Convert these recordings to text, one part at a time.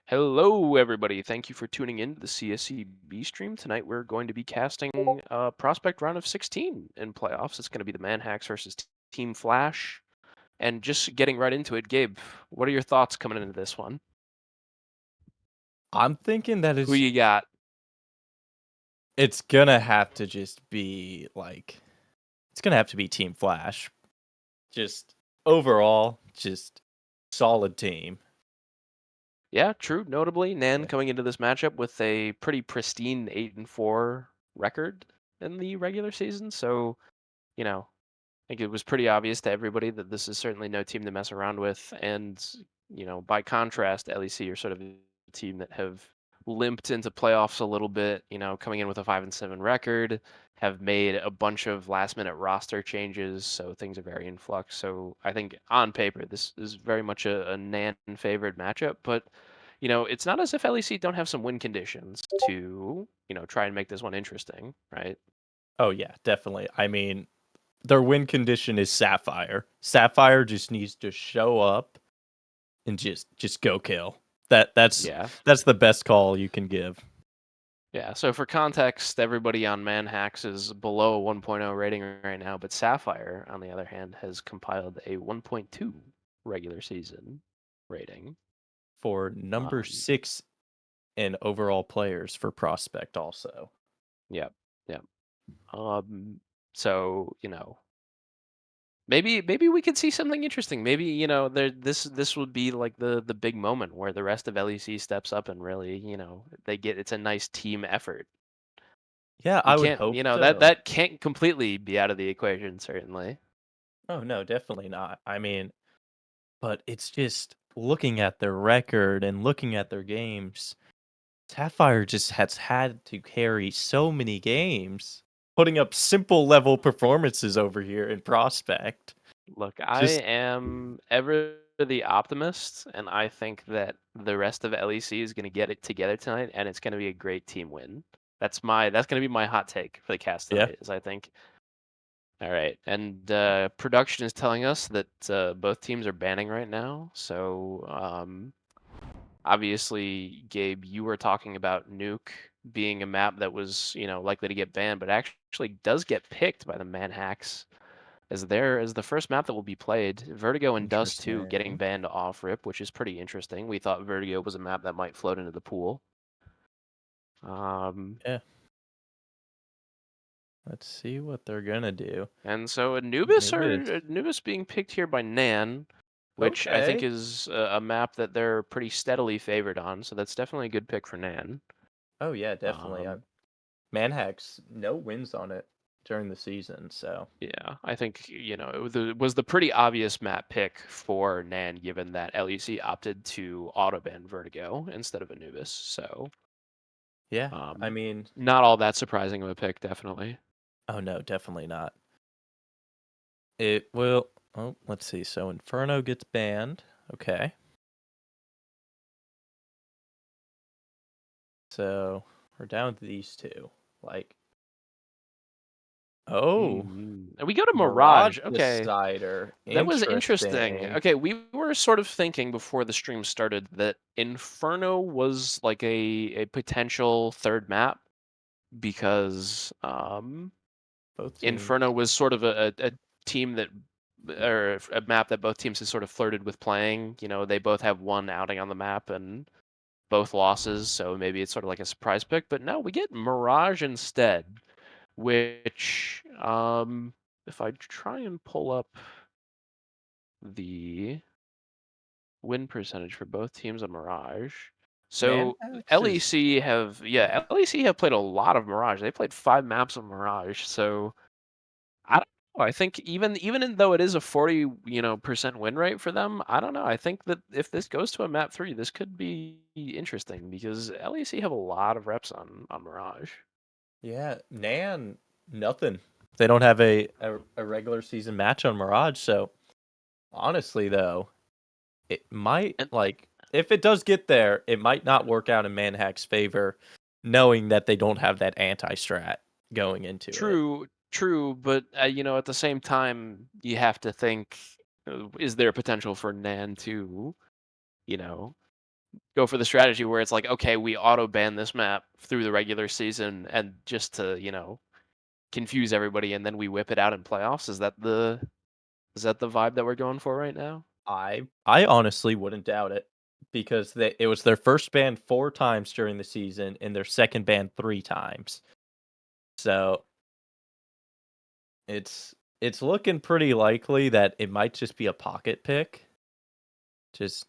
Hello, everybody. Thank you for tuning in to the CSC B stream. Tonight, we're going to be casting Prospect Round of 16 in playoffs. It's going to be the Manhacks versus Team Flash. And just getting right into it, Gabe, what are your thoughts coming into this one? I'm thinking that Who you got? it's gonna have to just be it's gonna have to be Team Flash. Just overall, just solid team. Yeah, true. Notably, NAN Yeah. coming into this matchup with a pretty pristine 8-4 record in the regular season. So, I think it was pretty obvious to everybody that this is certainly no team to mess around with. And, by contrast, LEC are sort of a team that have limped into playoffs a little bit, coming in with a 5-7 record, have made a bunch of last minute roster changes. So things are very in flux. So I think on paper, this is very much a NAN favored matchup. But, it's not as if LEC don't have some win conditions to, try and make this one interesting, right? Oh yeah, definitely. I mean, their win condition is Sapphire. Sapphire just needs to show up and just go kill. That's Yeah. that's the best call you can give. Yeah, so for context, everybody on Manhacks is below a 1.0 rating right now, but Sapphire, on the other hand, has compiled a 1.2 regular season rating. For number Um, 6 in overall players for Prospect also. yep, yep. So maybe we could see something interesting. Maybe this would be like the big moment where the rest of LEC steps up and really it's a nice team effort. Yeah, We I would can't hope that so. that can't completely be out of the equation, certainly. Oh no, definitely not. I mean, but it's just looking at their record and looking at their games, Sapphire just has had to carry so many games, putting up simple level performances over here in Prospect. Look, I Just am ever the optimist, and I think that the rest of LEC is going to get it together tonight, and it's going to be a great team win. That's going to be my hot take for the cast yeah. tonight. Is I think. All right, and production is telling us that both teams are banning right now. So obviously, Gabe, you were talking about Nuke being a map that was likely to get banned, but actually does get picked by the Manhacks as the first map that will be played. Vertigo and Dust 2 getting Interesting. banned off rip, which is pretty interesting. We thought Vertigo was a map that might float into the pool. Yeah. Let's see what they're gonna do. And so Anubis. Anubis being picked here by Nan, which I think Okay. is a map that they're pretty steadily favored on. So that's definitely a good pick for Nan. Oh yeah, definitely. Um, Manhacks, no wins on it during the season, so yeah, I think it was the pretty obvious map pick for Nan, given that LEC opted to auto ban Vertigo instead of Anubis. So yeah. I Um, mean, not all that surprising of a pick, definitely. oh no, definitely not. It will. Oh, let's see. So Inferno gets banned. Okay. So we're down to these two. Like, oh, And we go to Mirage Mirage. Okay, Decider. that was interesting. Interesting. Okay, we were sort of thinking before the stream started that Inferno was like a potential third map because Both Inferno teams. was sort of a team that or a map that both teams have sort of flirted with playing. They both have one outing on the map and both losses, so maybe it's sort of like a surprise pick. But no, we get Mirage instead. Which, if I try and pull up the win percentage for both teams on Mirage. So Manhacks is. LEC LEC have played a lot of Mirage. They played 5 maps of Mirage. So I don't know. I think even though it is a 40 percent win rate for them, I don't know. I think that if this goes to a map 3, this could be interesting because LEC have a lot of reps on Mirage. Yeah, Nan, nothing. They don't have a regular season match on Mirage, so honestly, though, it might, And if it does get there, it might not work out in Manhack's favor, knowing that they don't have that anti-strat going into it. True, but at the same time, you have to think: is there potential for Nan to, you know, go for the strategy where it's like, okay, we auto ban this map through the regular season, and just to confuse everybody, and then we whip it out in playoffs. Is that the vibe that we're going for right now? I honestly wouldn't doubt it because it was their first ban 4 times during the season and their second ban 3 times. So, it's looking pretty likely that it might just be a pocket pick. Just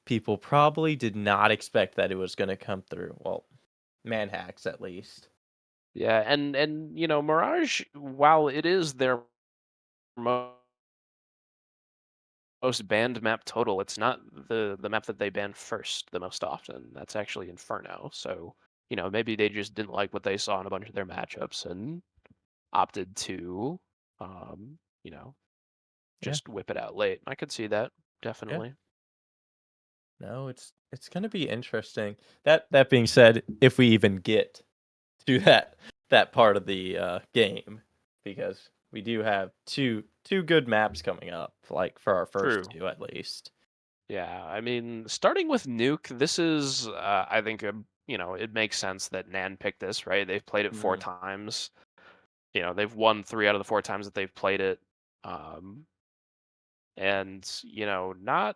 people probably did not expect that it was gonna come through. Well, Manhacks at least. Yeah, and Mirage, while it is their mo- most banned map total, it's not the map that they ban first the most often. That's actually Inferno. So, maybe they just didn't like what they saw in a bunch of their matchups and opted to, um, you know, Yeah, just whip it out late. I could see that, yeah. definitely. No, it's gonna be interesting. That being said, if we even get to that part of the game, because we do have two good maps coming up, like for our first True. two at least. Yeah, I mean, starting with Nuke, this is, I think, it makes sense that Nan picked this, right? They've played it four Hmm. times. They've won three out of the four times that they've played it. Um, and, not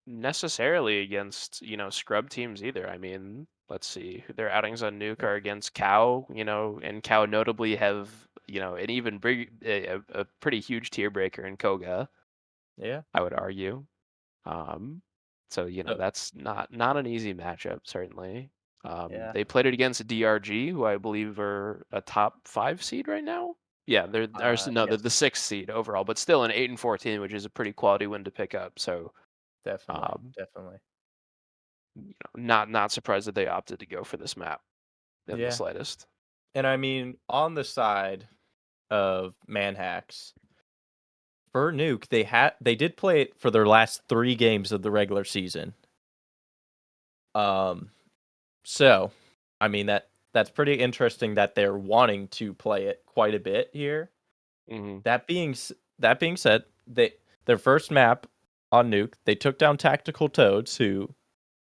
necessarily against, scrub teams either. I mean, let's see, their outings on Nuke Yeah, are against Cow, and Cow notably have, an even a pretty huge tier breaker in Koga, yeah. I would argue. Um, so So, that's not an easy matchup, certainly. yeah. They played it against DRG, who I believe are a top 5 seed right now. Yeah, they're Yes, the 6th seed overall, but still an 8-14, which is a pretty quality win to pick up. So, definitely, um, definitely. not surprised that they opted to go for this map in the Yeah, slightest. and I mean, on the side of Manhacks for Nuke, they did play it for their last 3 games of the regular season. Um, so I mean that's pretty interesting that they're wanting to play it quite a bit here. Hmm. That being said, their first map on Nuke, they took down Tactical Toads, who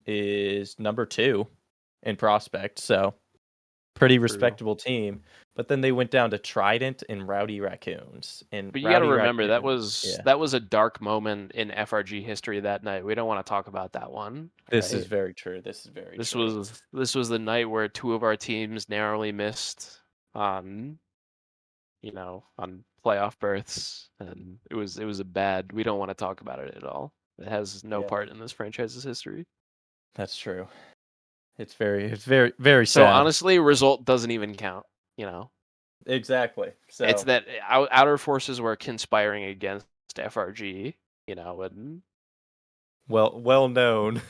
is number 2 in Prospect, so pretty True. respectable team. But then they went down to Trident and Rowdy Raccoons. And But you got to Rowdy remember that Raccoons, was yeah, that was a dark moment in FRG history that night. We don't want to talk about that one, this is right? very true. This is very This true. was this was the night where two of our teams narrowly missed on, on playoff berths, and it was a bad. We don't want to talk about it at all. It has no Yeah, part in this franchise's history. that's true. It's very very So sad. honestly, result doesn't even count. You know, Exactly. it's So, that outer forces were conspiring against FRG. And well known.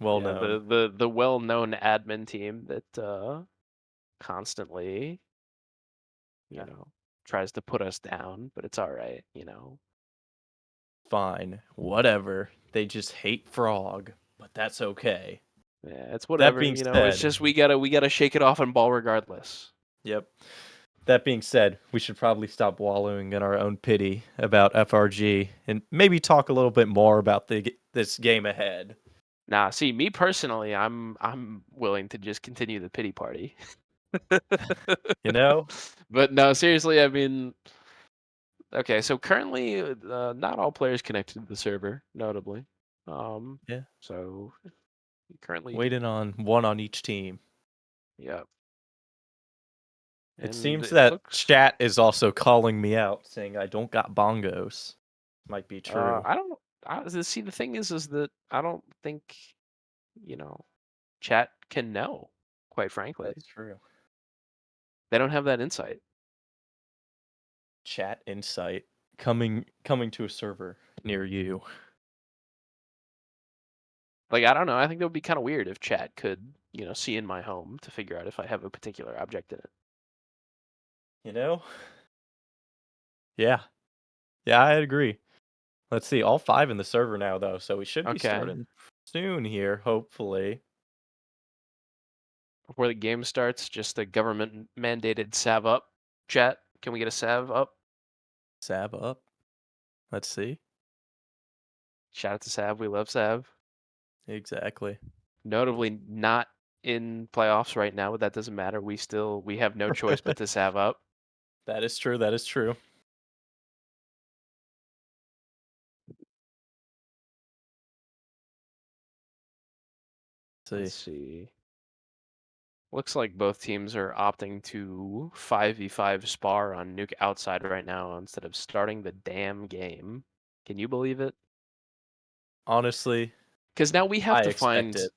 Well yeah, known. the well-known admin team that constantly, you Yeah. know, tries to put us down, but it's all right. Fine. Whatever. They just hate Frog, but that's okay. Yeah, it's That whatever. being It's said, just we gotta shake it off and ball regardless. yep. That being said, we should probably stop wallowing in our own pity about FRG and maybe talk a little bit more about this game ahead. Nah, see, me personally, I'm willing to just continue the pity party. You know? But no, seriously, I mean, okay, so currently, not all players connected to the server, notably. Um, Yeah. so currently, Waiting on one on each team. yeah, It and seems it that looks. chat is also calling me out, saying I don't got bongos. Might be true. I don't. See, the thing is that I don't think you know chat can know. Quite frankly, That's true. they don't have that insight. Chat insight coming to a server near you. Like, I don't know. I think that would be kind of weird if chat could, see in my home to figure out if I have a particular object in it. You know? Yeah. Yeah, I agree. Let's see, all 5 in the server now though, so we should be Okay. starting soon here, hopefully. Before the game starts, just a government mandated salve up. Chat, can we get a salve up? Sab up. Let's see. Shout out to Sav. We love Sav. Exactly. Notably not in playoffs right now, but that doesn't matter. We have no choice but to salve up. That is true, that is true. Let's See. see. Looks like both teams are opting to 5v5 spar on Nuke outside right now instead of starting the damn game. Can you believe it? Honestly, Because I expect it.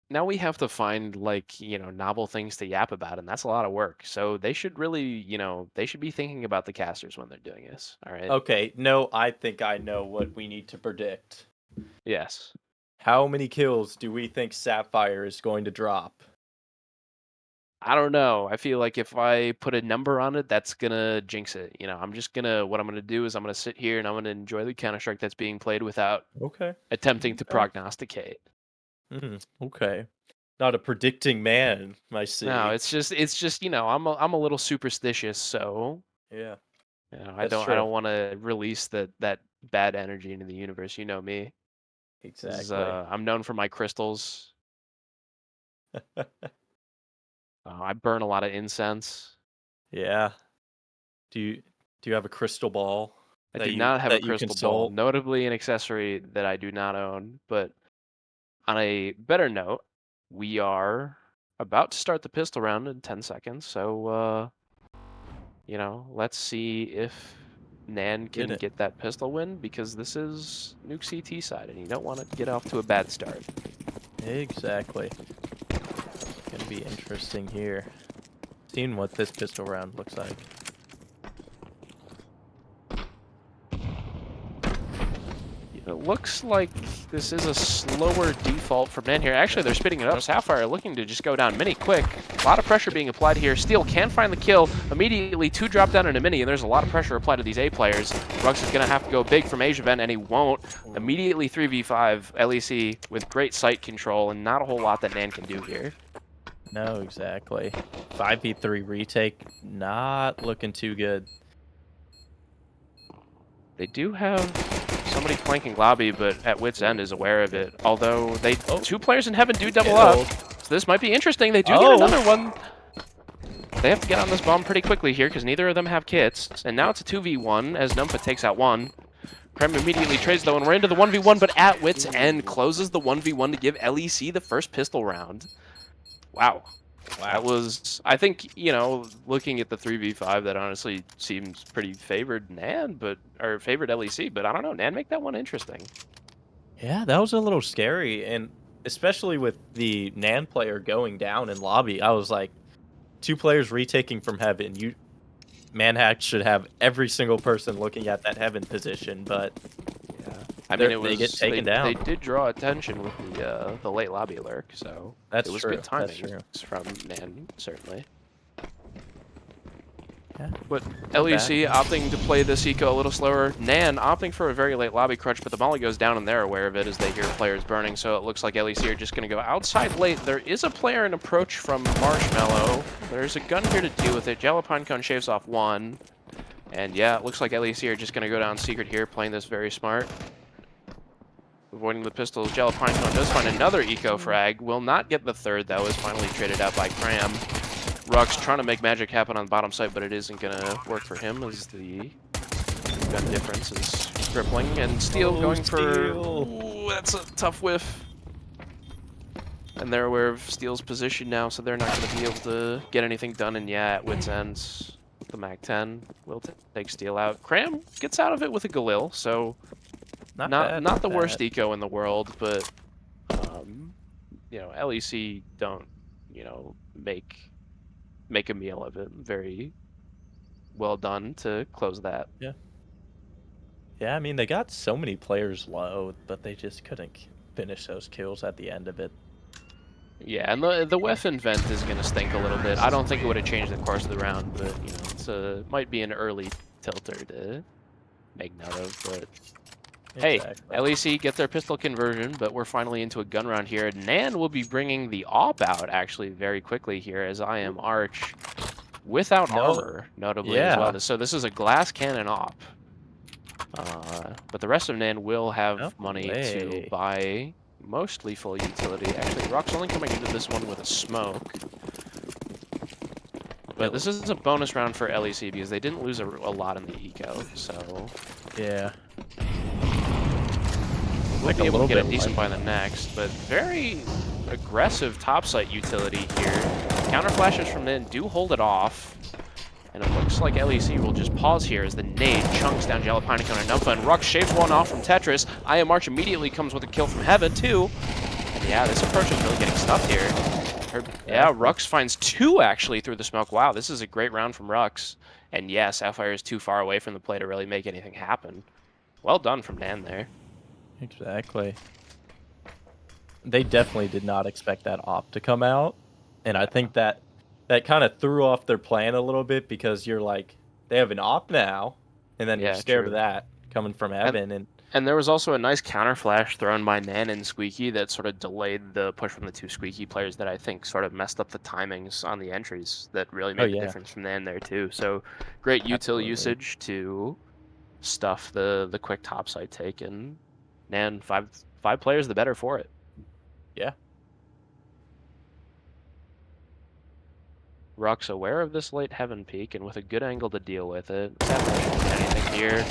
now we have to find like, novel things to yap about, and that's a lot of work. So they should really, they should be thinking about the casters when they're doing this. All right. Okay, no, I think I know what we need to predict. Yes. How many kills do we think Sapphire is going to drop? I don't know. I feel like if I put a number on it, that's gonna jinx it. What I'm gonna do is I'm gonna sit here and I'm gonna enjoy the Counter-Strike that's being played without Okay. attempting to Okay. prognosticate. Okay. Not a predicting man, I No, see. it's just, I'm a little superstitious, so Yeah, I that's don't true. want to release that bad energy into the universe. You know me. This is Exactly. I'm known for my crystals. I burn a lot of incense. Yeah. Do you have a crystal ball I that do you not have a that you crystal ball, consult? notably an accessory that I do not own. But on a better note, we are about to start the pistol round in 10 seconds. So, let's see if NAN Get can it. get that pistol win because this is Nuke CT side and you don't want to get off to a bad start. Exactly. Gonna be interesting here. Seeing what this pistol round looks like. It looks like this is a slower default from NAN here. Actually, they're speeding it up. Yep. Sapphire looking to just go down mini quick. A lot of pressure being applied here. Steel can find the kill. Immediately, 2 drop down in a mini, and there's a lot of pressure applied to these A players. Rux is going to have to go big from Asia Vent, and he won't. Immediately 3v5, LEC with great sight control, and not a whole lot that NAN can do here. No, exactly. 5v3 retake, not looking too good. They do have somebody flanking lobby, but at wit's end is aware of it. Although Oh, 2 players in heaven do double up, killed. so this might be interesting. They do get Oh! another one. They have to get on this bomb pretty quickly here because neither of them have kits. And now it's a 2v1 as Numpa takes out one. Krem immediately trades though, and we're into the 1v1, but at wit's end closes the 1v1 to give LEC the first pistol round. Wow. That Wow. was, I think, looking at the 3v5, that honestly seems pretty favored NAN, or favored LEC, but I don't know. NAN make that one interesting. Yeah, that was a little scary, and especially with the NAN player going down in lobby, I was like, 2 players retaking from heaven. Manhacks should have every single person looking at that heaven position, but Yeah. I mean, they get taken they down. did draw attention with the late lobby lurk, so it That's was true. good That's timing true. from NAN, certainly. Yeah, But not bad. LEC opting to play this eco a little slower. NAN opting for a very late lobby crunch, but the molly goes down and they're aware of it as they hear players burning, so it looks like LEC are just going to go outside late. There is a player in approach from Marshmallow. There's a gun here to deal with it. Jello Pinecone shaves off one. And yeah, it looks like LEC are just going to go down secret here, playing this very smart. Avoiding the pistols. Jello Pinecone does find another eco frag. Will not get the third, though, is finally traded out by Cram. Rux trying to make magic happen on the bottom side, but it isn't going to work for him as the gun difference is crippling. And Steel going for... Steel. Ooh, that's a tough whiff. And they're aware of Steel's position now, so they're not going to be able to get anything done. And yeah, at wit's ends, the Mac-10 will take Steel out. Cram gets out of it with a Galil, so Not bad, not not the worst bad. eco in the world, but LEC don't, make a meal of it. Very well done to close that. Yeah. Yeah, I mean, they got so many players low, but they just couldn't finish those kills at the end of it. Yeah, and the weapon vent is gonna stink a little bit. I don't think it would have changed the course of the round, but it's might be an early tilter to make note of. But hey, Exactly. LEC get their pistol conversion, but we're finally into a gun round here. NAN will be bringing the AWP out actually very quickly here, as I am Arch without No. armor, notably as Yeah. well. So this is a glass cannon AWP. But the rest of NAN will No have money to way. buy, mostly full utility. Actually, Rock's only coming into this one with a smoke. But this is a bonus round for LEC because they didn't lose a lot in the eco, so... Yeah. We'll be able to get a decent buy in the next, but very aggressive topside utility here. Counter flashes from NAN do hold it off. And it looks like LEC will just pause here as the nade chunks down Jalapeno and Numpa, and Rux shaves one off from Tetris. I Am March immediately comes with a kill from Heaven, too. And yeah, this approach is really getting stuffed here. Yeah, Rux finds 2 actually through the smoke. Wow, this is a great round from Rux. And yeah, Sapphire is too far away from the play to really make anything happen. Well done from NAN there. Exactly. They definitely did not expect that op to come out. And I think that kind of threw off their plan a little bit because you're like, they have an op now. And then you're scared of that coming from Evan. And there was also a nice counter flash thrown by NAN and Squeaky that sort of delayed the push from the 2 Squeaky players that I think sort of messed up the timings on the entries that really made the difference from NAN there too. So great util usage to stuff the quick topside take, and NAN, five players the better for it. Yeah. Rock's aware of this late Heaven peak and with a good angle to deal with it. Anything here.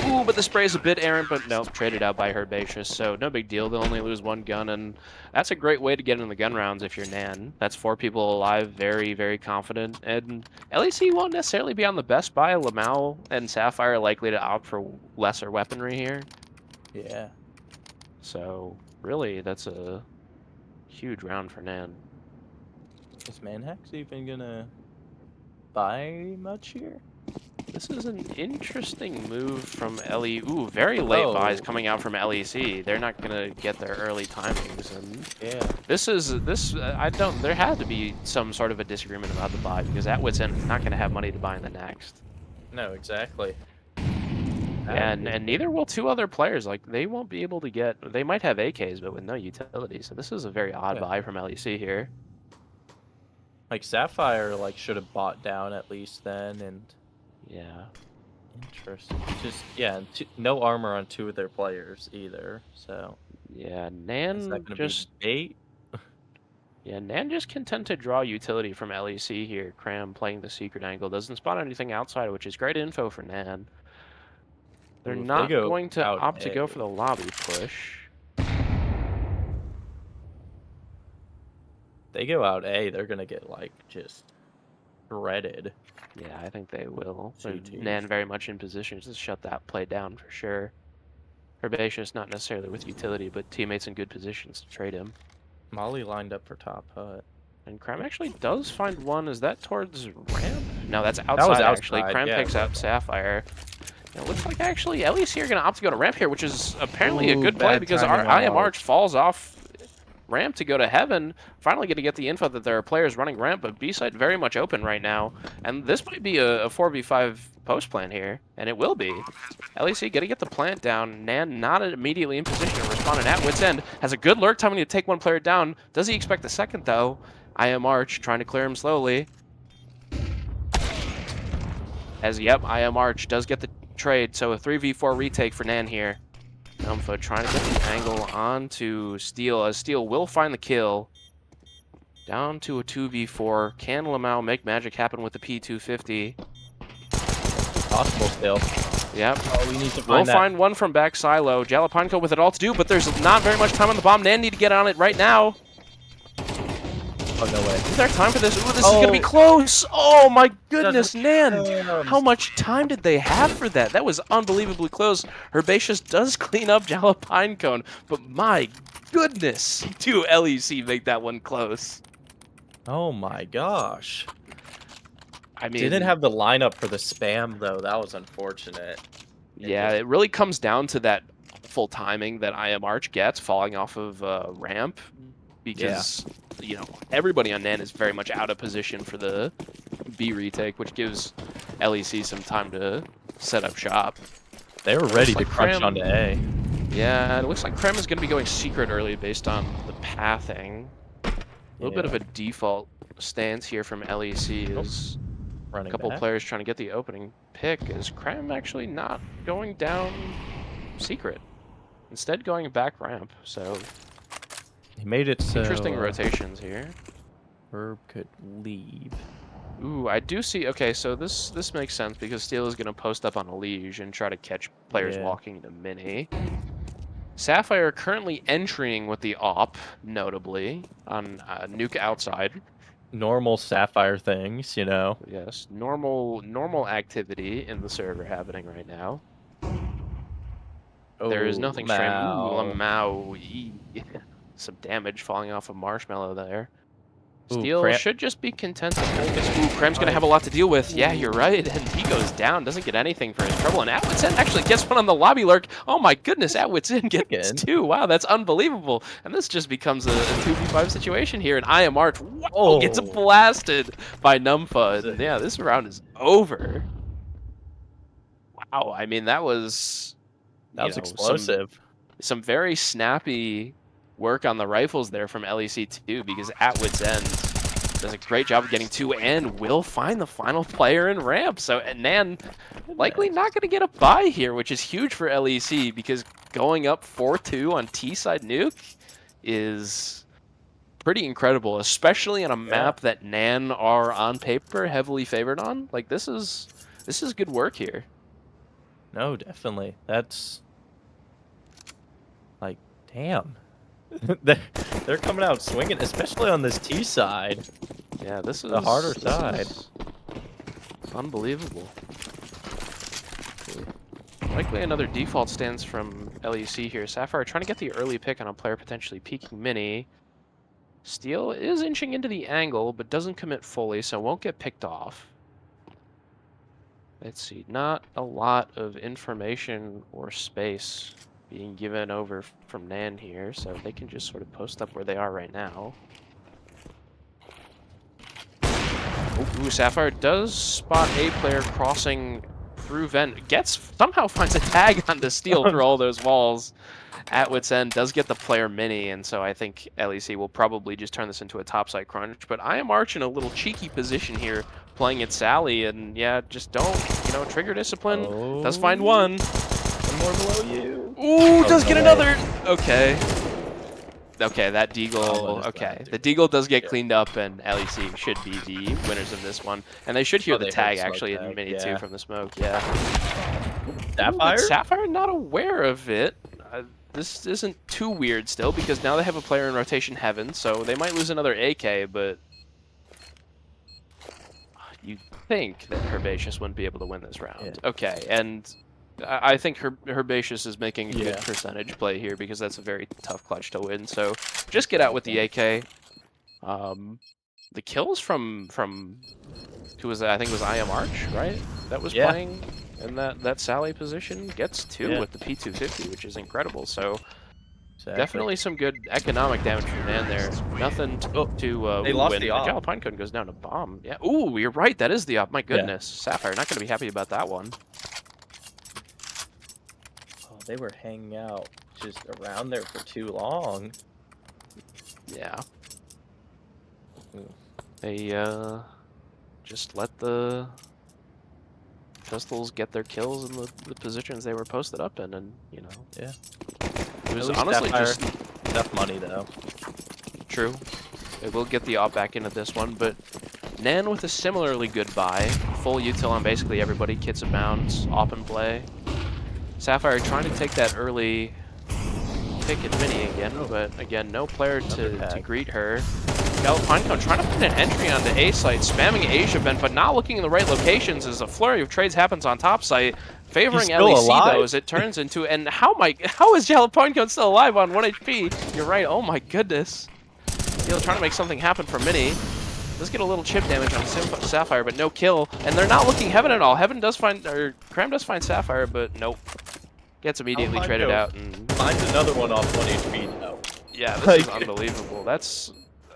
Ooh, but the spray is a bit errant, but nope, traded out by Herbaceous, so no big deal. They'll only lose 1 gun, and that's a great way to get in the gun rounds if you're NAN. That's 4 people alive, very, very confident, and LEC won't necessarily be on the best buy. Lamau and Sapphire are likely to opt for lesser weaponry here. Yeah. So, really, that's a huge round for NAN. Is Manhacks even gonna buy much here? This is an interesting move from LE. Ooh, very late buys coming out from LEC. They're not gonna get their early timings, and there had to be some sort of a disagreement about the buy because at Wits End is not gonna have money to buy in the next. No, exactly. And neither will 2 other players. Like, they won't be able to get. They might have AKs, but with no utility. So this is a very odd buy from LEC here. Like Sapphire, should have bought down at least then, and yeah, interesting. Just no armor on 2 of their players either. So yeah, NAN just be 8. Yeah, NAN just content to draw utility from LEC here. Cram playing the secret angle doesn't spot anything outside, which is great info for NAN. They're not going to opt to go for the lobby push. They go out A, they're gonna get just shredded. Yeah, I think they will. NAN very much in position to shut that play down for sure. Herbaceous not necessarily with utility, but teammates in good positions to trade him. Molly lined up for top hut. And Cram actually does find one. Is that towards ramp? No, that's outside, actually. Cram picks out Sapphire. It looks like actually LEC are going to opt to go to ramp here, which is apparently a good play because I Am Arch falls off ramp to go to Heaven. Finally going to get the info that there are players running ramp, but B-side very much open right now. And this might be a 4v5 post plan here, and it will be. LEC going to get the plant down. NAN not immediately in position to respond, and at Wits End has a good lurk timing to take 1 player down. Does he expect the second, though? I Am Arch trying to clear him slowly. I Am Arch does get the trade, so a 3v4 retake for NAN here. Numfa trying to get the angle onto Steel, as Steel will find the kill. Down to a 2v4. Can Lamau make magic happen with the P250? Possible still. Yep. Oh, we need to find find one from back silo. Jalapeno with it all to do, but there's not very much time on the bomb. NAN need to get on it right now. Oh, no way. Is there time for this? Ooh, this is going to be close. Oh, my goodness, NAN. How much time did they have for that? That was unbelievably close. Herbaceous does clean up Jalapeno, but my goodness, do LEC make that one close. Oh, my gosh. I mean, didn't have the lineup for the spam, though. That was unfortunate. Yeah, it really comes down to that full timing that I Am Arch gets falling off of ramp because... you know, everybody on NAN is very much out of position for the B retake, which gives LEC some time to set up shop. They were ready to crunch onto A. Yeah, it looks like Krem is going to be going secret early based on the pathing. A little bit of a default stance here from LEC is a couple players trying to get the opening pick. Is Krem actually not going down secret? Instead going back ramp, so... He made it Interesting so rotations here. Herb could leave. Ooh, I do see. Okay, so this makes sense because Steel is going to post up on a Liege and try to catch players Yeah. walking to mini. Sapphire currently entering with the op, notably on nuke outside. Normal Sapphire things, you know. Yes, normal activity in the server happening right now. There is Oh, nothing strange. Ooh, Lamau. Lamau. Some damage falling off of Marshmallow there. Ooh, Steel Cramp. should just be content to hold this. Ooh, Krem's gonna I, have a lot to deal with. Yeah, you're ooh, right. And he goes down, doesn't get anything for his trouble. And Atwit's End actually gets one on the lobby lurk. Oh my goodness, Atwit's End gets again. two. Wow, that's unbelievable. And this just becomes a 2v5 situation here. And I Am Arch, wow, gets Oh, blasted by Numfa. so And yeah, this round is over. Wow, I mean, that was, that you was know, explosive. some very snappy work on the rifles there from LEC too, because Atwit's End does a great job of getting two and will find the final player in ramp. So NAN likely Goodness. not going to get a buy here, which is huge for LEC because going up 4-2 on T-side nuke is pretty incredible, especially on a Yeah. map that NAN are on paper heavily favored on. Like this is good work here. No, definitely. That's like, damn. they're, they're coming out swinging, especially on this T side, Yeah, the harder side. is unbelievable. Likely another default stance from LEC here. Sapphire trying to get the early pick on a player potentially peeking mini. Steel is inching into the angle, but doesn't commit fully, so won't get picked off. Let's see, not a lot of information or space being given over from NAN here, so they can just sort of post up where they are right now. Ooh, Sapphire does spot a player crossing through vent. Somehow finds a tag on the Steel through all those walls. Atwit's End does get the player mini, and so I think LEC will probably just turn this into a topside crunch. But I Am Arch in a little cheeky position here, playing it Sally, and yeah, just don't, trigger discipline. Does find Oh, one. one more below you. Ooh, Oh, does no get way. another. Okay. Okay, that Almost Deagle, is okay. glad The to. Deagle does get Yeah. cleaned up, and LEC should be the winners of this one. And they should hear Oh, the they heard tag, the smoke actually, in tag. Mini 2 Yeah. from the smoke, yeah. Ooh, but Sapphire? Sapphire not aware of it. This isn't too weird still, because now they have a player in rotation Heaven, so they might lose another AK, but you'd think that Herbaceous wouldn't be able to win this round. Yeah. Okay, and I think Herbaceous is making a good Yeah. percentage play here, because that's a very tough clutch to win, so just get out with the AK. The kills from who was that? I think it was I Am Arch, right? That was Yeah. playing in that Sally position. Gets two Yeah. with the P250, which is incredible. So Exactly. definitely some good economic damage from Nan there. Nothing Oh, to they ooh, lost and the op. Jalapinecone goes down to bomb. Yeah. Ooh, you're right. That is the op. My Yeah. goodness, Sapphire not gonna be happy about that one. Oh, they were hanging out just around there for too long. Yeah. Ooh. They just let the pistols get their kills in the positions they were posted up in, and Yeah. it At was least honestly Sapphire, just enough money though. true. It will get the op back into this one, but Nan with a similarly good buy. Full util on basically everybody. Kits and bounds, op and play. Sapphire trying to take that early pick at mini again, but again, no player Another to tag. greet her. Pinecone trying to put an entry on the A site, spamming Asia vent, but not looking in the right locations as a flurry of trades happens on top site. He's Favoring still LEC though, alive? as it turns into, and how is Pinecone still alive on 1 HP? You're right, oh my goodness. Steel trying to make something happen for mini. Does get a little chip damage on Sapphire, but no kill. And they're not looking Heaven at all. Heaven does find, or Cram does find Sapphire, but nope. Gets immediately traded out. And Finds another one off 1 HP though. yeah, this is Like, unbelievable.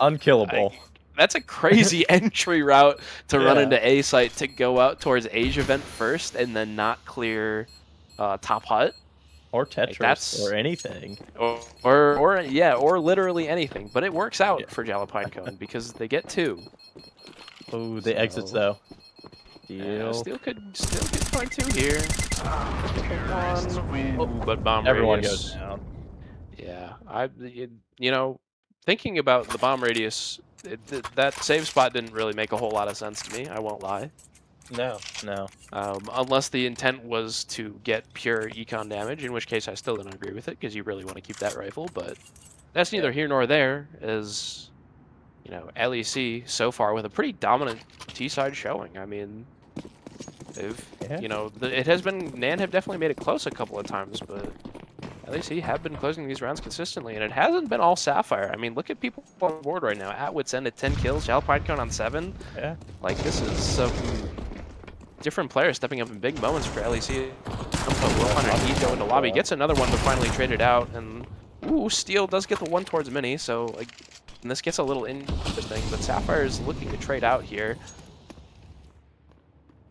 unkillable. That's a crazy entry route to run Yeah. into A site to go out towards Asia vent first and then not clear top hut. Or Like Tetris or anything. or literally anything. But it works out Yeah. for Jalapinecone because they get two. Oh, the exits So, though. yeah, Deal. still could find two here. One, ooh, but bomb Everyone radius. goes down. Yeah, you know, thinking about the bomb radius, that save spot didn't really make a whole lot of sense to me. I won't lie. No, no. Unless the intent was to get pure econ damage, in which case I still don't agree with it because you really want to keep that rifle. But that's Yeah. neither here nor there. As you know, LEC so far with a pretty dominant T side showing. I mean, they've Yeah. it has been NAN have definitely made it close a couple of times, but LEC have been closing these rounds consistently, and it hasn't been all Sapphire. I mean, look at people on the board right now. At Wits End at 10 kills, Alpine Cone on 7. Yeah. Like, this is some different players stepping up in big moments for LEC. Will find an heat go into lobby, gets another one, but finally traded out, and ooh, Steel does get the one towards Mini, so like, and this gets a little interesting, but Sapphire is looking to trade out here.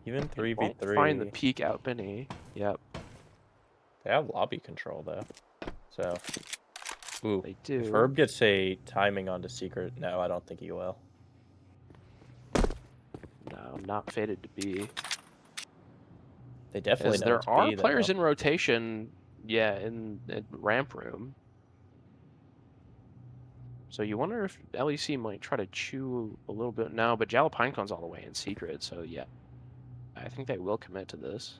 Even Won't find the 3v3. peak out Mini. Yep, They have lobby control though. So, ooh, they if do. Herb gets a timing onto Secret, no, I don't think he will. No, not fated to be. They definitely As know there it's are B though. players in rotation, yeah, in ramp room. So you wonder if LEC might try to chew a little bit now, but Jalapinecone's all the way in secret, so yeah. I think they will commit to this.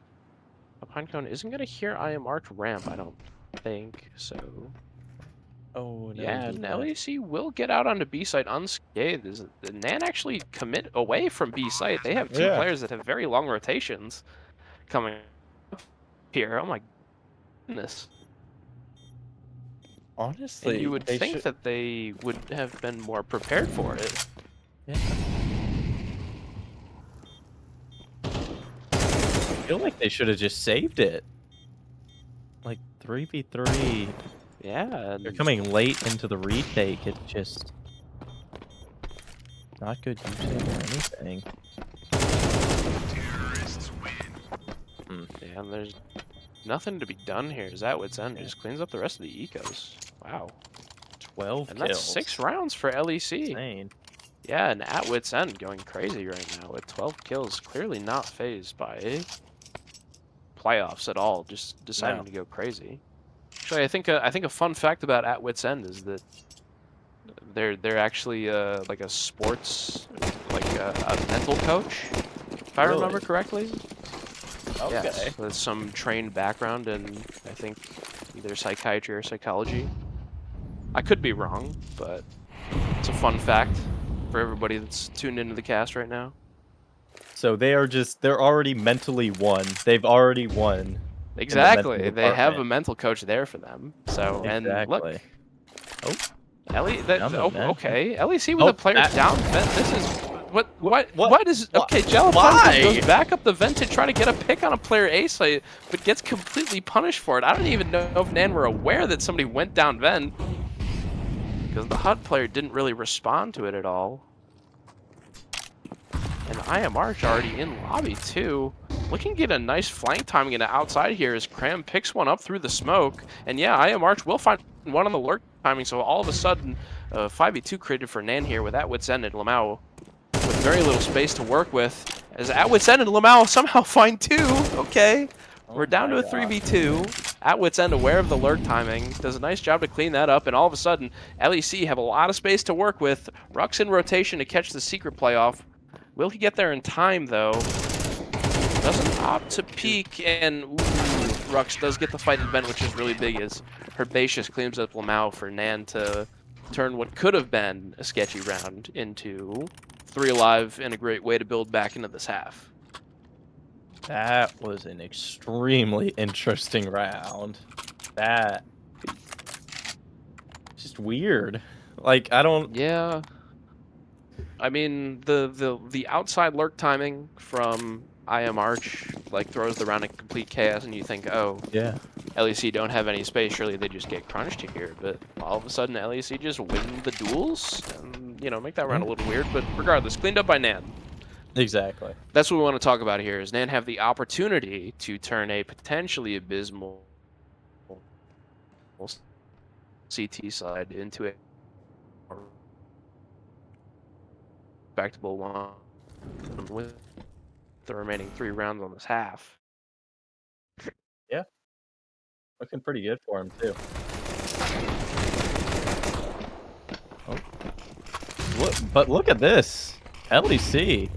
Pinecone isn't going to hear I am Arch ramp, I don't think, so... Oh no, Yeah, he and does. LEC will get out onto B site unscathed. The NAN actually commit away from B site. They have two Yeah. players that have very long rotations coming up here. Oh my goodness. And you Honestly, would they think should. that they would have been more prepared for it. Yeah. I feel like they should have just saved it. Like 3v3. Yeah, They're and coming late into the retake. It's just not good using or anything. yeah, and there's nothing to be done here. Zatwit's End Yeah. just cleans up the rest of the ecos. Wow. 12 And that's kills. 6 rounds for LEC. Insane. Yeah, and at Wits End going crazy right now with 12 kills. Clearly not phased by playoffs at all. Just deciding No. to go crazy. Actually, I think a fun fact about at Wits End is that they're actually like a sports like a mental coach, if I remember Really? correctly. Okay. Yes, with some trained background in I think either psychiatry or psychology. I could be wrong, but it's a fun fact for everybody that's tuned into the cast right now. So they're already mentally won. They've already won in the mental Exactly. They have department. a mental coach there for them. So, and look, Exactly. Oh, down the Oh, vent. okay. LEC with a Oh, player that down vent. This is what? what is What? okay? Jalapenos Why? goes back up the vent to try to get a pick on a player A site, but gets completely punished for it. I don't even know if NAN were aware that somebody went down vent because the HUD player didn't really respond to it at all. And I am Arch already in lobby too. Looking to get a nice flank timing into outside here as Cram picks one up through the smoke. And yeah, I am Arch will find one on the lurk timing, so all of a sudden, 5v2 created for NAN here with Atwit's End and Lamau with very little space to work with. As Atwit's End and Lamau somehow find two. Okay, we're Oh down my to a god. 3v2. Atwit's End aware of the lurk timing, does a nice job to clean that up, and all of a sudden, LEC have a lot of space to work with. Ruck's in rotation to catch the secret playoff. Will he get there in time, though? Doesn't opt to peek, and ooh, Rux does get the fight in vent, which is really big, as Herbaceous cleans up Lamau for NAN to turn what could have been a sketchy round into 3 alive and a great way to build back into this half. That was an extremely interesting round. That just weird. Like I don't. Yeah, I mean the outside lurk timing from I Am Arch like throws the round in complete chaos, and you think, oh, Yeah. LEC don't have any space, surely they just get crunched here, but all of a sudden LEC just win the duels, and, you know, make that round Yeah. a little weird, but regardless, cleaned up by NAN. Exactly. That's what we want to talk about here, is NAN have the opportunity to turn a potentially abysmal CT side into a more respectable one with the remaining 3 rounds on this half. Yeah. Looking pretty good for him too. look at this. LEC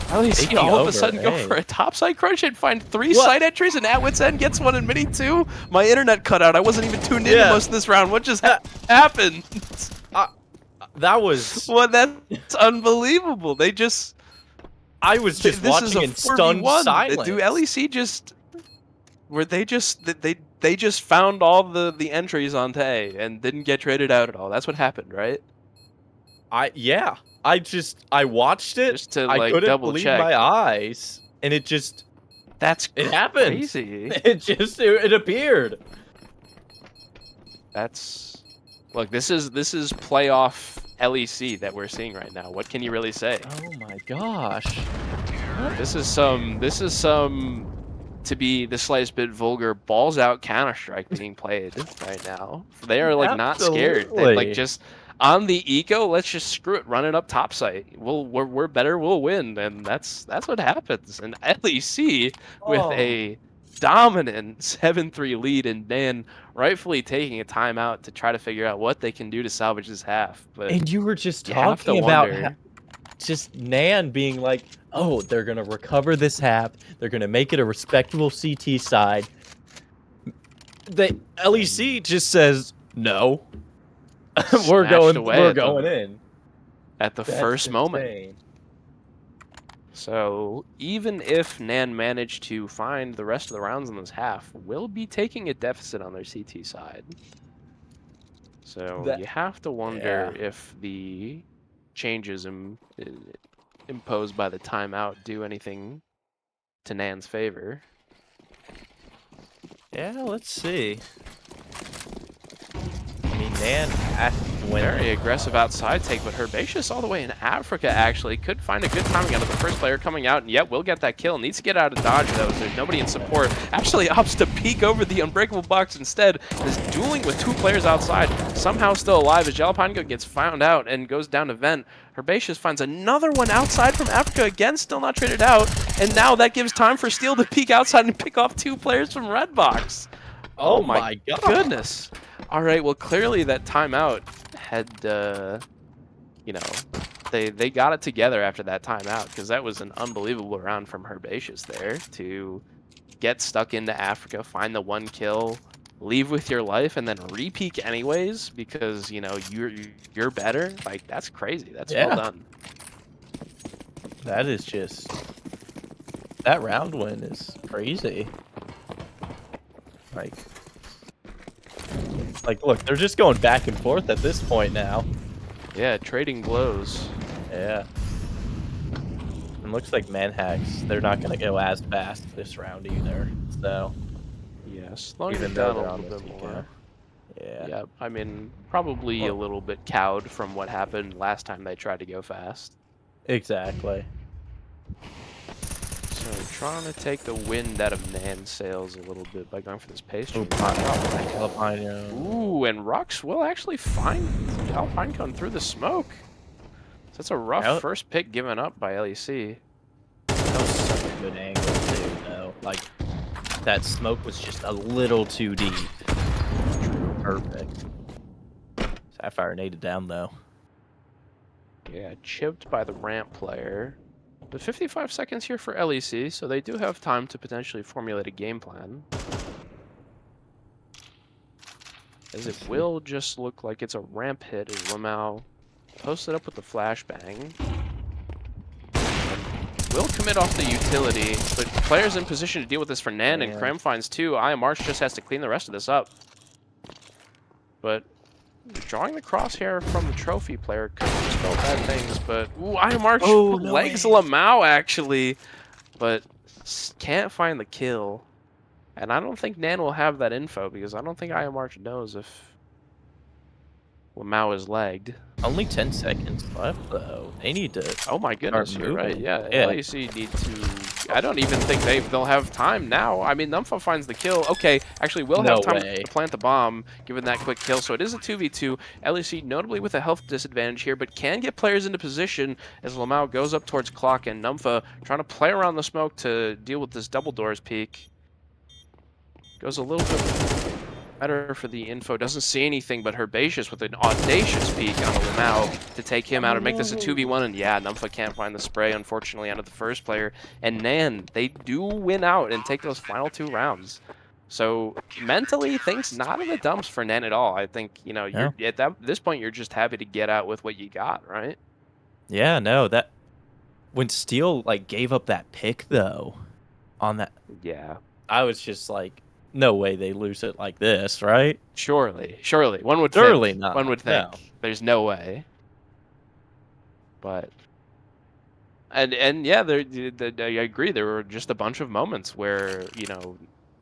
LEC taking all of over. a sudden go Hey. for a topside crunch and find 3 What? side entries, and Atwit's End gets one in mini too. My internet cut out. I wasn't even tuned into Yeah. most of this round. What just That happened? that was. Well, that's unbelievable. They just I was just this is a watching in stunned 4v1. Do silence. LEC just were they just they just found all the entries on Tay and didn't get traded out at all. That's what happened, right? Yeah. I watched it. Just to I like couldn't double believe check. my eyes, and it happened. Crazy. It appeared. That's look, this is playoff LEC that we're seeing right now. What can you really say? Oh my gosh. This is some to be the slightest bit vulgar balls out Counter-Strike being played right now. They are like not scared. They like Absolutely. just on the eco, let's just screw it, run it up top site. We're better, we'll win, and that's what happens. And LEC with Oh. a dominant 7-3 lead, and Dan rightfully taking a timeout to try to figure out what they can do to salvage this half. But And you were just you have to talking about wonder. just NAN being like, oh, they're gonna recover this half. They're gonna make it a respectable CT side. The LEC just says no. we're Snatched away We're at going the in. at the That's first moment. insane. So even if NAN managed to find the rest of the rounds in this half, will be taking a deficit on their CT side. So you have to wonder if the changes imposed by the timeout do anything to NAN's favor. Yeah, let's see. I mean, NAN has to win. Very aggressive outside take, but Herbaceous all the way in Africa actually could find a good timing out of the first player coming out, and yet will get that kill. Needs to get out of dodge though, there's nobody in support. Actually opts to peek over the unbreakable box instead, is dueling with 2 players outside. Somehow still alive as Jalapango gets found out and goes down to vent. Herbaceous finds another one outside from Africa, again still not traded out, and now that gives time for Steel to peek outside and pick off 2 players from Red Box. Oh my god. Goodness. All right, well, clearly that timeout had, you know, they got it together after that timeout, because that was an unbelievable round from Herbaceous there to get stuck into Africa, find the 1 kill, leave with your life, and then re-peak anyways because, you know, you're better. Like, that's crazy. That's well done. That is just... That round win is crazy. Like, look, they're just going back and forth at this point now. Yeah, trading blows. Yeah. And looks like Manhacks, they're not going to go as fast this round either. So, yeah, slowing even it though down they're a on little this bit eco. more. Yeah. Yeah, I mean, probably a little bit cowed from what happened last time they tried to go fast. Exactly. So trying to take the wind out of NAN's sails a little bit by going for this pace Ooh, change. Jalapeno. Ooh, and Rux will actually find Alpinecone through the smoke. So that's a rough first pick given up by LEC. That was such a good angle too, though. Like, that smoke was just a little too deep. Perfect. Sapphire naded down, though. Yeah, chipped by the ramp player. But 55 seconds here for LEC, so they do have time to potentially formulate a game plan. As it will just look like it's a ramp hit as Lamau posted up with the flashbang. Will commit off the utility, but players in position to deal with this for NAN, and Krem finds 2. March just has to clean the rest of this up. But drawing the crosshair from the trophy player could spell bad things, but ooh, March legs Lamau actually, but can't find the kill. And I don't think NAN will have that info because I don't think March knows if Lamau is lagged. Only 10 seconds left, though. They need to. Oh my goodness, you're right. Yeah, Yeah. LEC need to. I don't even think they'll have time now. I mean, Numpha finds the kill. Okay, actually, will have time to plant the bomb, given that quick kill. So it is a 2v2. LEC notably with a health disadvantage here, but can get players into position as Lamau goes up towards clock, and Numpha trying to play around the smoke to deal with this double doors peek. Goes a little bit. Better for the info. Doesn't see anything but Herbaceous with an audacious peek on Lamau to take him out and make this a 2v1. And yeah, Numpha can't find the spray, unfortunately, onto the first player. And NAN, they do win out and take those final 2 rounds. So mentally, things not in the dumps for NAN at all. I think, you know, you're No. at this point, you're just happy to get out with what you got, right? Yeah, no, that when Steel like gave up that pick though on that, Yeah. I was just like, no way they lose it like this, right? Surely. One would Surely think. One not. would No. think. There's no way. But and yeah, I agree. There were just a bunch of moments where, you know,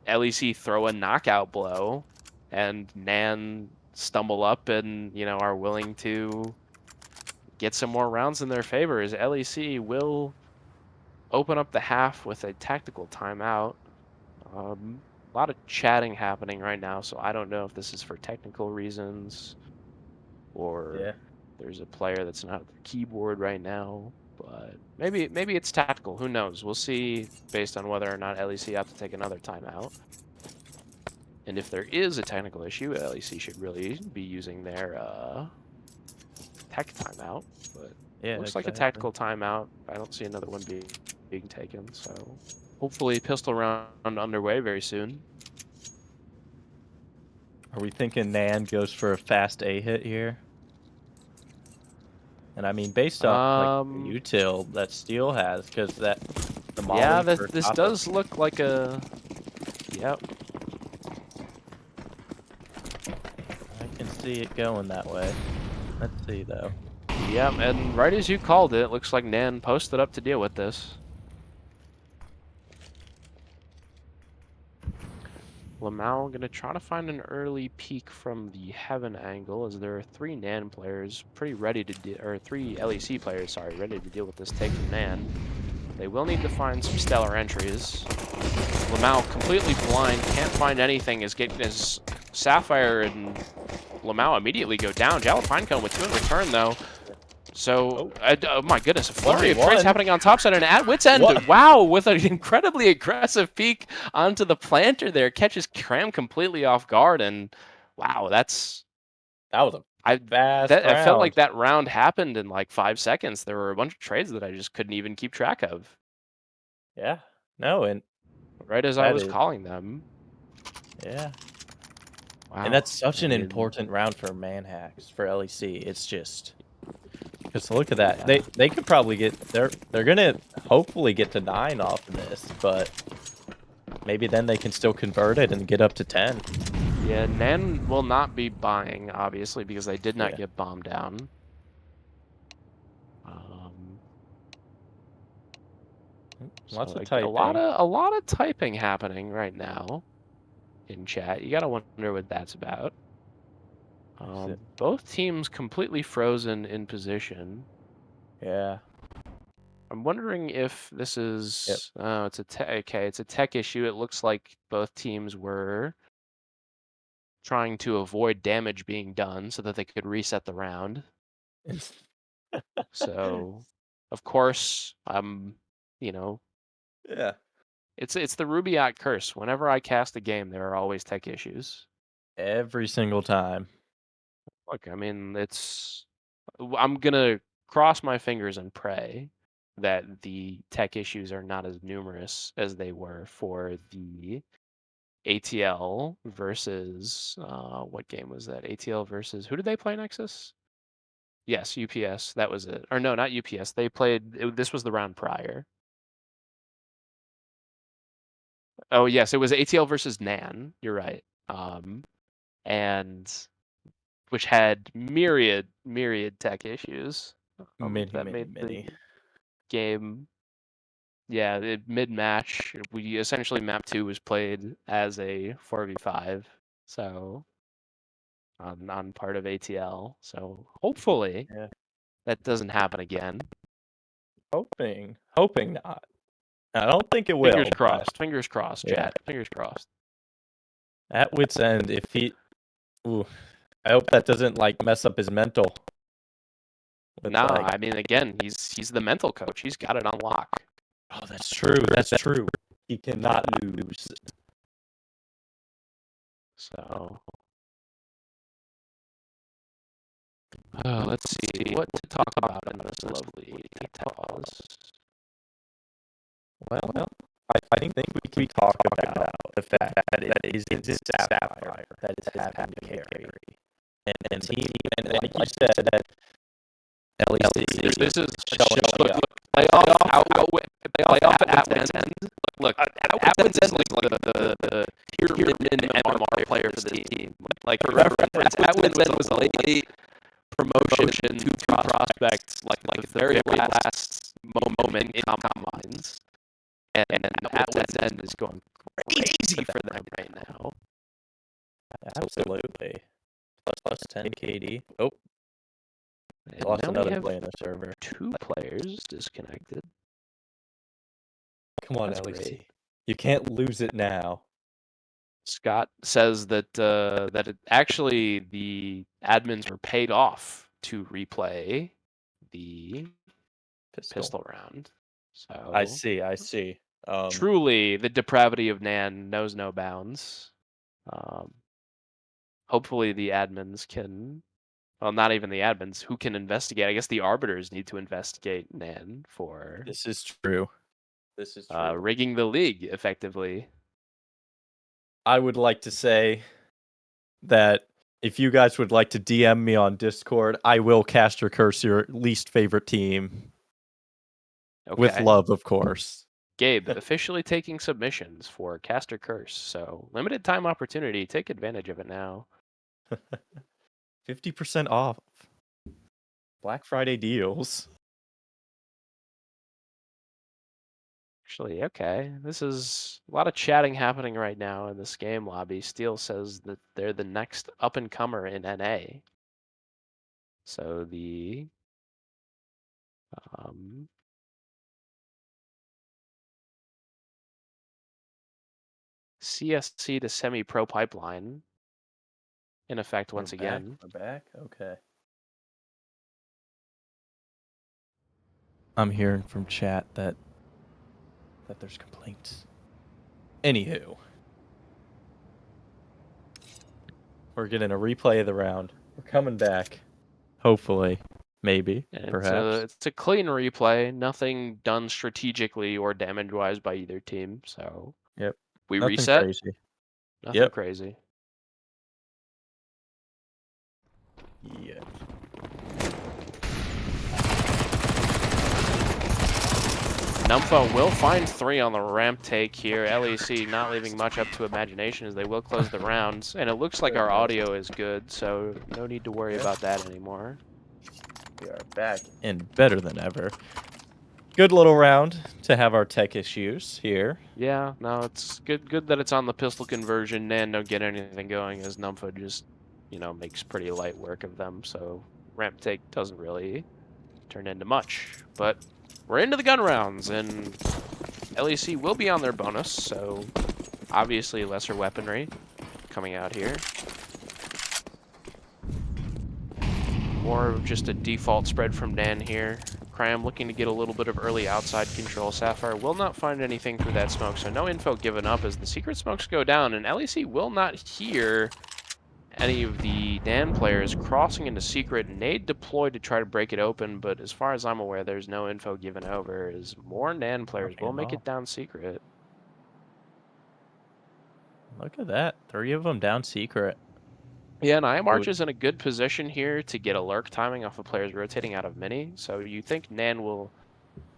LEC throw a knockout blow and NAN stumble up and, you know, are willing to get some more rounds in their favor as LEC will open up the half with a tactical timeout. A lot of chatting happening right now, so I don't know if this is for technical reasons or Yeah. there's a player that's not at the keyboard right now, but maybe it's tactical. Who knows? We'll see based on whether or not LEC have to take another timeout. And if there is a technical issue, LEC should really be using their tech timeout. But Yeah, looks like a exactly. tactical timeout. I don't see another one being taken, so hopefully pistol round underway very soon. Are we thinking Nan goes for a fast A hit here? And I mean, based on like the Um, util that Steel has, because the yeah, molly for this top of, does look like a, yep. I can see it going that way. Let's see though. Yep, and right as you called it, looks like NAN posted up to deal with this. Lamau gonna try to find an early peek from the heaven angle, as there are 3 NAN players pretty ready to or 3 LEC players, sorry, ready to deal with this take from NAN. They will need to find some stellar entries. Lamau completely blind, can't find anything as Sapphire and Lamau immediately go down. Jalop Pinecone with 2 in return though. So, oh my goodness, a flurry of trades happening on top side and at wit's end. What? Wow, with an incredibly aggressive peek onto the planter there, catches Cram completely off guard, and wow, that's That was a I fast that I felt like round. that round happened in like 5 seconds. There were a bunch of trades that I just couldn't even keep track of Yeah. No, and right as I that was is, calling them. yeah. And Wow, that's such I an mean, important round for Manhacks for LEC. It's just because look at that. yeah. They could probably get they're gonna hopefully get to 9 off of this, but maybe then they can still convert it and get up to 10. Yeah, NAN will not be buying, obviously, because they did not Yeah. get bombed down. Um, Lots So of a typing. lot of typing happening right now in chat. You gotta wonder what that's about. Is it? Both teams completely frozen in position. Yeah. I'm wondering if this Yep. is it's a okay, it's a tech issue. It looks like both teams were trying to avoid damage being done so that they could reset the round. So, of course, you know, Yeah. it's the Rubiot curse. Whenever I cast a game, there are always tech issues. Every single time. Look, I mean, I'm gonna cross my fingers and pray that the tech issues are not as numerous as they were for the ATL versus what game was that? ATL versus who did they play Nexus? Yes, UPS. That was it. Or no, not UPS. They played. This was the round prior. Oh yes, it was ATL versus NAN. You're right. And which had myriad tech issues Many, that many, made the many. game. Yeah, mid-match, we essentially map 2 was played as a 4v5, so on part of ATL. So hopefully Yeah. that doesn't happen again. Hoping not. I don't think it will, but Fingers crossed, yeah. chat. Fingers crossed. At wit's end, if he, ooh, I hope that doesn't like mess up his mental. With Nah, like, I mean again, he's the mental coach. He's got it on lock. oh, that's true. That's true. He cannot lose. So, let's see what to talk about in this lovely pause. Well, I think we can talk about the fact that it is Sapphire that is having to carry. And team, and like you said, that LEC This is showing up. playoff at Wins End. Look, at Wins End is like the pyramid MMR player for this team. Like for reference, at Wins End was a late promotion to prospects, like the very last moment in combines. And at Wins End is going crazy for them right now. Absolutely. Plus 10 KD. Oh, And lost now we another have play in the server. 2 players disconnected. Come on, That's LEC. great. You can't lose it now. Scott says that actually the admins were paid off to replay the pistol round. So I see. truly, the depravity of NAN knows no bounds. Hopefully, the admins can. Well, not even the admins who can investigate. I guess the arbiters need to investigate NAN for This is true. rigging the league effectively. I would like to say that if you guys would like to DM me on Discord, I will cast your curse your least favorite team. Okay. With love, of course. Gabe officially taking submissions for Caster Curse. So limited time opportunity. Take advantage of it now. 50% off. Black Friday deals. Actually, okay. This is a lot of chatting happening right now in this game lobby. Steele says that they're the next up and comer in NA. So the CSC to semi-pro pipeline in effect once again. We're back? Okay. I'm hearing from chat that there's complaints. Anywho. We're getting a replay of the round. We're coming back. Hopefully. Maybe. And Perhaps. it's a clean replay. Nothing done strategically or damage-wise by either team. So Yep. we Nothing reset. crazy. Nothing crazy. Yeah. Numpha will find 3 on the ramp take here. LEC not leaving much up to imagination as they will close the rounds. And it looks like our audio is good, so no need to worry about that anymore. We are back and better than ever. Good little round to have our tech issues here. Yeah, no, it's good that it's on the pistol conversion. NAN don't get anything going as Numpha just, makes pretty light work of them. So ramp take doesn't really turn into much. But we're into the gun rounds, and LEC will be on their bonus, so obviously lesser weaponry coming out here. More of just a default spread from NAN here. Cram looking to get a little bit of early outside control. Sapphire will not find anything through that smoke, so no info given up as the secret smokes go down, and LEC will not hear any of the NAN players crossing into secret. Nade deployed to try to break it open, but as far as I'm aware, there's no info given over, as more NAN players will make it down secret. Look at that. 3 of them down secret. Yeah, and IMArch is in a good position here to get a lurk timing off of players rotating out of mini, so you think NAN will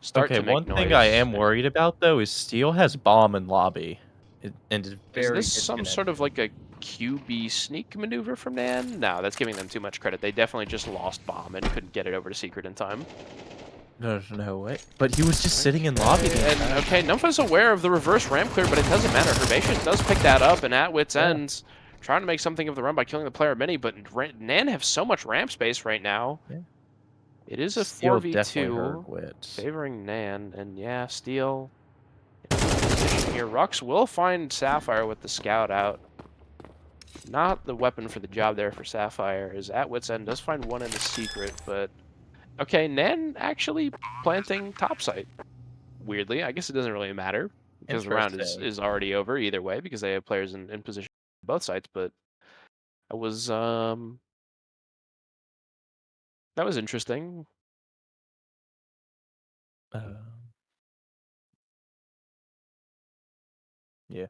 start to make one noise. thing I am worried about, though, is Steel has bomb in lobby. And is very this some sort of like a QB sneak maneuver from NAN? No, that's giving them too much credit. They definitely just lost bomb and couldn't get it over to secret in time. No way. But he was just sitting in lobby. And okay, Numpha's aware of the reverse ramp clear, but it doesn't matter. Herbaceous does pick that up, and at wit's ends, trying to make something of the run by killing the player mini, but NAN have so much ramp space right now. Yeah. It is a Steel 4v2 favoring NAN, and yeah, Steel in a good position here. Rux will find Sapphire with the scout out. Not the weapon for the job there for Sapphire, as at wit's end does find one in the secret, but okay, NAN actually planting topside. Weirdly, I guess it doesn't really matter because the round is already over either way because they have players in position. both sides, but that was interesting. Um, yeah.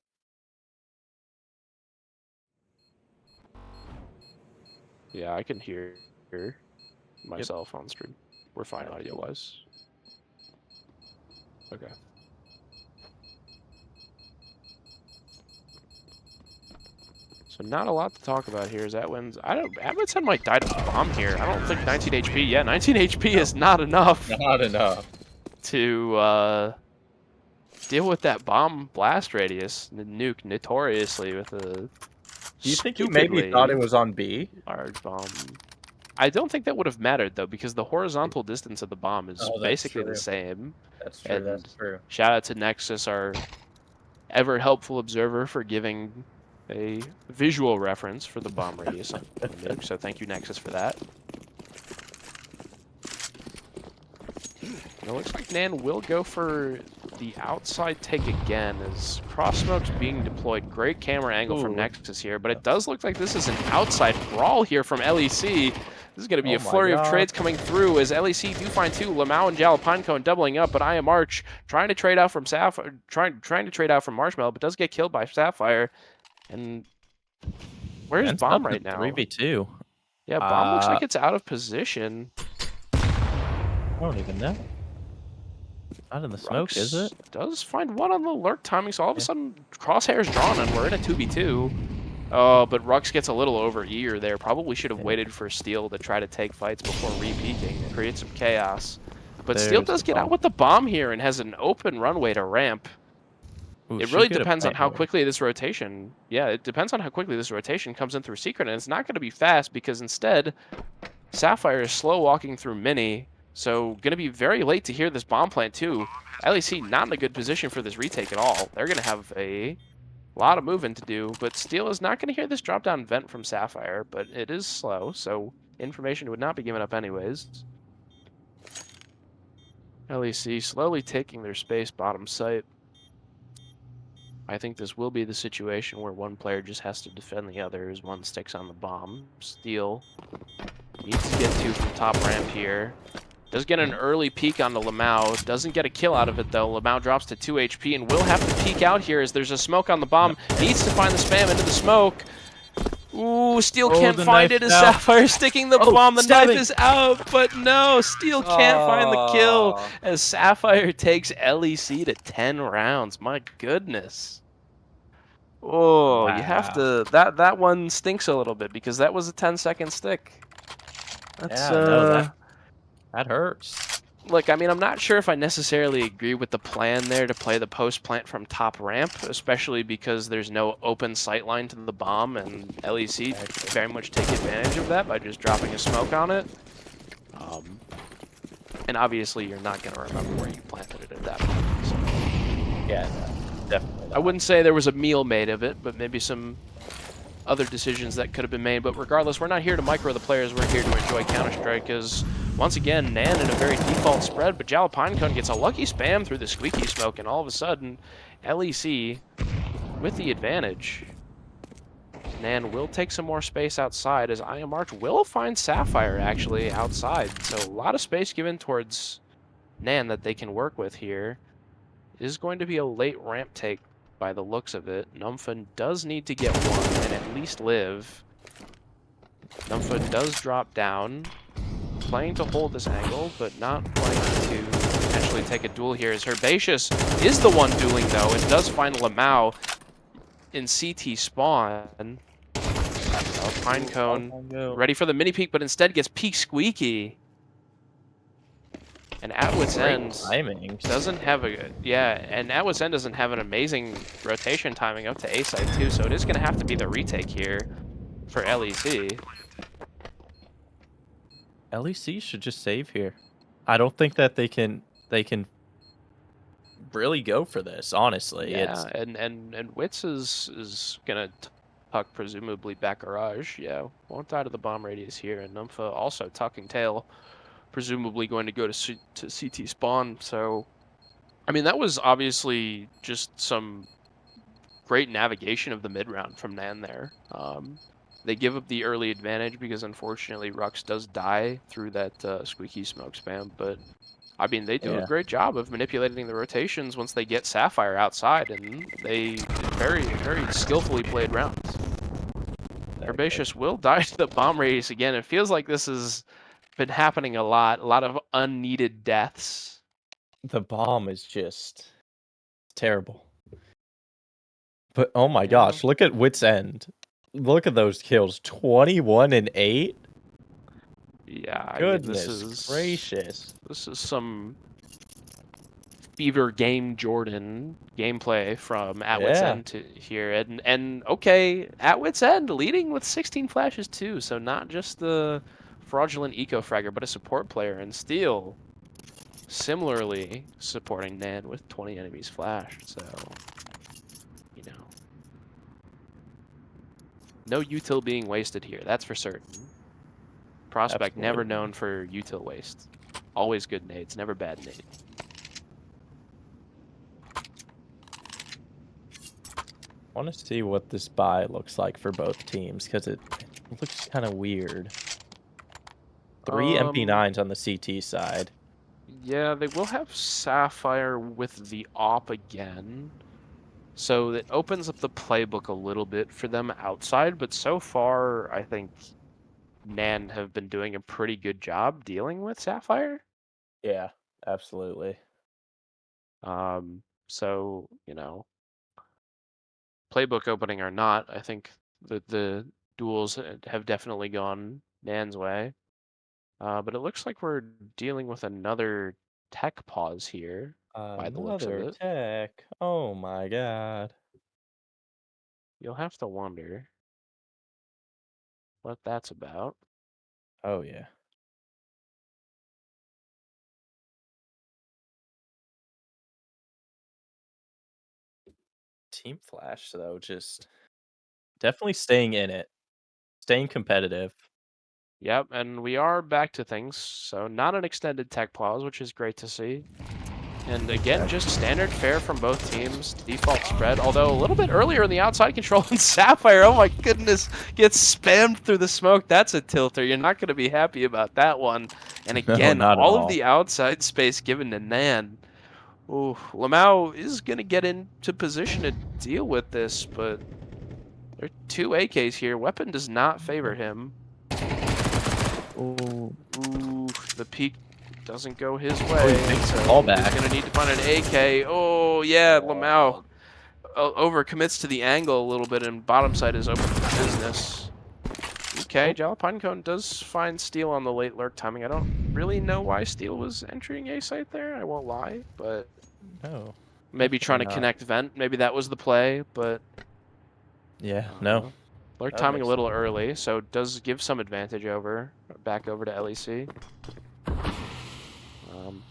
Yeah, I can hear Yep. myself on stream. We're fine audio Absolutely. wise. Okay. So not a lot to talk about here. Is Atwin's? Atwin's might die to bomb here. I don't think 19 HP. Yeah, 19 HP No, is not enough not enough. to deal with that bomb blast radius. The nuke notoriously with a Do you think he maybe thought it stupidly was on B? large bomb. I don't think that would have mattered though, because the horizontal distance of the bomb is Oh, that's basically the true. same. That's true. That's And true. shout out to Nexus, our ever helpful observer, for giving a visual reference for the bomb radius on the nuke. So thank you, Nexus, for that. And it looks like NAN will go for the outside take again as cross smoke's being deployed. Great camera angle from Ooh. Nexus here, but it does look like this is an outside brawl here from LEC. This is going to be Oh a my flurry of god. trades coming through as LEC do find two, Lamau and Jalapinecone doubling up, but I Am Arch trying to trade out from Sapphire, trying to trade out from Marshmallow, but does get killed by Sapphire. And where's Ends up Bomb in right now? 3v2. Yeah, Bomb looks I like it's out of position. don't even know. Not in the smoke, is Rux it? does find one on the lurk timing, so all of a Yeah. sudden Crosshair's drawn and we're in a 2v2. Oh, but Rux gets a little over eager there. Probably should have Yeah. waited for Steel to try to take fights before re-peeking and create some chaos. But Steel There's does the get out bomb. with the bomb here and has an open runway to ramp. Ooh, It should really get a depends on plant how here. quickly this rotation... Yeah, it depends on how quickly this rotation comes in through Secret, and it's not going to be fast because instead Sapphire is slow walking through Mini, so going to be very late to hear this bomb plant too. LEC not in a good position for this retake at all. They're going to have a lot of moving to do, but Steel is not going to hear this drop down vent from Sapphire, but it is slow, so information would not be given up anyways. LEC slowly taking their space bottom site. I think this will be the situation where one player just has to defend the other as one sticks on the bomb. Steel needs to get two from top ramp here. Does get an early peek onto Lamau. Doesn't get a kill out of it, though. Lamau drops to 2 HP and will have to peek out here as there's a smoke on the bomb. Needs to find the spam into the smoke. Ooh, Steel Oh, can't the find knife's it as out. Sapphire sticking the Oh, bomb. The knife stabbing. is out, but no, Steel can't find the kill Oh. as Sapphire takes LEC to 10 rounds. My goodness. Oh, you have Wow. to... That one stinks a little bit because that was a 10-second stick. That's, Yeah, no, that hurts. Look, I mean, I'm not sure if I necessarily agree with the plan there to play the post plant from top ramp, especially because there's no open sight line to the bomb, and LEC very much take advantage of that by just dropping a smoke on it. And obviously, you're not going to remember where you planted it at that point. So. Yeah, no, definitely I not. wouldn't say there was a meal made of it, but maybe some other decisions that could have been made. But regardless, we're not here to micro the players. We're here to enjoy Counter-Strike because, once again, NAN in a very default spread, but Jalapinecone gets a lucky spam through the squeaky smoke, and all of a sudden, LEC with the advantage. NAN will take some more space outside as I Am Arch will find Sapphire, actually, outside. So a lot of space given towards NAN that they can work with here. It is going to be a late ramp take by the looks of it. Numfin does need to get one and at least live. Numfin does drop down, playing to hold this angle, but not playing to potentially take a duel here, as Herbaceous is the one dueling, though, and does find Lamau in CT spawn. Pinecone ready for the mini peek, but instead gets peek squeaky. And At Wit's End Timing. doesn't have a... Yeah, and At Wit's End doesn't have an amazing rotation timing up to A side, too, so it is going to have to be the retake here for LEC. LEC should just save here. I don't think that they can really go for this, honestly. Yeah, It's and Wits is going to tuck presumably back garage. Yeah, won't die to the bomb radius here, and Numpha also tucking tail, presumably going to go to CT spawn, so... I mean, that was obviously just some great navigation of the mid round from NAN there. They give up the early advantage because unfortunately Rux does die through that squeaky smoke spam, but I mean they do a Yeah, great job of manipulating the rotations once they get Sapphire outside, and they very skillfully played rounds. exactly. Herbaceous will die to the bomb radius again. It feels like this has been happening a lot of unneeded deaths. The bomb is just terrible. But oh my Yeah. gosh, look at Wit's End. Look at those kills. 21 and 8. Yeah, I mean Goodness gracious. this is some Fever Game Jordan gameplay from At Wit's Yeah. End to here, and okay, At Wit's End leading with 16 flashes too, so not just the fraudulent eco fragger, but a support player, and Steel similarly supporting NAN with 20 enemies flashed. So you know, no util being wasted here, that's for certain. Prospect never Absolutely. known for util waste, always good nades, never bad nades. I want to see what this buy looks like for both teams because it looks kind of weird. 3 Um, MP9s on the CT side. yeah, they will have Sapphire with the op again. So it opens up the playbook a little bit for them outside, but so far, I think NAN have been doing a pretty good job dealing with Sapphire. Yeah, absolutely. So, you know, playbook opening or not, I think the duels have definitely gone NAN's way. But it looks like we're dealing with another tech pause here by the looks of Another it. tech. Oh my god. You'll have to wonder what that's about. Oh yeah. Team Flash though, just definitely staying in it. Staying competitive. Yep, and we are back to things. So not an extended tech pause, which is great to see. And again, just Exactly. standard fare from both teams. Default spread, although a little bit earlier in the outside control and Sapphire, oh my goodness, gets spammed through the smoke. That's a tilter. You're not going to be happy about that one. And No, again, not at all of all. the outside space given to Nan. Ooh, Lamau is going to get into position to deal with this, but there are two AKs here. Weapon does not favor him. Oh, Ooh, the peak doesn't go his oh, he way, makes the call so he's back. going to need to find an AK. Oh, yeah, Lamau Oh, over-commits to the angle a little bit, and bottom side is open for business. Okay, oh, Jalapinecone does find Steel on the late lurk timing. I don't really know why Steel was entering A site there, I won't lie, but no, maybe definitely trying to not. connect vent, maybe that was the play, but Yeah, no, uh, lurk that would timing make a sense. little early, so it does give some advantage back over to LEC.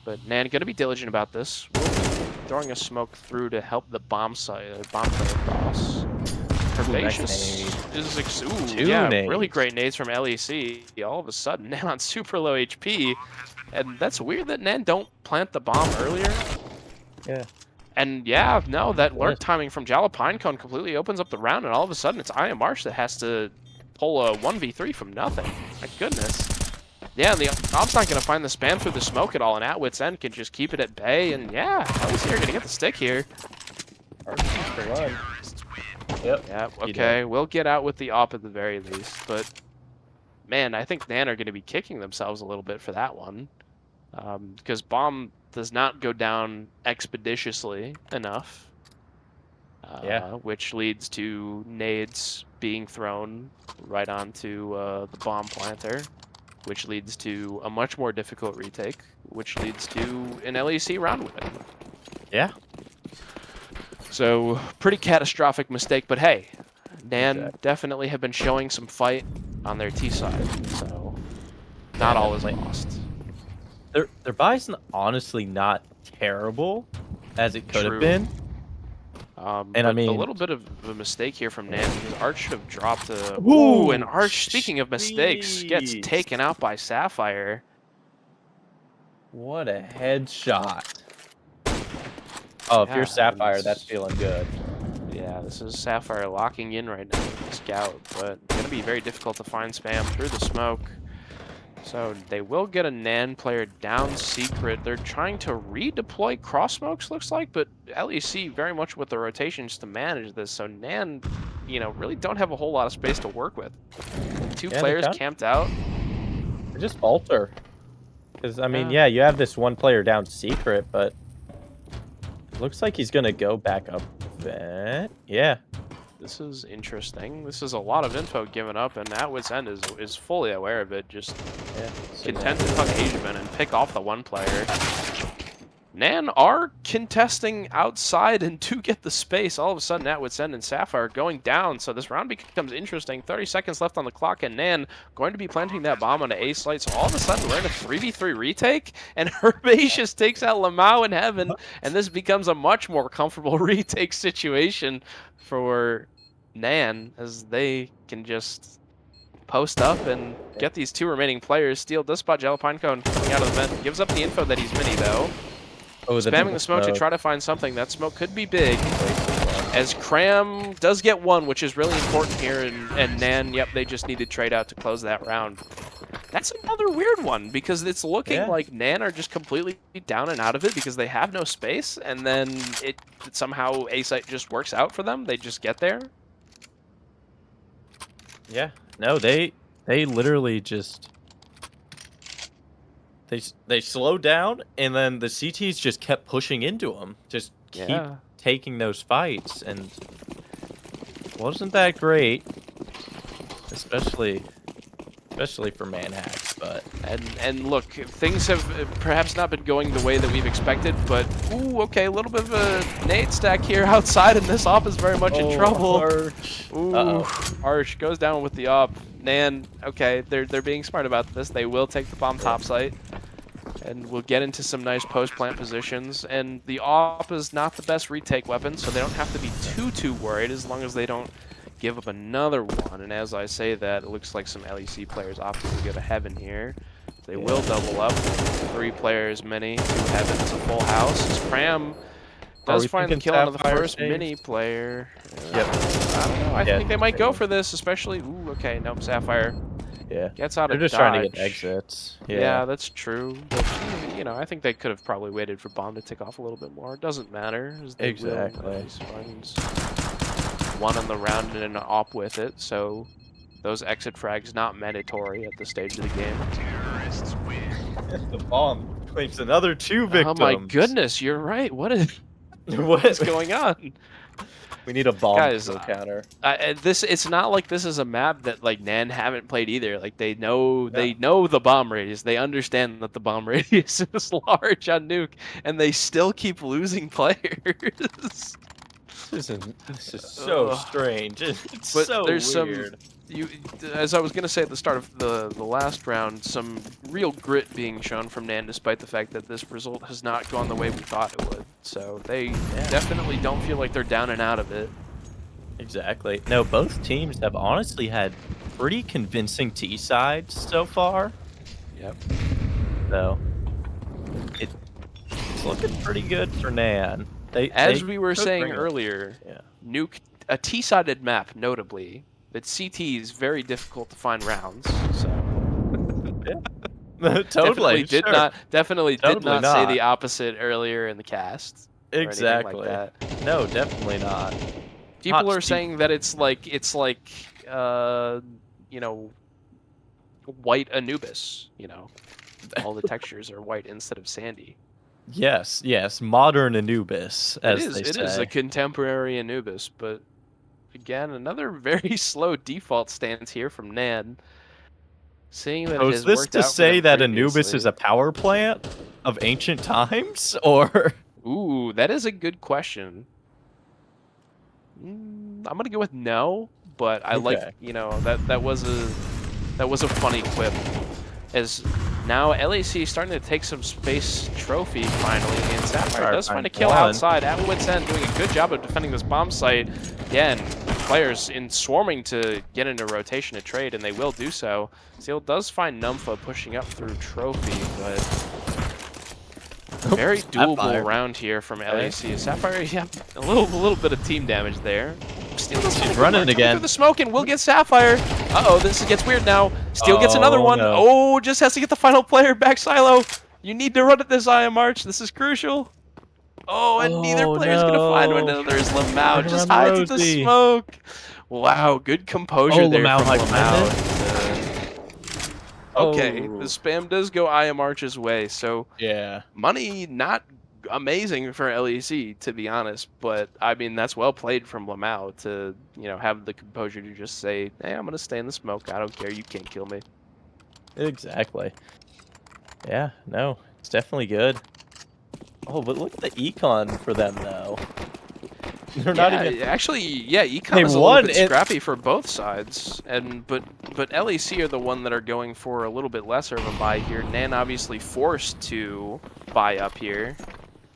But Nan gonna be diligent about this. Will be throwing a smoke through to help the bomb side, bomb player cross. Ooh, nice nade. Herbaceous is ooh, Two yeah, really nades. great nades from LEC. All of a sudden, Nan on super low HP, and that's weird that Nan don't plant the bomb earlier. Yeah, And yeah, no, that lurk does. timing from Jalapinecone completely opens up the round, and all of a sudden it's Iron Marsh that has to pull a 1v3 from nothing. My goodness. Yeah, and the Ob's not going to find the spam through the smoke at all, and At Wit's End can just keep it at bay, and yeah, LEC are going to get the stick here. Archie's the run. Yep, Yeah, he did. okay, we'll get out with the op at the very least, but man, I think NAN are going to be kicking themselves a little bit for that one, because bomb does not go down expeditiously enough, Yeah, which leads to nades being thrown right onto the bomb planter, which leads to a much more difficult retake, which leads to an LEC round win. yeah, So pretty catastrophic mistake, but hey, NAN exactly. definitely have been showing some fight on their T side, so Yeah, not all is definitely. lost. Their buy's honestly not terrible as it could have True. been. And I But a mean, little bit of a mistake here from NAN because Arch should have dropped a... Ooh, and ooh, Arch, speaking of mistakes, gets jeez. taken out by Sapphire. What a headshot. Oh, if you're Yeah, and Sapphire, that's feeling good. Yeah, this is Sapphire locking in right now with the scout, but going to be very difficult to find spam through the smoke. So they will get a NAN player down secret. They're trying to redeploy cross smokes, looks like, but LEC very much with the rotations to manage this. So NAN, really don't have a whole lot of space to work with. Two Yeah, they players kind camped out. of just falter. Because, I mean, Yeah, yeah, you have this one player down secret, but it looks like he's going to go back up vent. Yeah. this is interesting. This is a lot of info given up, and Atwit's End is fully aware of it. Just Yeah. content to tuck Asiaman and pick off the one player. NAN are contesting outside and do get the space. All of a sudden, Atwit's End and Sapphire going down, so this round becomes interesting. 30 seconds left on the clock, and NAN going to be planting that bomb on the A site. So all of a sudden, we're in a 3v3 retake, and Herbaceous takes out Lamau in heaven, and this becomes a much more comfortable retake situation for NAN, as they can just post up and get these two remaining players. Steel does spot Jalapinecone coming out of the vent. Gives up the info that he's mini, though. Oh, Spamming the smoke to try to find something. That smoke could be big. As Cram does get one, which is really important here, and NAN, yep, they just needed trade out to close that round. That's another weird one, because it's looking like NAN are just completely down and out of it because they have no space, and then it somehow A-Site just works out for them. They just get there. Yeah. No, they literally just they slowed down, and then the CTs just kept pushing into them. Just keep taking those fights, and wasn't that great, especially for Manhacks. But and look, things have perhaps not been going the way that we've expected, but ooh, okay, a little bit of a nade stack here outside, and this op is very much in trouble. Arch. Ooh, Arch goes down with the op. NAN, okay, they're being smart about this. They will take the bomb topsite, and we'll get into some nice post-plant positions. And the op is not the best retake weapon, so they don't have to be too worried as long as they don't give up another one. And as I say that, it looks like some LEC players opting to go to heaven here. They will double up. 3 players mini to heaven. It's a full house. As Cram does find the kill on the first mini player. Yep. I don't know. I think they might go for this, especially. Ooh, okay. Nope. Sapphire gets out of They're just trying to get exits. Yeah, that's true. But, I think they could have probably waited for bomb to tick off a little bit more. It doesn't matter. As they Exactly. finds one on the round and an op with it, so those exit frags not mandatory at this stage of the game. Terrorists win. The bomb claims another 2 victims. Oh my goodness, you're right. What is going on? We need a bomb Guys, counter. It's not like this is a map that like NAN haven't played either. Like they know the bomb radius. They understand that the bomb radius is large on Nuke, and they still keep losing players. This is so strange. It's so there's weird. As I was gonna say at the start of the last round, some real grit being shown from NAN, despite the fact that this result has not gone the way we thought it would. So they definitely don't feel like they're down and out of it. Exactly. No, both teams have honestly had pretty convincing T sides so far. Yep. So it's looking pretty good for NAN. As we were saying earlier, Yeah. Nuke, a T-sided map, notably, that CT is very difficult to find rounds. So Totally definitely did not say not. the opposite earlier in the cast. Exactly. Like that. No, definitely not. People are saying that it's like white Anubis. All the textures are white instead of sandy. Yes, modern Anubis, as they say. It is a contemporary Anubis, but again, another very slow default stance here from NAN. Seeing that So it is has this worked to out for say them that Anubis is a power plant of ancient times, or? Ooh, that is a good question. I'm gonna go with no, but I like that was a funny quip. As now LEC is starting to take some space trophy finally, and Sapphire does find a kill outside. Atwit's End doing a good job of defending this bomb site. Again, players in swarming to get into rotation to trade, and they will do so. Seal does find Numpha pushing up through trophy, but Very doable Sapphire. round here from Okay. LEC. Sapphire, yeah, a little bit of team damage there. Steel does She's kinda good running work coming again. through the smoke and will get Sapphire. Uh-oh, this gets weird now. Steel gets another Oh, one. no. Oh, just has to get the final player back, Silo. You need to run at this Iron March. This is crucial. Oh, and neither Oh, player's gonna find one. no. There's Lamau, Right just around the hides in the Rosie. smoke. Wow, good composure Oh, there Lamau from hiding behind Lamau. Okay, the Oh. spam does go Iron March's way, so Yeah. money not amazing for LEC, to be honest, but I mean that's well played from Lamau to have the composure to just say, "Hey, I'm gonna stay in the smoke. I don't care. You can't kill me." Exactly. Yeah, no, it's definitely good. Oh, but look at the econ for them, though. They're not Yeah, even... actually, yeah, Econ They is a little won bit it. scrappy for both sides, but LEC are the one that are going for a little bit lesser of a buy here. NAN obviously forced to buy up here,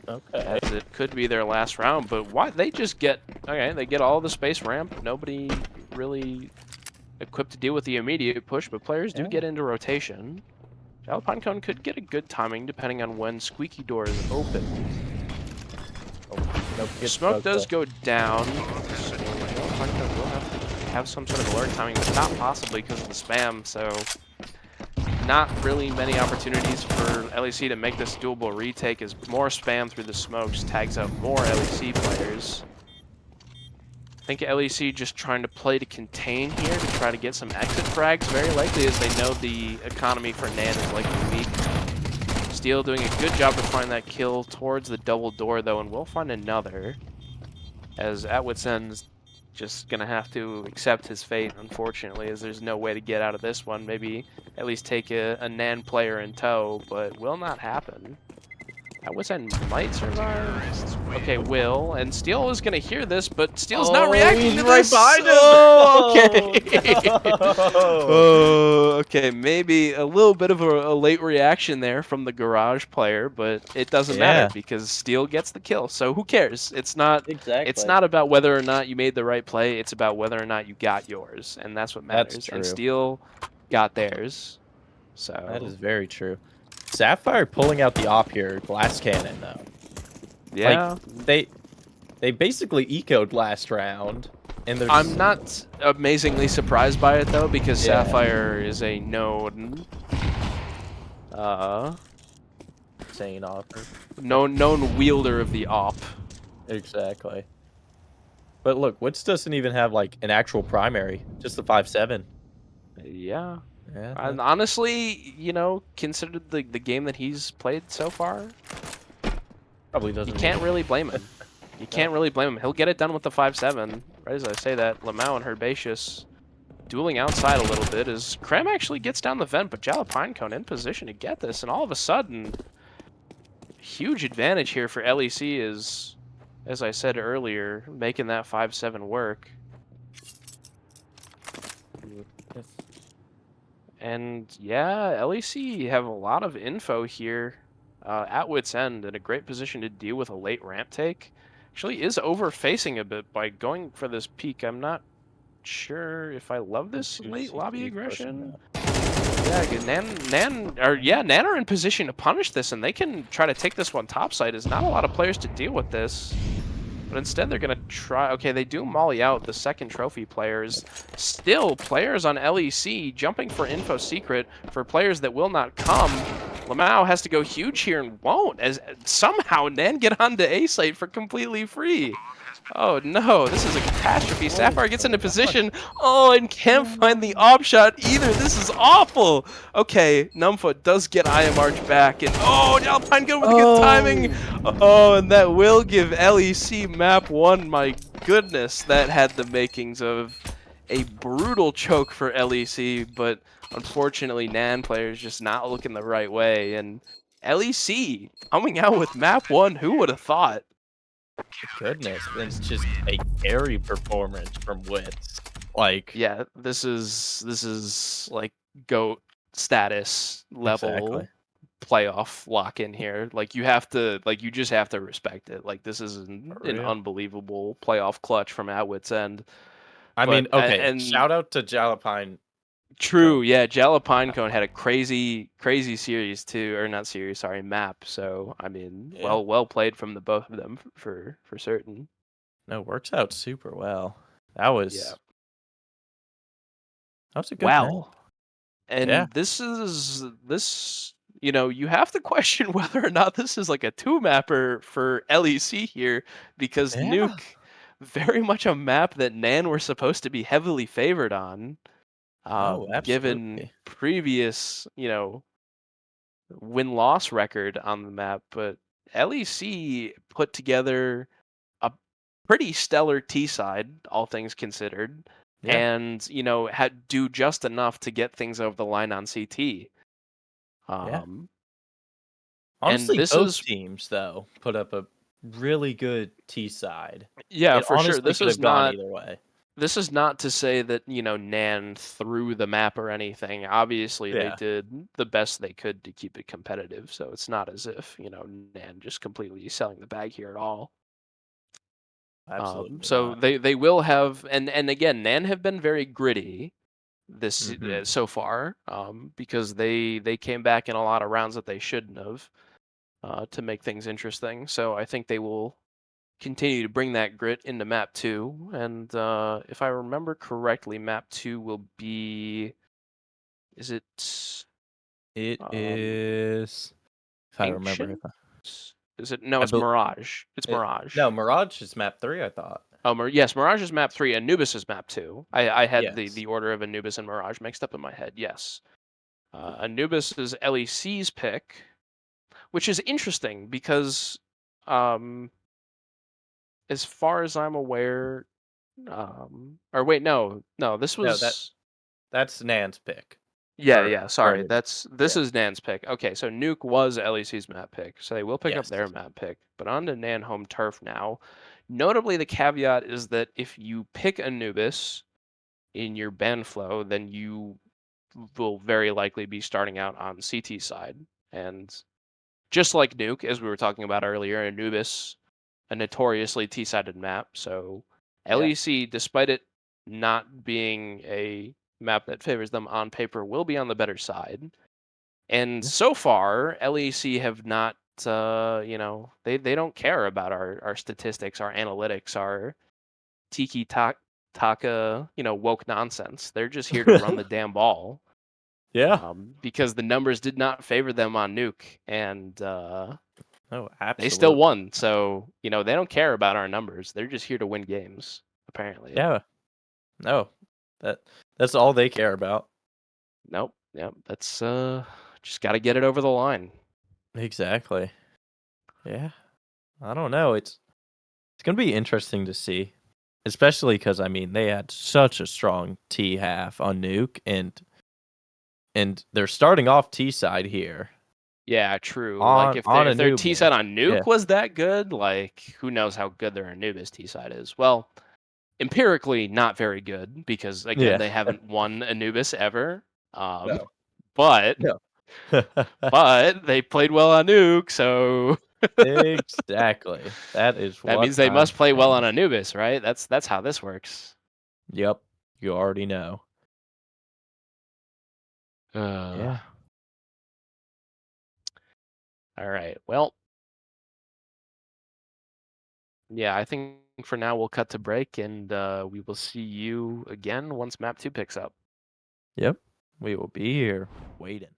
Okay. as it could be their last round, but why they just get okay? They get all the space ramp. Nobody really equipped to deal with the immediate push, but players do Yeah. get into rotation. Pinecone could get a good timing depending on when Squeaky Door is open. Oh, nope, get Smoke does though. go down. So Pinecone will have some sort of alert timing, but not possibly because of the spam. So not really many opportunities for LEC to make this doable retake as more spam through the smokes tags out more LEC players. I think LEC just trying to play to contain here to try to get some exit frags, very likely as they know the economy for NAN is likely weak. Steel doing a good job to find that kill towards the double door though, and we'll find another. As at wit's end's just gonna have to accept his fate, unfortunately, as there's no way to get out of this one. Maybe at least take a NAN player in tow, but will not happen. At wit's end might survive. Okay, will. And Steel is gonna hear this, but Steel's not reacting He's to right this. behind him. Oh, okay. Oh, Oh, okay. Maybe a little bit of a late reaction there from the garage player, but it doesn't matter Yeah, because Steel gets the kill. So who cares? It's not exactly. about whether or not you made the right play. It's about whether or not you got yours, and that's what That's matters. And true. Steel got theirs. That is So very true. Sapphire pulling out the op here, glass cannon though. Like yeah, they basically ecoed last round, and there's I'm not amazingly surprised by it though because Yeah. Sapphire is a known, insane offer. known wielder of the op. Exactly. But look, Woods doesn't even have like an actual primary, just the 5-7. Yeah. Yeah, And honestly, considered the game that he's played so far, probably you doesn't. can't really blame him. You can't really blame him. He'll get it done with the 5-7. Right as I say that, Lamau and Herbaceous dueling outside a little bit as Krem actually gets down the vent, but Jalapinecone in position to get this, and all of a sudden, huge advantage here for LEC is, as I said earlier, making that 5-7 work. And yeah, LEC have a lot of info here at wit's end in a great position to deal with a late ramp take. Actually is over facing a bit by going for this peak. I'm not sure if I love this late lobby aggression. Yeah, good. NAN are in position to punish this, and they can try to take this one topside. There's not a lot of players to deal with this. But instead, they're going to try... Okay, they do molly out the second trophy players. Still, players on LEC jumping for info secret for players that will not come. Lamau has to go huge here and won't, as somehow NAN get onto A site for completely free. Oh no, this is a catastrophe. Sapphire gets into position. Oh, and can't find the op shot either. This is awful. Okay, Numbfoot does get Iron Arch back. And oh, Alpine good with good timing. Oh, and that will give LEC map 1. My goodness, that had the makings of a brutal choke for LEC. But unfortunately, NAN players just not looking the right way. And LEC coming out with map 1. Who would have thought? Goodness, it's just a carry performance from Wits. Like, Yeah, this is like GOAT status level exactly. playoff lock in here. Like you just have to respect it. Like this is an For real. unbelievable playoff clutch from Atwit's end. I But mean, okay, and shout out to Jalapine True, yeah, Jalapinecone had a crazy series too, or not series, sorry, map. So I mean, Yeah. well played from the both of them for certain. No, works out super well. Yeah. That was a good map. Wow. Yeah. And this, you have to question whether or not this is like a two mapper for LEC here, because Yeah. Nuke, very much a map that NAN were supposed to be heavily favored on, Oh, given absolutely. previous, win-loss record on the map. But LEC put together a pretty stellar T side, all things considered, Yeah. and had do just enough to get things over the line on CT. Yeah. Um, and Honestly, this both is teams though put up a really good T side. Yeah, It for sure. honestly could have gone either way. This is not to say that NAN threw the map or anything. Obviously, they Yeah. did the best they could to keep it competitive. So it's not as if NAN just completely selling the bag here at all. Absolutely So not. they will have, and again, NAN have been very gritty this Mhm. so far, because they came back in a lot of rounds that they shouldn't have, to make things interesting. So I think they will continue to bring that grit into map 2. And if I remember correctly, map 2 will be, is it It um is, if I remember, if ancient? Is it? No, I it's bel Mirage. It's it Mirage. no, Mirage is map 3, I thought. Oh, yes, Mirage is map 3. Anubis is map 2. I had Yes. the order of Anubis and Mirage mixed up in my head. Yes. Anubis is LEC's pick, which is interesting because, um, as far as I'm aware, or wait, no, this No, was, that's Nan's pick yeah, for sorry, Anubis. this Yeah. is Nan's pick. Okay, so Nuke was LEC's map pick, so they will pick up their Yes. map pick. But on to Nan home turf now. Notably, the caveat is that if you pick Anubis in your ban flow, then you will very likely be starting out on CT side. And just like Nuke, as we were talking about earlier, Anubis, a notoriously T-sided map. So Yeah. LEC, despite it not being a map that favors them on paper, will be on the better side. And Yeah. so far, LEC have not, they don't care about our statistics, our analytics, our tiki taka, woke nonsense. They're just here to run the damn ball. Yeah. Because the numbers did not favor them on Nuke, and Oh, they still absolutely. won. So they don't care about our numbers. They're just here to win games, apparently. Yeah. No. That that's all they care about. Nope. Yep. That's just got to get it over the line. Exactly. Yeah. I don't know. It's gonna be interesting to see, especially because I mean they had such a strong T half on Nuke, and they're starting off T side here Yeah, true. Like on if their T Anubis. side on Yeah. Nuke was that good, like who knows how good their Anubis T side is? Well, empirically not very good because again Yeah. they haven't won Anubis ever. Um, No. but No. but they played well on Nuke, so Exactly. That is that what means they I'm must play well on saying. Anubis, right? That's how this works. Yep. You already know. Uh, Yeah. all right. Well, yeah, I think for now we'll cut to break, and we will see you again once map 2 picks up. Yep. We will be here waiting.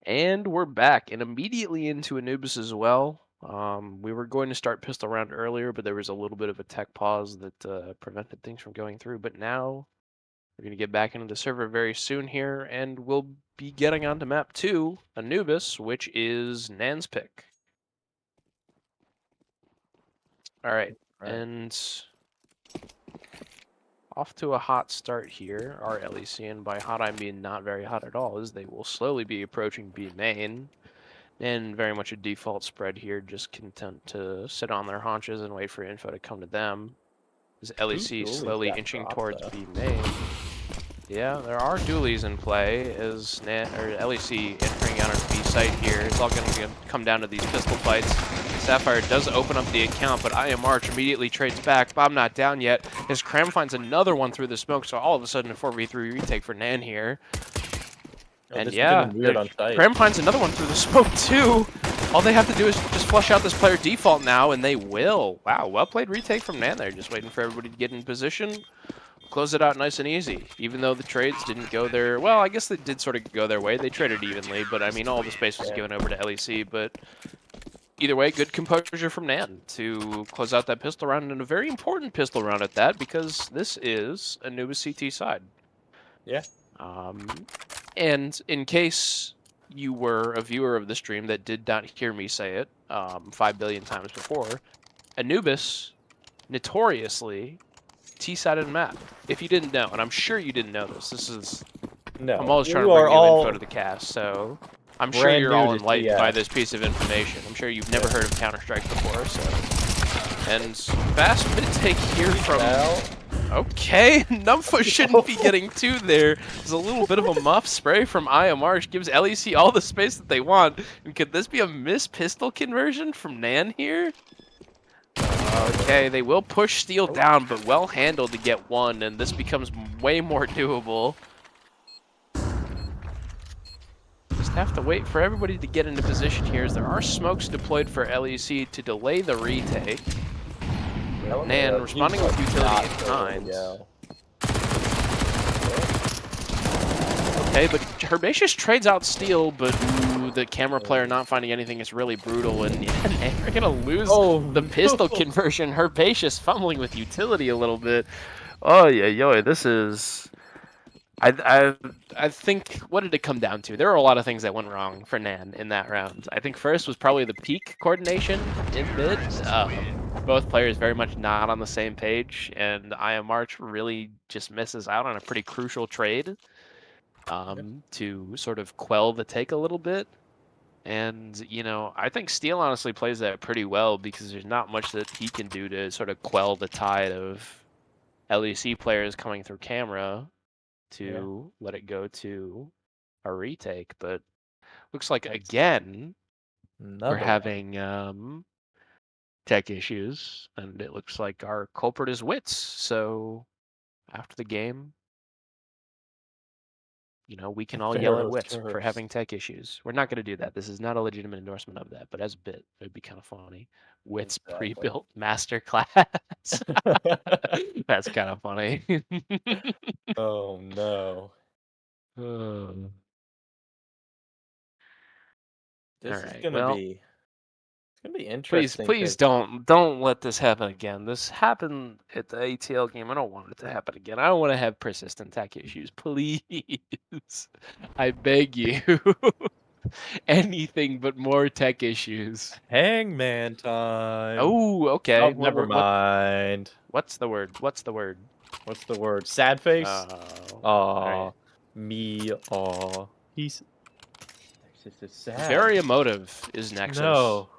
And we're back, and immediately into Anubis as well. We were going to start pistol round earlier, but there was a little bit of a tech pause that prevented things from going through. But now we're going to get back into the server very soon here, and we'll be getting onto map 2, Anubis, which is NAN's pick. All right, and off to a hot start here, our LEC, and by hot I mean not very hot at all, as they will slowly be approaching B main. And very much a default spread here, just content to sit on their haunches and wait for info to come to them. Is LEC slowly inching towards B main. Yeah, there are dualies in play as LEC entering out of B site here. It's all going to come down to these pistol fights. Sapphire does open up the account, but I Am March immediately trades back. Bob not down yet, as Cram finds another one through the smoke, so all of a sudden a 4v3 retake for NAN here. And yeah, Cram finds another one through the smoke too. All they have to do is just flush out this player default now, and they will. Wow, well played retake from NAN there. Just waiting for everybody to get in position. Close it out nice and easy. Even though the trades didn't go their... Well, I guess they did sort of go their way. They traded evenly, but I mean, all the space was given over to LEC. But either way, good composure from NAN to close out that pistol round, and a very important pistol round at that, because this is Anubis CT side. Yeah. And in case you were a viewer of the stream that did not hear me say it 5 billion times before, Anubis notoriously T-sided map. If you didn't know, and I'm sure you didn't know this is... No, I'm always trying to bring new info to the cast, so I'm sure you're all enlightened by this piece of information. I'm sure you've never heard of Counter-Strike before, so... And fast mid-take here from... Okay, Numpha shouldn't be getting two there. There's a little bit of a muff spray from IMR, gives LEC all the space that they want. And could this be a missed pistol conversion from NAN here? Okay, they will push Steel down, but well handled to get one, and this becomes way more doable. Just have to wait for everybody to get into position here, as there are smokes deployed for LEC to delay the retake. NAN responding with utility in kind. Okay, but Herbaceous trades out Steel, but ooh, the camera player not finding anything is really brutal, and they're gonna lose the pistol conversion. Herbaceous fumbling with utility a little bit. Oh yeah, yo, this is... I think, what did it come down to? There were a lot of things that went wrong for NAN in that round. I think first was probably the peak coordination in mid. Both players very much not on the same page, and I Am March really just misses out on a pretty crucial trade to sort of quell the take a little bit. And, you know, I think Steel honestly plays that pretty well, because there's not much that he can do to sort of quell the tide of LEC players coming through camera to let it go to a retake. But looks like, again, we're having tech issues, and it looks like our culprit is Wits. So after the game, you know, we can all yell at Wits for having tech issues. We're not going to do that. This is not a legitimate endorsement of that, but as a bit, it would be kind of funny. Wits pre-built masterclass. That's kind of funny. Oh no. This is gonna be... It's gonna be interesting. Please don't let this happen again. This happened at the ATL game. I don't want it to happen again. I don't want to have persistent tech issues. Please, I beg you. Anything but more tech issues. Hangman time. Oh, okay. Oh, never mind. What's the word? What's the word? What's the word? Sad face. Right. Me. He's... This is sad. Very emotive is Nexus. No.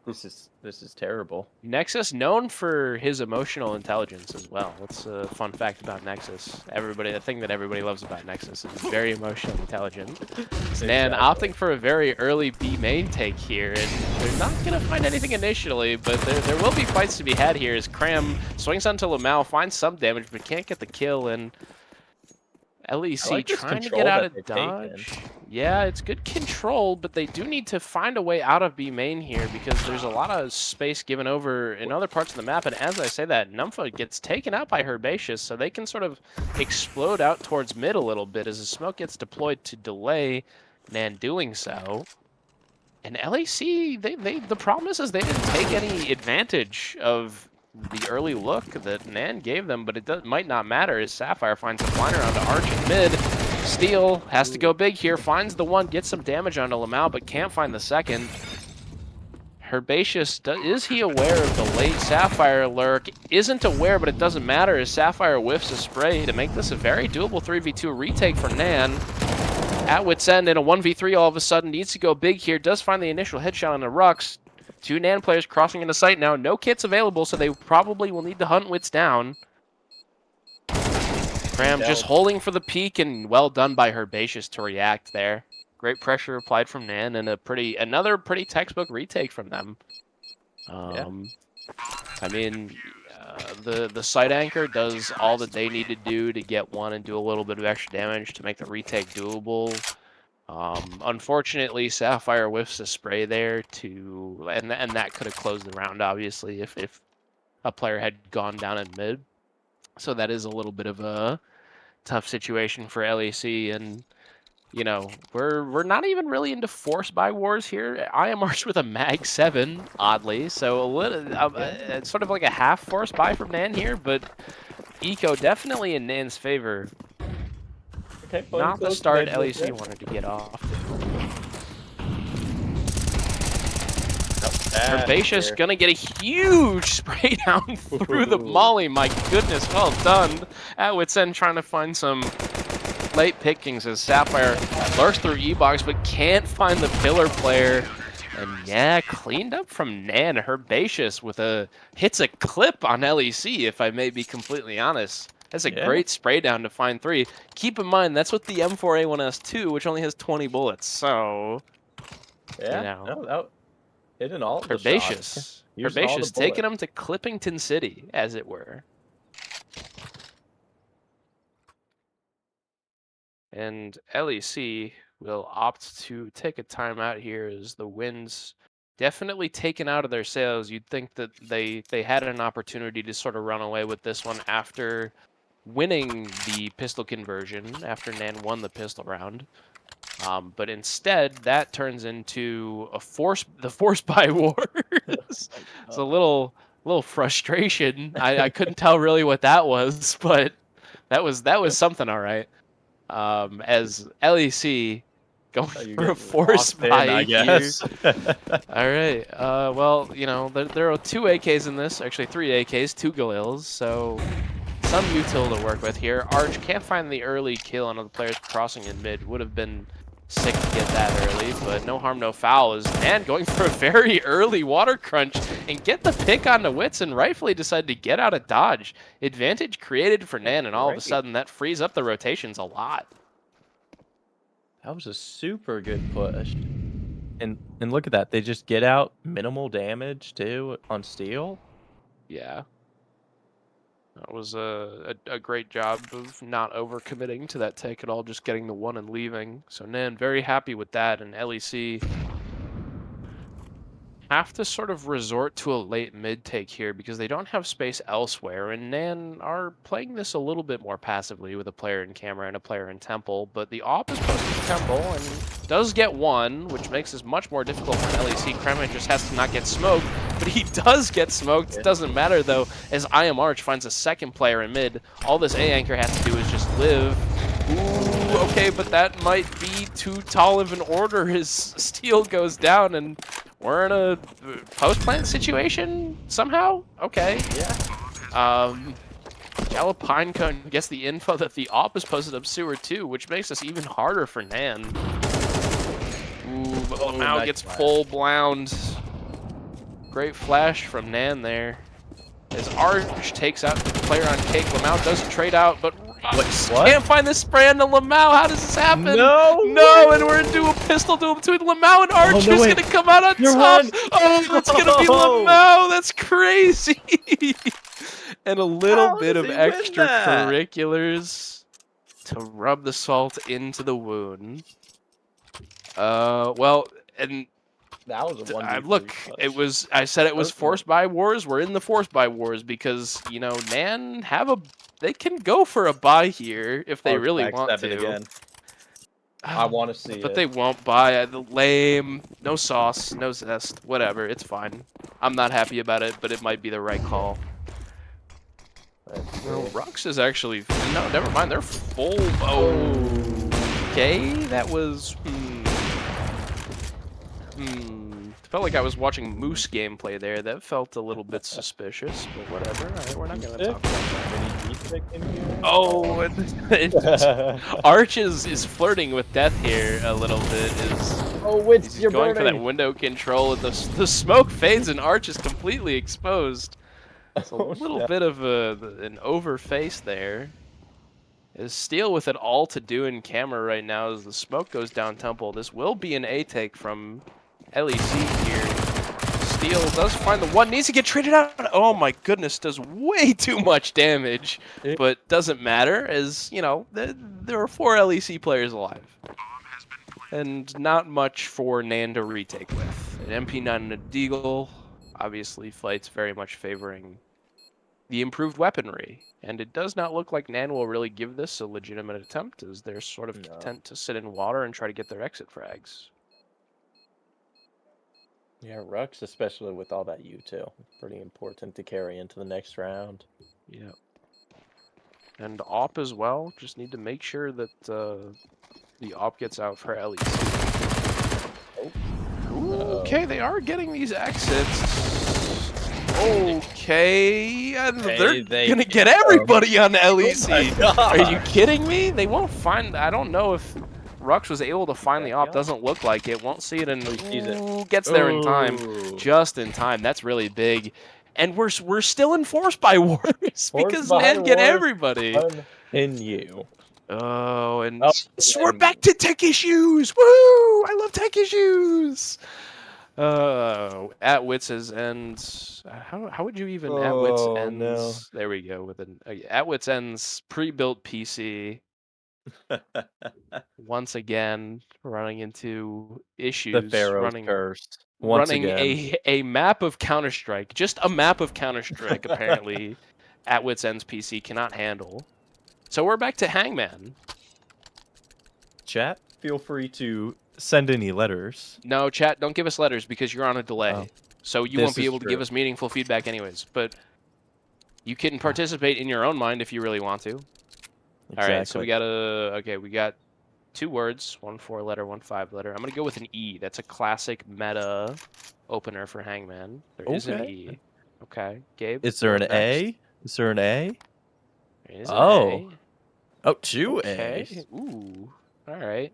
This is terrible. Nexus, known for his emotional intelligence as well. What's a fun fact about Nexus? The thing that everybody loves about Nexus is very emotionally intelligent. And opting for a very early B main take here, and they're not gonna find anything initially, but there will be fights to be had here as Cram swings onto Lamau, finds some damage, but can't get the kill, and LEC trying to get out of dodge. Yeah, it's good control, but they do need to find a way out of B main here, because there's a lot of space given over in other parts of the map. And as I say that, Numpha gets taken out by Herbaceous, so they can sort of explode out towards mid a little bit as the smoke gets deployed to delay NAN doing so. And LEC, the problem is they didn't take any advantage of the early look that NAN gave them, but it might not matter as Sapphire finds a blind around to Arch in mid. Steel has to go big here, finds the one, gets some damage onto Lamau, but can't find the second. Herbaceous, is he aware of the late Sapphire lurk? Isn't aware, but it doesn't matter as Sapphire whiffs a spray to make this a very doable 3v2 retake for NAN. At wit's end in a 1v3 all of a sudden, needs to go big here, does find the initial headshot on the Rux. Two NAN players crossing into sight now, no kits available, so they probably will need to hunt wits down. Cram just holding for the peak, and well done by Herbaceous to react there. Great pressure applied from NAN, and another pretty textbook retake from them. I mean, the site anchor does all that they need to do to get one and do a little bit of extra damage to make the retake doable. Unfortunately, Sapphire whiffs a spray there and that could have closed the round, obviously, if a player had gone down in mid. So that is a little bit of a tough situation for LEC, and you know, we're not even really into force buy wars here. I am arched with a Mag 7, oddly, so a little, it's sort of like a half force buy from NAN here, but Eco definitely in NAN's favor. Okay, not the start LEC wanted to get off. Herbaceous gonna get a huge spray down through the molly. My goodness, well done. At wit's end trying to find some late pickings as Sapphire lurks through E-Box but can't find the pillar player. And yeah, cleaned up from NAN. Herbaceous hits a clip on LEC, if I may be completely honest. That's a great spray down to find 3. Keep in mind, that's with the M4A1S2, which only has 20 bullets, so... Yeah, you know. no, hitting all the shots. Herbaceous taking him to Clippington City, as it were. And LEC will opt to take a timeout here as the wind's definitely taken out of their sails. You'd think that they had an opportunity to sort of run away with this one after winning the pistol conversion, after NAN won the pistol round. But instead, that turns into the force buy wars. It's a little frustration. I couldn't tell really what that was, but that was something, all right. As LEC going for a force buy, I guess. All right. Well, you know, there are 2 AKs in this, actually 3 AKs, 2 Galils, so some util to work with here. Arch can't find the early kill on the players crossing in mid. Would have been sick to get that early, but no harm, no foul as NAN going for a very early water crunch and get the pick on the wits and rightfully decide to get out of dodge. Advantage created for NAN, and all of a sudden that frees up the rotations a lot. That was a super good push. And look at that, they just get out minimal damage too on Steel. Yeah. That was a great job of not overcommitting to that take at all, just getting the one and leaving. So NAN very happy with that, and LEC have to sort of resort to a late mid take here because they don't have space elsewhere, and NAN are playing this a little bit more passively with a player in camera and a player in temple, but the op is posting temple and does get one, which makes this much more difficult for an LEC. Kremen just has to not get smoked, but he does get smoked. It doesn't matter though, as I Am Arch finds a second player in mid. All this A anchor has to do is just live. Ooh, okay, but that might be too tall of an order as Steel goes down, and we're in a post-plant situation somehow? Okay, yeah. Yellow Pinecone gets the info that the op is posted up sewer too, which makes this even harder for NAN. Ooh, but Lamau gets full blowned. Great flash from NAN there. As Arch takes out the player on Cake, Lamau doesn't trade out, but can't find this spray on the Lamau. How does this happen? No, and we're into a pistol duel between Lamau and Arch. Who's gonna come out on top? Oh, that's gonna be Lamau. That's crazy. And a little bit of extracurriculars to rub the salt into the wound. Well, and that was a 1v3 look, I said it was force buy wars. We're in the force buy wars because, you know, NAN they can go for a buy here if they really want to. Again. I want to see But it. they won't buy it. Lame. No sauce, no zest. Whatever. It's fine. I'm not happy about it, but it might be the right call. Let's No, see. Rux is actually... No, never mind. They're full... Oh. Okay, that was... Felt like I was watching Moose gameplay there. That felt a little bit suspicious, but whatever. All right, we're not going to talk about that. Any defect in here? Oh, Arch is flirting with death here a little bit. Oh, Wits, He's you're going for that burning. window control, and the smoke fades, and Arch is completely exposed. It's a little shit. bit of an over face there. Is Steel with it all to do in camera right now as the smoke goes down Temple. This will be an A take from LEC here. Steel does find the one, needs to get traded out. Oh my goodness, does way too much damage, but doesn't matter as, you know, there are 4 LEC players alive. And not much for NAN to retake with. An MP9 and a Deagle, obviously Flight's very much favoring the improved weaponry. And it does not look like NAN will really give this a legitimate attempt, as they're sort of content to sit in water and try to get their exit frags. Yeah, Rux, especially with all that util, pretty important to carry into the next round. Yeah. And AWP as well, just need to make sure that the AWP gets out for LEC. Ooh, okay, they are getting these exits. Okay, and they're gonna get everybody on LEC. Are you kidding me? They won't find. I don't know if Rux was able to find the AWP. Doesn't look like it. Won't see it, and gets there in time, just in time. That's really big. And we're still enforced by wars because NAN get everybody. In you. Oh, and we're back to tech issues. Woo! I love tech issues. At wits' ends. How would you even at wits' ends? No. There we go with an at wits' ends pre-built PC. Once again, running into issues. The Pharaoh's curse. Running a map of Counter-Strike, just a map of Counter-Strike. Apparently, at wits' ends PC cannot handle. So we're back to Hangman. Chat, feel free to send any letters. No, chat, don't give us letters because you're on a delay. So you won't be able to give us meaningful feedback anyways. But you can participate in your own mind if you really want to. All right, so we got 2 words, 1 4-letter, 1 5-letter. I'm going to go with an E. That's a classic meta opener for Hangman. There is an E. Okay, Gabe. Is there an A? Is there an A? There is an A. Oh, 2 okay. A's. Ooh. All right.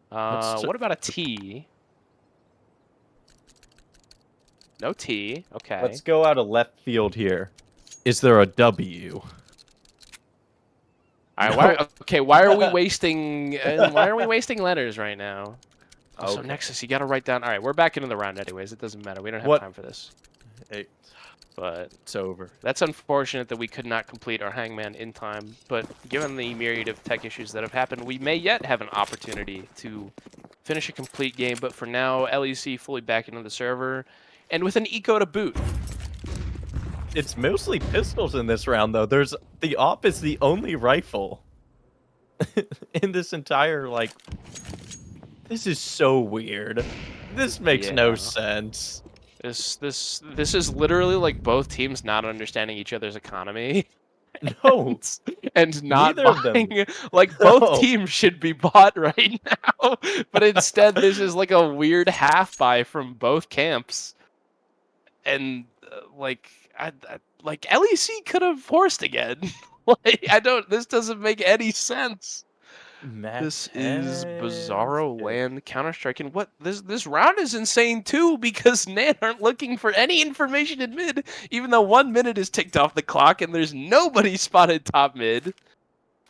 What about a T? No T. Okay. Let's go out of left field here. Is there a W? All right. Why are we wasting? Why are we wasting letters right now? Also, Nexus, you got to write down. All right, we're back into the round anyways. It doesn't matter. We don't have time for this. But it's over. That's unfortunate that we could not complete our Hangman in time. But given the myriad of tech issues that have happened, we may yet have an opportunity to finish a complete game. But for now, LEC fully back into the server, and with an eco to boot. It's mostly pistols in this round, though. The AWP is the only rifle in this entire, like... This is so weird. This makes no sense. This is literally like both teams not understanding each other's economy. No. and not buying. Like both teams should be bought right now, but instead this is like a weird half buy from both camps. And like LEC could have forced again. This doesn't make any sense. This is Bizarro Land Counter-Strike, and this round is insane too because NAN aren't looking for any information in mid, even though 1 minute is ticked off the clock and there's nobody spotted top mid.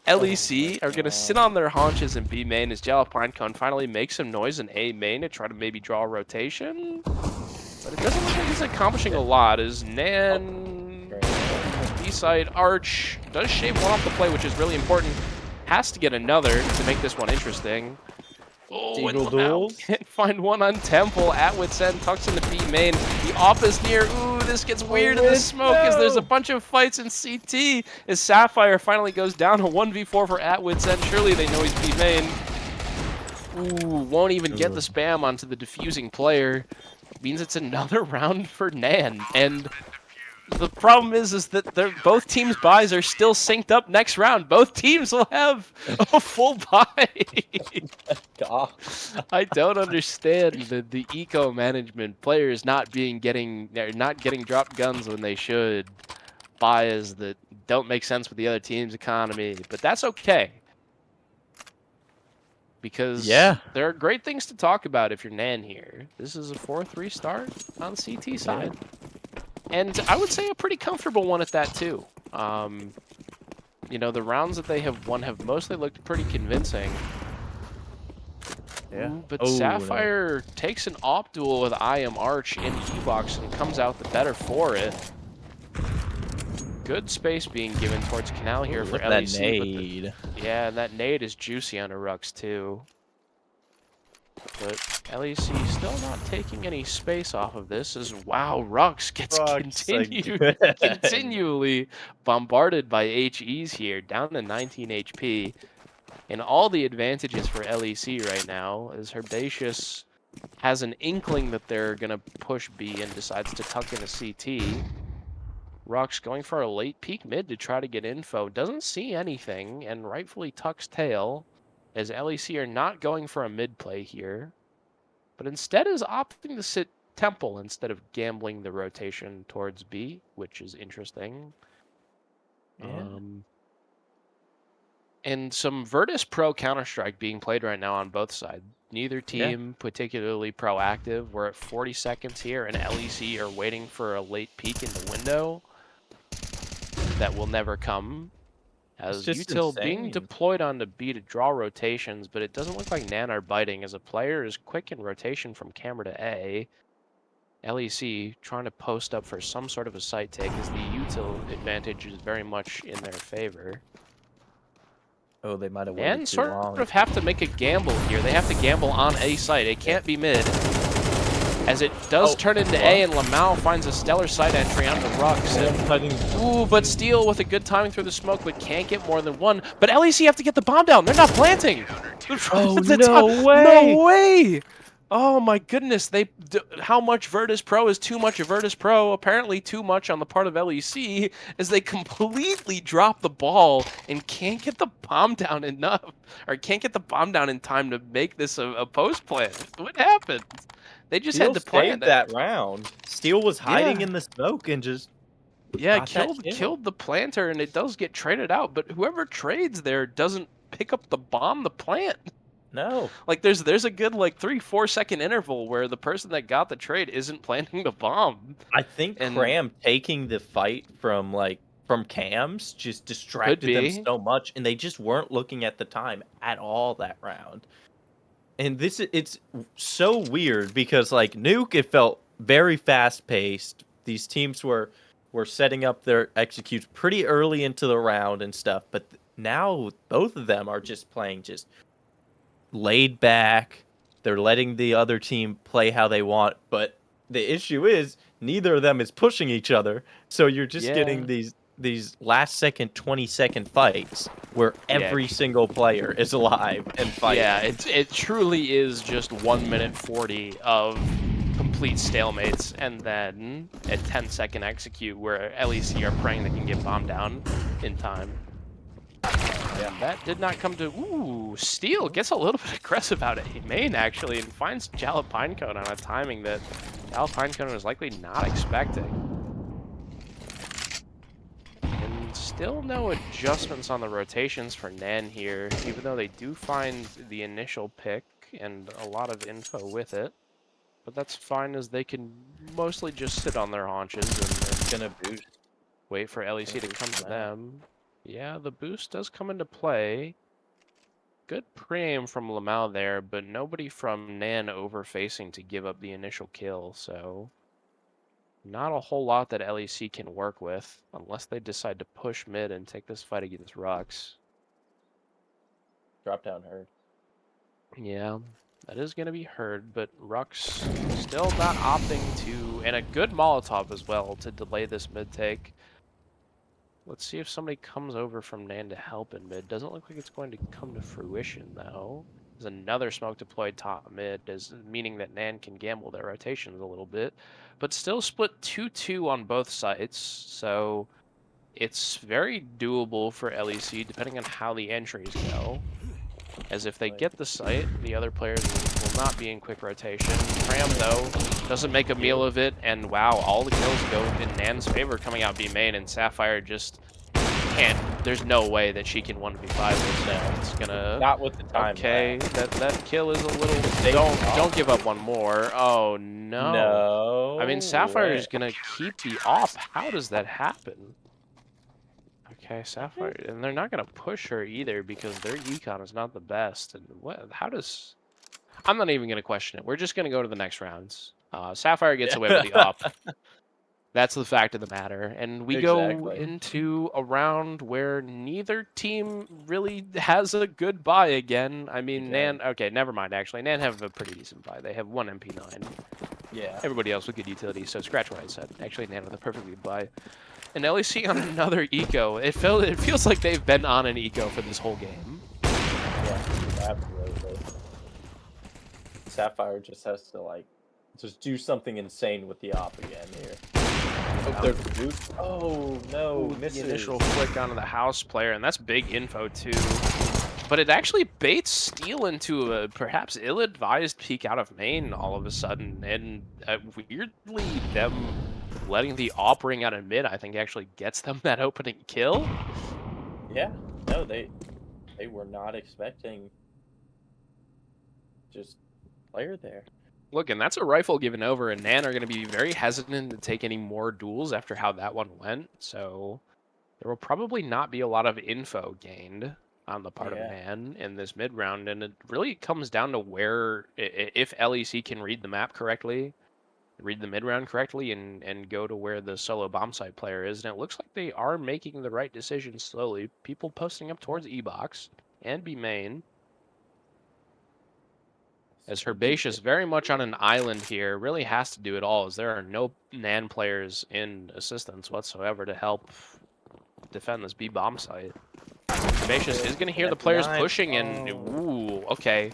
LEC are gonna sit on their haunches in B main as Jalapinecone finally makes some noise in A main to try to maybe draw a rotation, but it doesn't look like he's accomplishing a lot. As NAN B side Arch does shave one off the play, which is really important. Has to get another to make this one interesting. Oh, and can't find one on Temple. At wits' end, tucks into B main. The AWP is near. Ooh, this gets weird in the smoke as there's a bunch of fights in CT. As Sapphire finally goes down a 1v4 for at wits' end. Surely they know he's B main. Ooh, won't even get the Ugh. spam onto the diffusing player. Means it's another round for NAN. And the problem is that both teams' buys are still synced up next round. Both teams will have a full buy. God. I don't understand the eco management. Players they're not getting dropped guns when they should. Buys that don't make sense with the other team's economy, but that's okay. Because Yeah. there are great things to talk about if you're NAN here. This is a 4-3 start on CT side. And I would say a pretty comfortable one at that, too. You know, the rounds that they have won have mostly looked pretty convincing. Yeah. Ooh, but Oh, no. Sapphire takes an op duel with I Am Arch in Q-Box and comes out the better for it. Good space being given towards Canal here for Look at that LEC. nade. Yeah, and that nade is juicy on a Rux, too. But LEC still not taking any space off of this as, wow, Rux gets Rux again. continually bombarded by HEs here, down to 19 HP. And all the advantages for LEC right now is Herbaceous has an inkling that they're going to push B and decides to tuck in a CT. Rux going for a late peek mid to try to get info. Doesn't see anything and rightfully tucks tail as LEC are not going for a mid play here, but instead is opting to sit Temple instead of gambling the rotation towards B, which is interesting. Yeah. And some Virtus Pro Counter-Strike being played right now on both sides. Neither team particularly proactive. We're at 40 seconds here, and LEC are waiting for a late peek in the window that will never come. It's As just Util being insane. deployed onto B to draw rotations, but it doesn't look like NAN are biting as a player is quick in rotation from camera to A. LEC trying to post up for some sort of a site take as the Util advantage is very much in their favor. Oh, they might have waited And too sort long. of have to make a gamble here. They have to gamble on A site. It can't be mid. As it does turn into A, and Lamau finds a stellar side entry onto Rux. Ooh, but Steel with a good timing through the smoke, but can't get more than one. But LEC have to get the bomb down. They're not planting. Oh, The no way! No way! Oh my goodness, how much Virtus Pro is too much of Virtus Pro? Apparently too much on the part of LEC, as they completely drop the ball and can't get the bomb down enough, or can't get the bomb down in time to make this a post plant. What happened? They just Steel had to plant saved that round. Steel was hiding Yeah. in the smoke and just Yeah, got that kill. killed the planter, and it does get traded out, but whoever trades there doesn't pick up the bomb the plant. No. Like there's a good like 3-4 second interval where the person that got the trade isn't planting the bomb. I think And Cram taking the fight from Cams just could distracted them be. so much, and they just weren't looking at the time at all that round. And it's so weird because like Nuke, it felt very fast paced. These teams were setting up their executes pretty early into the round and stuff, but now both of them are just playing just laid back. They're letting the other team play how they want, but the issue is neither of them is pushing each other. So you're just getting these last second 20-second fights where every single player is alive and fighting. Yeah, it truly is just 1 minute 40 of complete stalemates, and then a 10-second execute where LEC are praying they can get bombed down in time. Yeah, that did not come to... Ooh, Steel gets a little bit aggressive out at main, actually, and finds Jalap Pinecone on a timing that Jalap Pinecone was likely not expecting. And still no adjustments on the rotations for NAN here, even though they do find the initial pick and a lot of info with it. But that's fine, as they can mostly just sit on their haunches and Gonna boost. wait for LEC to come to them. Yeah, the boost does come into play. Good pre-aim from Lamau there, but nobody from NAN over-facing to give up the initial kill, so not a whole lot that LEC can work with, unless they decide to push mid and take this fight against Rux. Drop down herd. Yeah, that is going to be heard, but Rux still not opting to, and a good Molotov as well, to delay this mid take. Let's see if somebody comes over from NAN to help in mid. Doesn't look like it's going to come to fruition, though. There's another smoke deployed top mid, meaning that NAN can gamble their rotations a little bit, but still split 2-2 on both sides. So it's very doable for LEC depending on how the entries go. As if they get the site, the other players will not be in quick rotation. Cram, though, doesn't make a meal of it, and wow, all the kills go in NAN's favor coming out B main, and Sapphire just can't. There's no way that she can 1v5 this now. It's gonna. Not with the time. Okay, that kill is a little. They Don't give up one more. Oh no. No. I mean, Sapphire is gonna keep the op. How does that happen? Okay, Sapphire, and they're not gonna push her either because their econ is not the best. And what? How does? I'm not even gonna question it. We're just gonna go to the next rounds. Sapphire gets away with the op. That's the fact of the matter. And we go into a round where neither team really has a good buy again. I mean, NAN. Okay, never mind. Actually, NAN have a pretty decent buy. They have 1 MP9. Yeah. Everybody else with good utility. So scratch what I said. Actually, NAN with a perfectly good buy. And LEC on another eco. It feels like they've been on an eco for this whole game. Yeah, absolutely. Sapphire just has to like just do something insane with the op again here. Oh, there's the boost. Oh no, misses. The initial flick onto the house player, and that's big info too. But it actually baits Steel into a perhaps ill-advised peek out of main all of a sudden, and weirdly them letting the op ring out of mid, I think, actually gets them that opening kill. Yeah, no, they were not expecting just player there. Look, and that's a rifle given over, and NAN are going to be very hesitant to take any more duels after how that one went, so there will probably not be a lot of info gained on the part of NAN in this mid round, and it really comes down to where, if LEC can read the map correctly, read the mid round correctly, and go to where the solo bomb site player is, and it looks like they are making the right decisions slowly. People posting up towards E-Box and B main. As Herbaceous very much on an island here, really has to do it all, as there are no NAN players in assistance whatsoever to help defend this B bomb site. Herbaceous is going to hear the players pushing, and ooh, okay.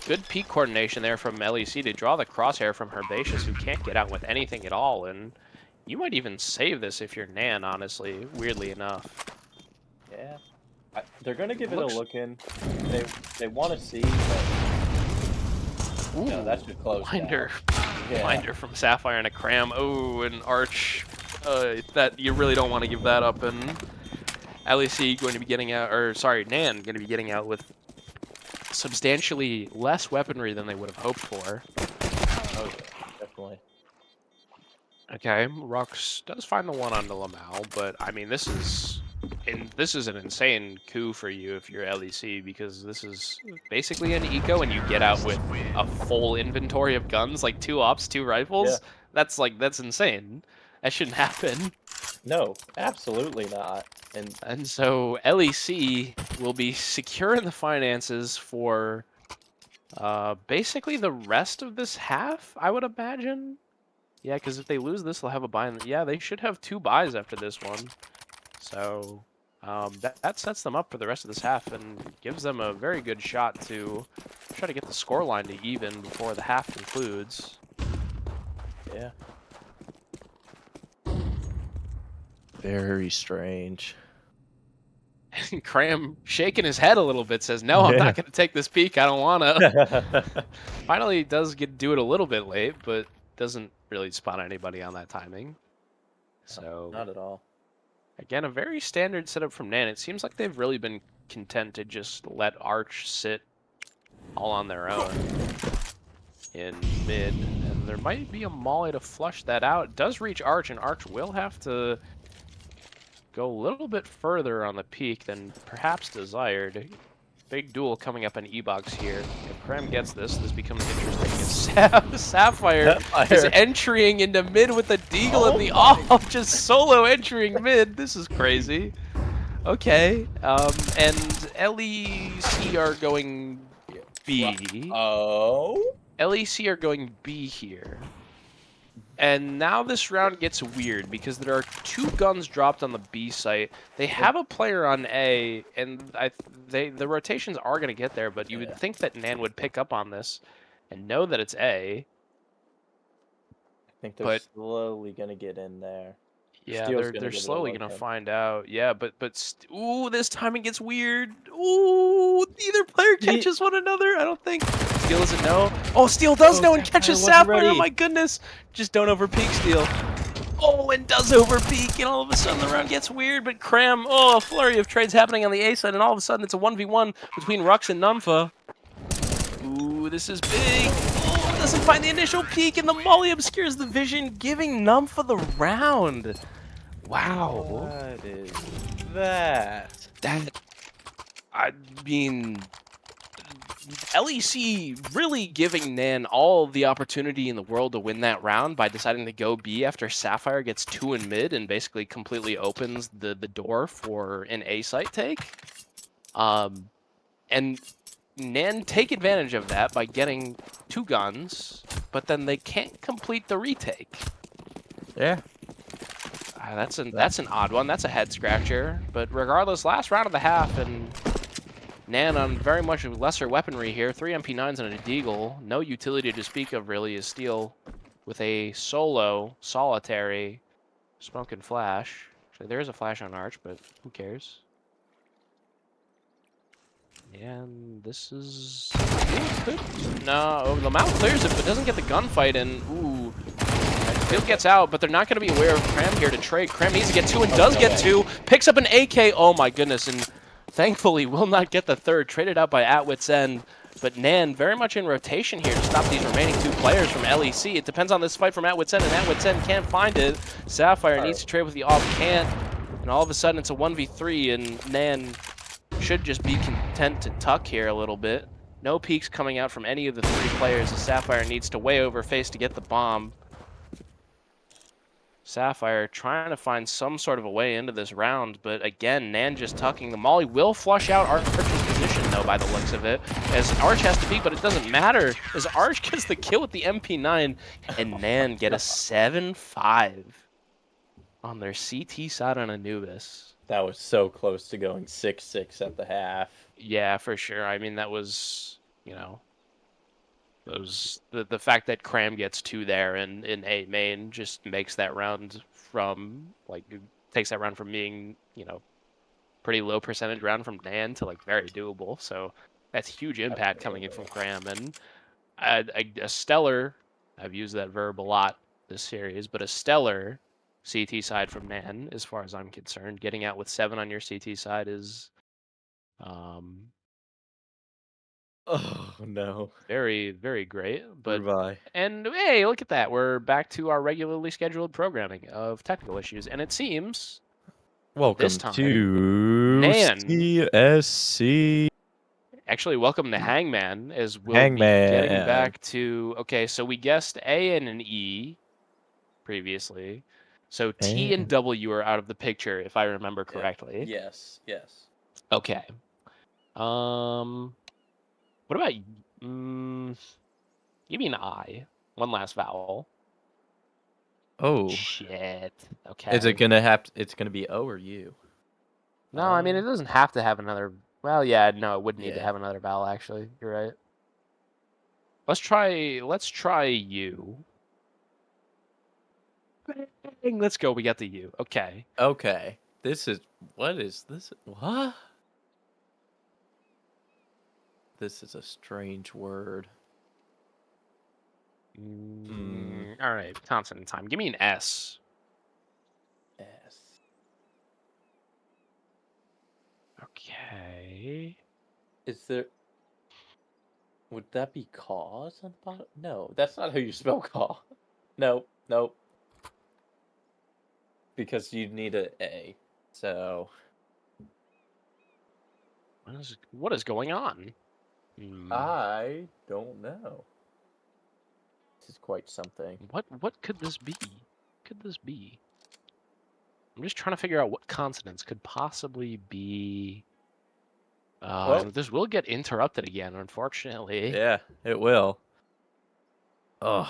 Good peak coordination there from LEC to draw the crosshair from Herbaceous, who can't get out with anything at all, and you might even save this if you're NAN, honestly, weirdly enough. Yeah. They're going to give it a look in. They want to see, but... Ooh, no, that should close. Blinder from Sapphire and a Cram. Oh, an Arch. That you really don't want to give that up. And LEC going to be getting out, or sorry, NAN going to be getting out with substantially less weaponry than they would have hoped for. Oh, yeah, definitely. Okay, Rux does find the one on the Lamau, but I mean, this is an insane coup for you if you're LEC, because this is basically an eco and you get out with a full inventory of guns, like 2 ops, 2 rifles. Yeah. That's insane. That shouldn't happen. No, absolutely not. And so LEC will be secure in the finances for basically the rest of this half, I would imagine. Yeah, because if they lose this, they'll have a buy. Yeah, they should have 2 buys after this one. So that sets them up for the rest of this half and gives them a very good shot to try to get the scoreline to even before the half concludes. Yeah. Very strange. And Cram, shaking his head a little bit, says, no, I'm not going to take this peek. I don't want to. Finally does do it a little bit late, but doesn't really spawn anybody on that timing. So not at all. Again, a very standard setup from NAN. It seems like they've really been content to just let Arch sit all on their own in mid. And there might be a molly to flush that out. It does reach Arch, and Arch will have to go a little bit further on the peak than perhaps desired. Big duel coming up in E-Box here. If Krem gets this, this becomes interesting. Sapphire is entering into mid with the Deagle and the off, just solo entering mid. This is crazy. Okay, and LEC are going B. Oh? LEC are going B here. And now this round gets weird because there are 2 guns dropped on the B site. They have a player on A, and the rotations are going to get there, but you would think that NAN would pick up on this and know that it's A. I think they're But slowly gonna get in there. yeah, Steel's gonna they're give it a slowly look going to in. find out. Yeah, ooh, this timing gets weird. Ooh, neither player catches one another. I don't think Steel doesn't know. Oh, Steel does know and catches Sapphire. Oh my goodness! Just don't overpeak Steel. Oh, and does overpeak, and all of a sudden the round gets weird, but Cram, oh, a flurry of trades happening on the A side, and all of a sudden it's a 1v1 between Rux and Numpha. Ooh, this is big. Oh, doesn't find the initial peak, and the molly obscures the vision, giving Numpha the round. Wow. What is that? I mean, LEC really giving NAN all the opportunity in the world to win that round by deciding to go B after Sapphire gets 2 in mid and basically completely opens the door for an A site take. And NAN take advantage of that by getting 2 guns, but then they can't complete the retake. Yeah. That's an odd one. That's a head scratcher. But regardless, last round of the half, and NAN on very much lesser weaponry here. 3 MP9s and a Deagle. No utility to speak of, really, is Steel with a solo, solitary, smoke and flash. Actually, there is a flash on Arch, but who cares? And this is... No, the mount clears it, but doesn't get the gunfight, and ooh. Field gets out, but they're not going to be aware of Cram here to trade. Cram needs to get 2 and does get 2. Picks up an AK. Oh my goodness, and thankfully will not get the third. Traded out by Atwit's End. But NAN very much in rotation here to stop these remaining 2 players from LEC. It depends on this fight from Atwit's End, and Atwit's End can't find it. Sapphire needs to trade with the off, can't. And all of a sudden it's a 1v3, and NAN should just be content to tuck here a little bit. No peeks coming out from any of the 3 players, as Sapphire needs to way overface to get the bomb. Sapphire trying to find some sort of a way into this round, but again, NAN just tucking. The molly will flush out Arch's position, though, by the looks of it, as Arch has to peek, but it doesn't matter, as Arch gets the kill with the MP9, and NAN get a 7-5 on their CT side on Anubis. That was so close to going 6-6 at the half. Yeah, for sure. I mean, that was, you know, the fact that Cram gets 2 there in A main just makes that round from, like, takes that round from being, you know, pretty low percentage round from NAN to, like, very doable. So that's huge impact coming in from Cram. And a stellar, I've used that verb a lot this series, but a stellar CT side from NAN, as far as I'm concerned. Getting out with 7 on your CT side is Oh no. very, very great. But Revi. and hey, look at that. We're back to our regularly scheduled programming of technical issues. And it seems Welcome this time, to NAN. CSC. Actually, welcome to Hangman, as we'll be getting Hangman. back to... Okay, so we guessed A and an E previously. So T and W are out of the picture, if I remember correctly. Yes, yes. Okay. What about... give me an I. One last vowel. Oh. Shit. Okay. Is it gonna have to, it's gonna be O or U? No, I mean, it doesn't have to have another... Well, yeah, no, it would need to have another vowel, actually. You're right. Let's try U. Bang, let's go. We got the U. Okay. Okay. What is this? What? This is a strange word. All right. Consonant time. Give me an S. S. Okay. Is there... Would that be cause on the bottom? No, that's not how you spell cause. No, nope. Because you need an A. So... What is going on? I don't know. This is quite something. What could this be? Could this be? I'm just trying to figure out what consonants could possibly be. This will get interrupted again, unfortunately. Yeah, it will. Oh.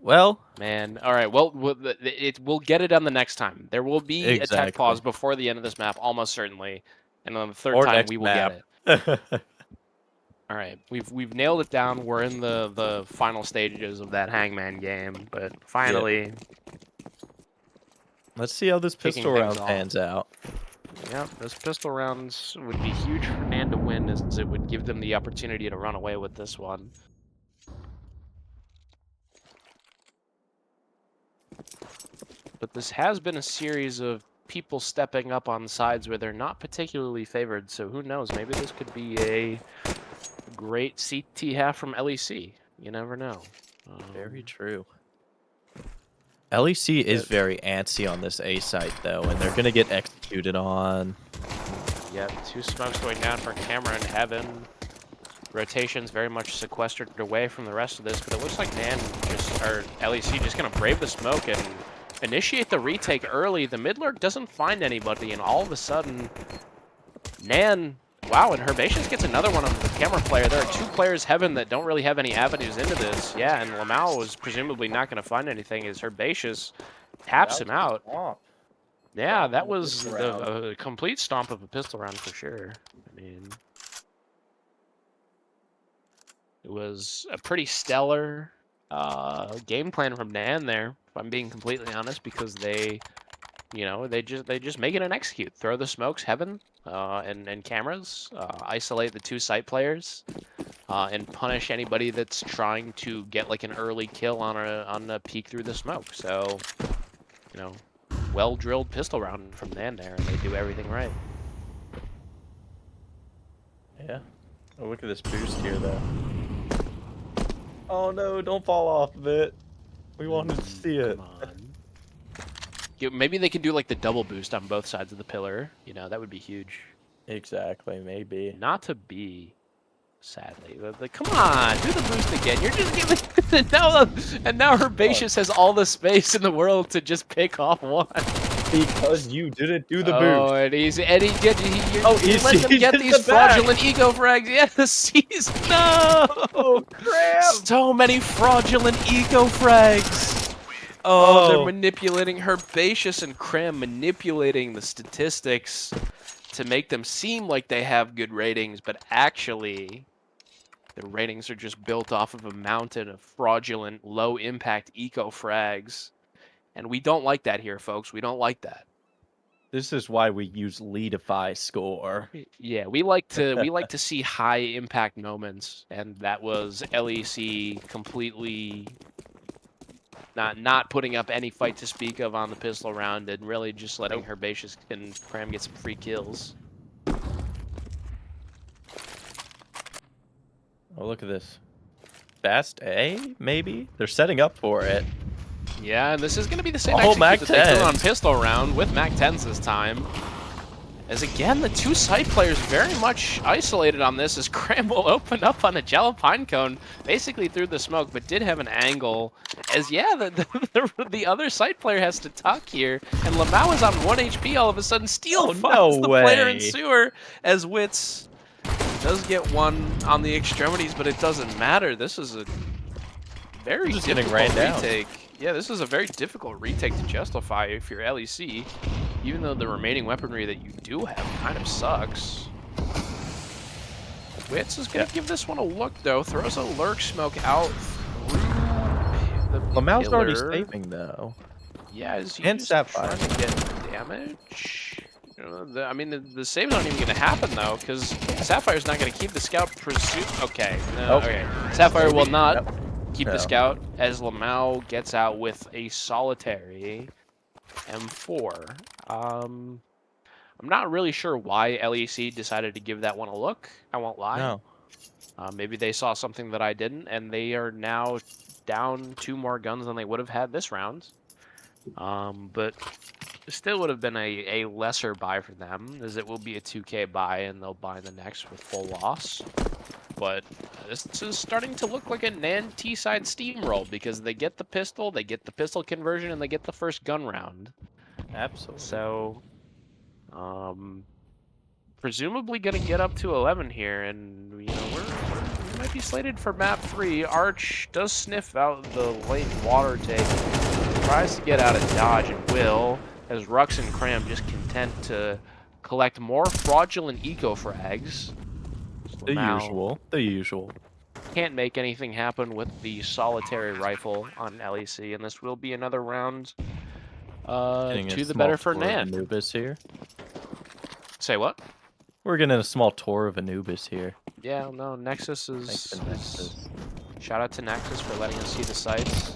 Well, Man, all right. Well, we'll get it on the next time. There will be a tech exactly. pause before the end of this map, almost certainly, and on the third Or time next we will get map. it. All right, we've nailed it down. We're in the final stages of that Hangman game, but finally Let's see how this kicking pistol things round off. pans out. Yeah, those pistol rounds would be huge for NAN to win, as it would give them the opportunity to run away with this one. But this has been a series of people stepping up on sides where they're not particularly favored, so who knows? Maybe this could be a great CT half from LEC. You never know. Very true. LEC is But very antsy on this A site, though, and they're going to get executed on. yeah, 2 smokes going down for Camera and Heaven. Rotation's very much sequestered away from the rest of this, but it looks like NAN or LEC just gonna brave the smoke and initiate the retake early. The mid lurk doesn't find anybody, and all of a sudden, NAN, wow, and Herbaceous gets another one of the Camera player. There are 2 players Heaven that don't really have any avenues into this. Yeah, and Lamau was presumably not gonna find anything as Herbaceous taps him out. Yeah, that was a complete stomp of a pistol round for sure. I mean, it was a pretty stellar game plan from NAN there, if I'm being completely honest, because they, they just make it and execute. Throw the smokes, Heaven, and cameras, isolate the 2 site players, and punish anybody that's trying to get like an early kill on a peek through the smoke. So, well drilled pistol round from NAN there, and they do everything right. Yeah. Oh, look at this boost here, though. Oh, no, don't fall off of it. We wanted to see it. Come on. Maybe they can do like the double boost on both sides of the pillar. That would be huge. Exactly, maybe. Not to be, sadly. Come on, do the boost again. You're just giving and now Herbaceous has all the space in the world to just pick off one. Because you didn't do the Oh, boost. and you're he's letting them get in these the back. fraudulent ego frags. Yes, no. Oh, crap. So many fraudulent ego frags. Oh, they're manipulating Herbaceous and Cram, manipulating the statistics to make them seem like they have good ratings, but actually, the ratings are just built off of a mountain of fraudulent, low-impact eco frags. And we don't like that here, folks. We don't like that. This is why we use Leadify score. Yeah, we like to see high impact moments, and that was LEC completely not putting up any fight to speak of on the pistol round, and really just letting Herbaceous and Cram get some free kills. Oh, look at this. Fast A, maybe? They're setting up for it. Yeah, and this is going to be the same Oh, execute that they threw on Mac-10s. pistol round with Mac-10s this time. As again, the 2 side players very much isolated on this, as Cram will open up on a Jello Pine Cone, basically through the smoke, but did have an angle. As, yeah, the other side player has to tuck here, and Lamau is on 1 HP all of a sudden. Steel finds the player in sewer, as Wits does get one on the extremities, but it doesn't matter. This is a very difficult retake. Yeah, this is a very difficult retake to justify if you're LEC, even though the remaining weaponry that you do have kind of sucks. Wits is going to give this one a look, though. Throws a lurk smoke out through the Lamau's pillar. already saving, though. Yeah, is he And just Sapphire. trying to get damage? I mean, the save's not even going to happen, though, because Sapphire's not going to keep the scout pursuit. Okay, no, okay. Sapphire will not keep the scout, as Lamau gets out with a solitary M4. I'm not really sure why LEC decided to give that one a look. I won't lie. No. Maybe they saw something that I didn't, and they are now down 2 more guns than they would have had this round. But it still would have been a lesser buy for them, as it will be a 2K buy, and they'll buy the next with full loss. But this is starting to look like a NAN T-side steamroll, because they get the pistol conversion, and they get the first gun round. Absolutely. So, presumably going to get up to 11 here, and we're might be slated for map 3. Arch does sniff out the late water take. Tries to get out of dodge and will, as Rux and Cram just content to collect more fraudulent eco frags. The Lamau usual. The usual. can't make anything happen with the solitary rifle on LEC, and this will be another round Getting a to the small better for tour of NAN. Anubis here. Say what? We're getting a small tour of Anubis here. Yeah, no, Nexus Thanks to Nexus. Shout out to Nexus for letting us see the sights.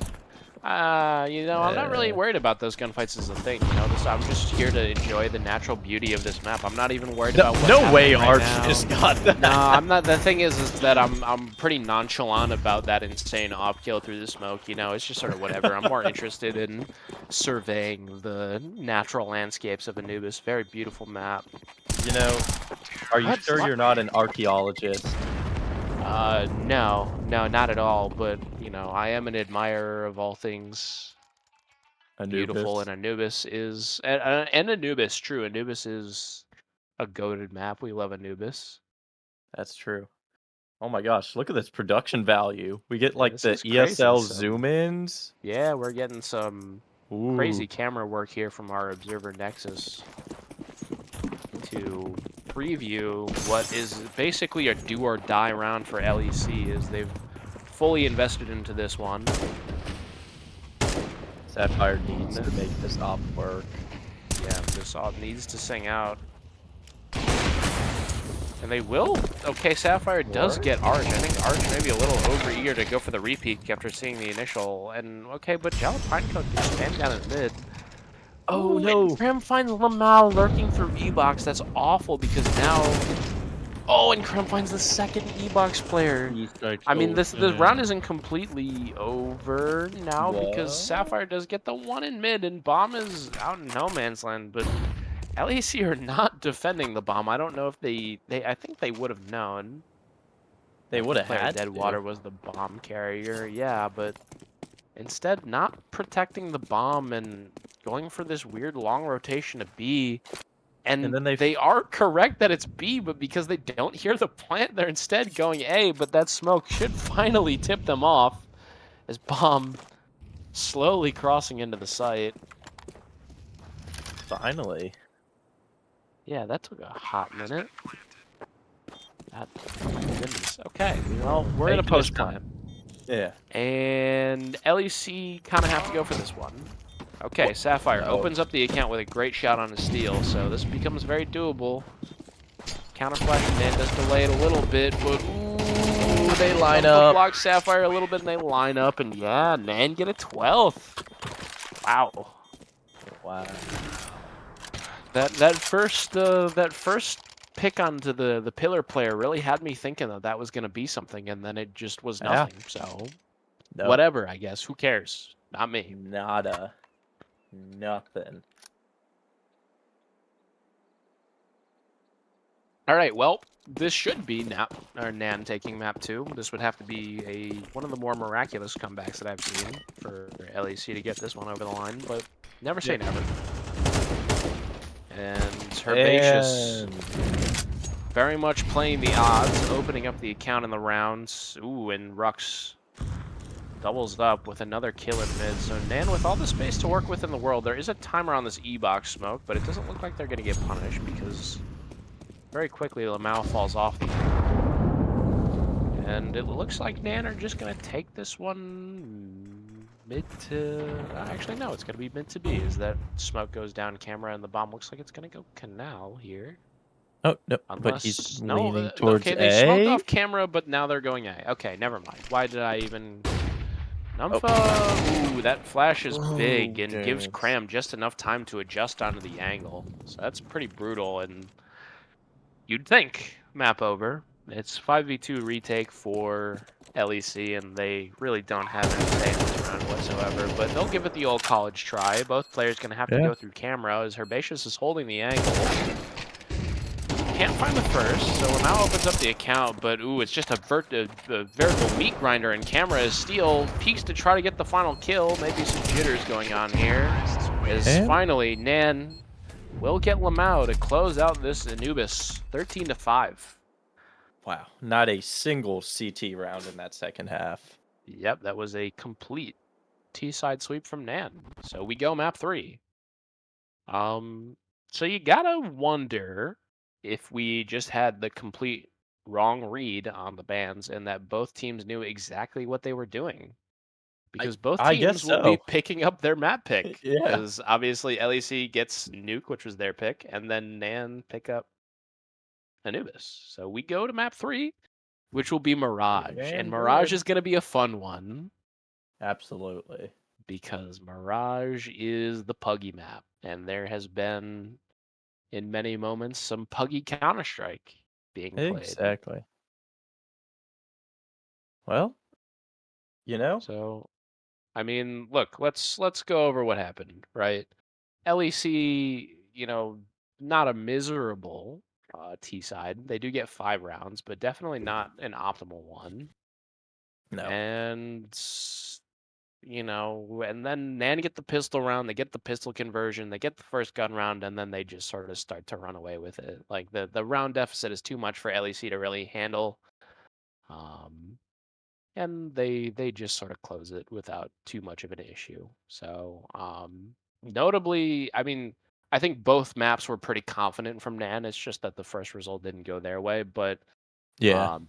You know, I'm not really worried about those gunfights as a thing. You know, I'm just here to enjoy the natural beauty of this map. I'm not even worried about what's No way happening right Arch now. just got that. No, I'm not. The thing is that I'm pretty nonchalant about that insane op kill through the smoke. You know, it's just sort of whatever. I'm more interested in surveying the natural landscapes of Anubis. Very beautiful map. You know, are you What? sure you're not an archaeologist? No, not at all. But you know, I am an admirer of all things beautiful, and Anubis is and Anubis. True, Anubis is a goated map. We love Anubis. That's true. Oh my gosh, look at this production value. We get Yeah, like this the is crazy, ESL some- zoom-ins. Yeah, we're getting some Ooh. crazy camera work here from our observer Nexus to preview what is basically a do or die round for LEC, as they've fully invested into this one. Sapphire needs to make this op work. Yeah, this op needs to sing out. And they will. Okay, Sapphire does get Arch. I think Arch may be a little over-eager to go for the repeat after seeing the initial. And, okay, but Jalapine gets spammed down in mid. Oh, Ooh, no. and Krem finds Lamau lurking through E-Box. That's awful because now... Oh, and Krem finds the second E-Box player. I mean, the round isn't completely over now because Sapphire does get the one in mid and Bomb is out in no man's land, but LEC are not defending the bomb. I don't know if I think they would have known. They would have Player had Deadwater to. was the bomb carrier, yeah, but instead not protecting the bomb and going for this weird long rotation to B. And then they are correct that it's B, but because they don't hear the plant, they're instead going A, but that smoke should finally tip them off as Bomb slowly crossing into the site. Finally. Yeah, that took a hot minute. Oh my goodness. Okay, well, we're in a post plant. Yeah. And LEC kind of have to go for this one. Okay, Sapphire opens up the account with a great shot on his steal, so this becomes very doable. Counter flash and NAN does delay it a little bit, but ooh, they line up. Block Sapphire a little bit and they line up, and yeah, NAN get a 12th. Wow. Wow. That first pick onto the pillar player really had me thinking that was going to be something, and then it just was nothing. So whatever, I guess. Who cares? Not me. Nada. Nothing. All right, well, this should be NAN taking map 2. This would have to be one of the more miraculous comebacks that I've seen for LEC to get this one over the line, but never say never. And Herbaceous very much playing the odds, opening up the account in the rounds. Ooh, and Rux doubles up with another kill in mid. So NAN with all the space to work with in the world. There is a timer on this E-Box smoke, but it doesn't look like they're going to get punished because very quickly Lamau falls off the angle. And it looks like NAN are just going to take this one mid to... Actually, no, it's going to be mid to B as that smoke goes down camera and the bomb looks like it's going to go canal here. Oh, no, Unless, but he's leaning towards okay, A. they smoked off camera, but now they're going A. Okay, never mind. Why did I even... Numpha, ooh, that flash is big and gives Cram just enough time to adjust onto the angle. So that's pretty brutal, and you'd think map over. It's 5v2 retake for LEC, and they really don't have any say in this round whatsoever, but they'll give it the old college try. Both players going to have to go through camera as Herbaceous is holding the angle. Can't find the first, so now opens up the account, but ooh, it's just a veritable meat grinder, and camera is Steel peeks to try to get the final kill. Maybe some jitters going on here. As finally, NAN will get Lamau to close out this Anubis 13-5. Wow, not a single CT round in that second half. Yep, that was a complete T-side sweep from NAN. So we go map 3. So you gotta wonder if we just had the complete wrong read on the bans and that both teams knew exactly what they were doing. Because both I guess teams will be so. picking up their map pick. Yeah. Because obviously LEC gets Nuke, which was their pick, and then NAN pick up Anubis. So we go to map 3, which will be Mirage. And Damn Mirage good. is going to be a fun one Absolutely. because Mirage is the puggy map. And there has been, in many moments, some puggy Counter-Strike being played. Exactly. Well, you know, So, I mean, look, let's go over what happened, right? LEC, not a miserable T side. They do get 5 rounds, but definitely not an optimal one. no. And and then NAN get the pistol round, they get the pistol conversion, they get the first gun round, and then they just sort of start to run away with it. Like the round deficit is too much for LEC to really handle. And they just sort of close it without too much of an issue. So notably, I mean, I think both maps were pretty confident from NAN. It's just that the first result didn't go their way, but Yeah. um,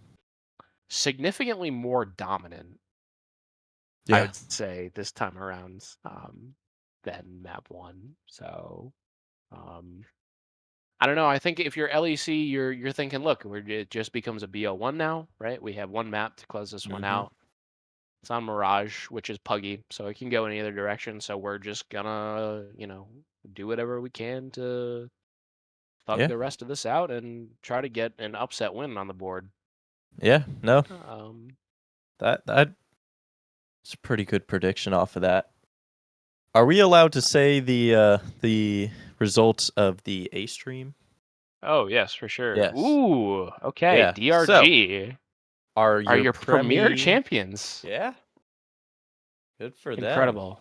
significantly more dominant, I Yeah. would say, this time around than map 1. So um, I don't know. I think if you're LEC, you're thinking, look, it just becomes a BO1 now, right? We have one map to close this one Mm-hmm. out. It's on Mirage, which is puggy, so it can go in either direction. So we're just gonna, do whatever we can to thug Yeah. the rest of this out and try to get an upset win on the board. Yeah. No. Um, That's a pretty good prediction off of that. Are we allowed to say the results of the A stream? oh yes, for sure. Yes. Ooh, okay. Yeah. So, DRG are are your your premier Premi? champions. Yeah. Good for them. Incredible.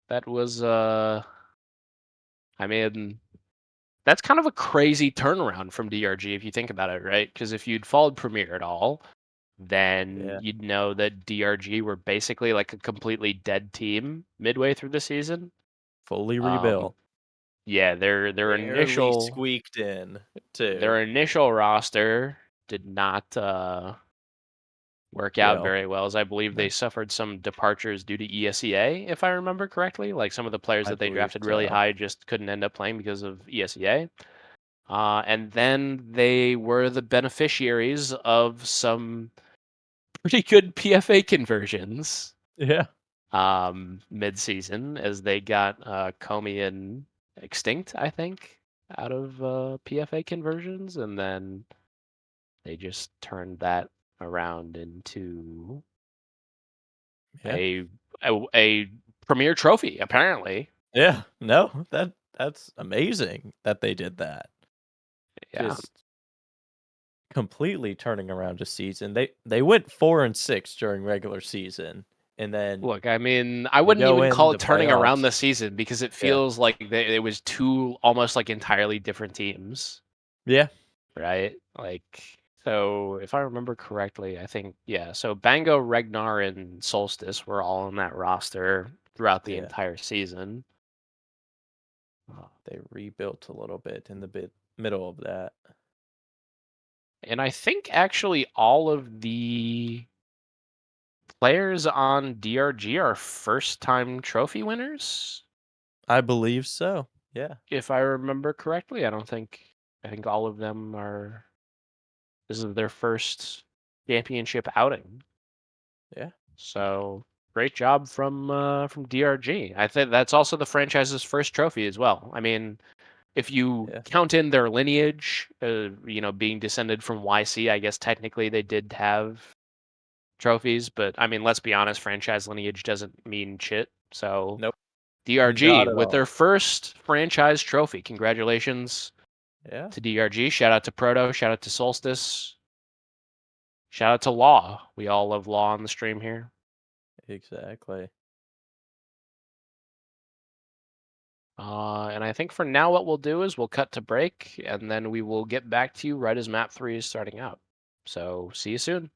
That was I mean, that's kind of a crazy turnaround from DRG if you think about it, right? Because if you'd followed Premier at all, then Yeah. you'd know that DRG were basically like a completely dead team midway through the season. Fully Um, rebuilt. yeah, their Barely initial squeaked in, too. their initial roster did not work out Well, very well, as I believe they no, suffered some departures due to ESEA, if I remember correctly. Like some of the players I that they believe drafted really so. high just couldn't end up playing because of ESEA. And then they were the beneficiaries of some pretty good PFA conversions Yeah. mid-season as they got Comey and Extinct, I think, out of PFA conversions, and then they just turned that around into Yeah. a a premier trophy, apparently. Yeah. No, that's amazing that they did that. Yeah. Just completely turning around a season. They went 4-6 during regular season, and then Look, I mean, I they wouldn't go even in call the it turning around playoffs. the season because it Yeah. feels like it was two almost like entirely different teams. Yeah. Right? Like, so if I remember correctly, I think, yeah, so Bango, Regnar, and Solstice were all on that roster throughout the Yeah. entire season. They rebuilt a little bit in the middle of that. And I think actually all of the players on DRG are first time trophy winners, I believe so. Yeah. if I remember correctly. I think all of them are, this is their first championship outing. Yeah. So great job from DRG. I think that's also the franchise's first trophy as well. I mean, if you Yeah. count in their lineage, being descended from YC, I guess technically they did have trophies, but I mean, let's be honest, franchise lineage doesn't mean shit. So Nope. DRG Not at with all. their first franchise trophy. Congratulations Yeah. to DRG. Shout out to Proto. Shout out to Solstice. Shout out to Law. We all love Law on the stream here. Exactly. And I think for now what we'll do is we'll cut to break, and then we will get back to you right as map 3 is starting out. So see you soon.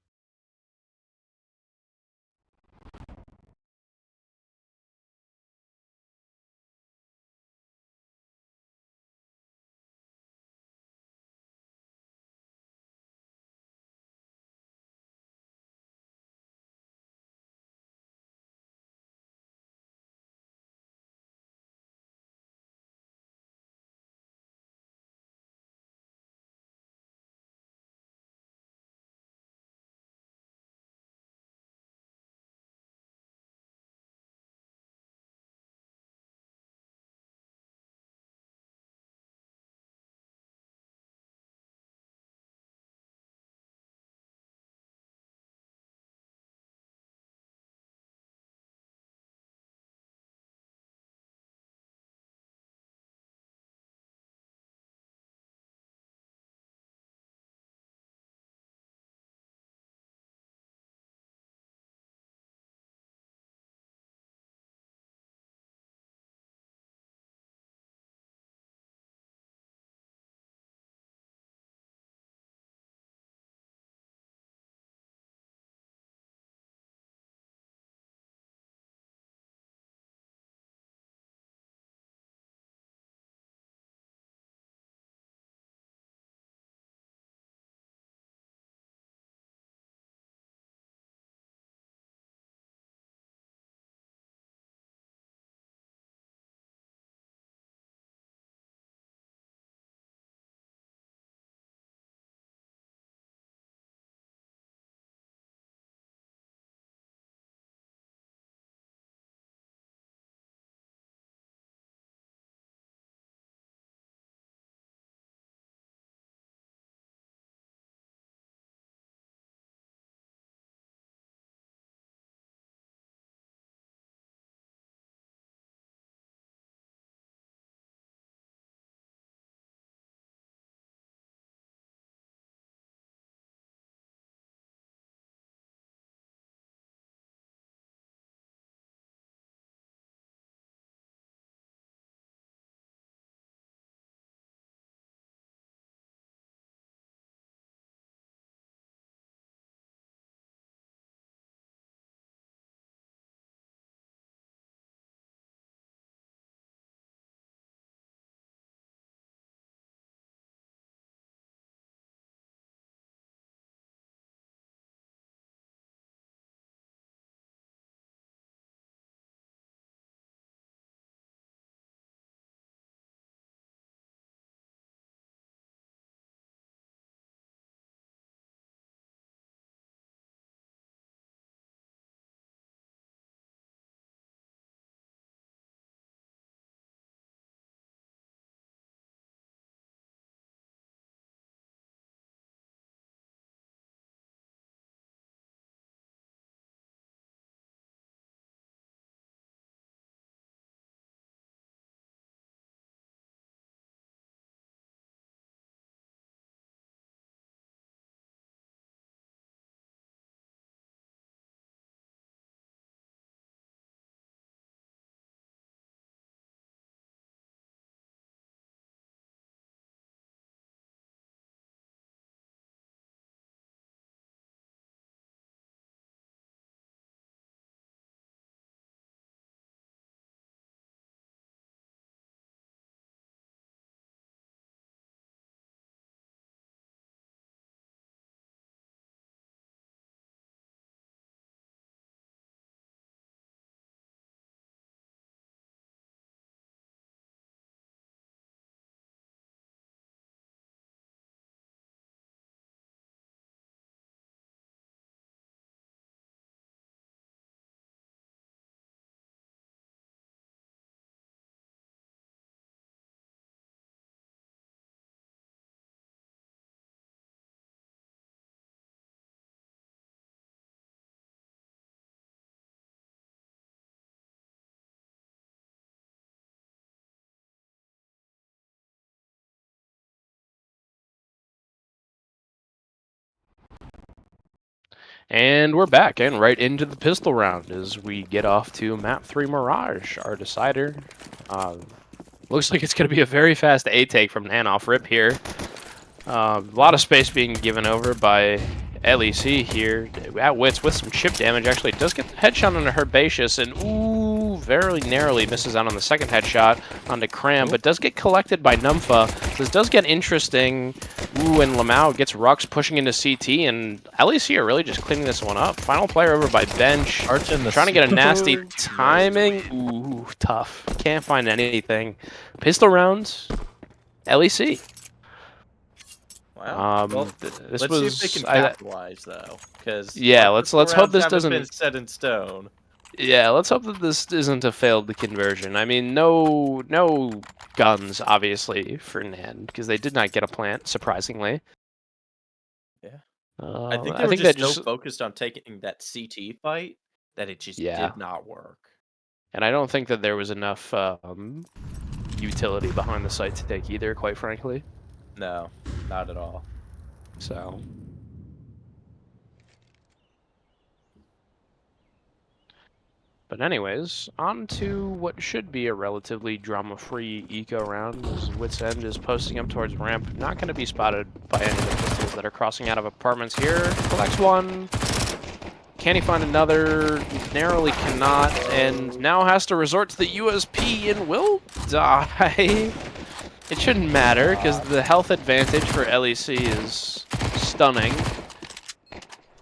And we're back and right into the pistol round as we get off to map 3 Mirage, our decider. Looks like it's going to be a very fast A take from NAN off rip here. A lot of space being given over by LEC here. At Wits with some chip damage. Actually, does get the headshot onto Herbaceous, and ooh, very narrowly misses out on the second headshot onto Cram, but does get collected by Numpha. This does get interesting. Ooh, and Lamau gets Rux pushing into CT, and LEC are really just cleaning this one up. Final player over by Bench. Trying to get a nasty timing. Ooh, tough. Can't find anything. Pistol rounds. LEC. Wow. Well, this let's was, see if they can capitalize, though. Because yeah, let's hope this doesn't been set in stone. Yeah, let's hope that this isn't a failed conversion. I mean, no guns, obviously, for NAN, because they did not get a plant, surprisingly. Yeah. I think they were just so focused on taking that CT fight that it just did not work. And I don't think that there was enough utility behind the site to take either, quite frankly. No, not at all. So... But anyways, on to what should be a relatively drama-free eco round, as Wits End is posting up towards ramp. Not going to be spotted by any of the pistols that are crossing out of apartments here. Collects one. Can he find another? Narrowly cannot, and now has to resort to the USP and will die. It shouldn't matter, because the health advantage for LEC is stunning.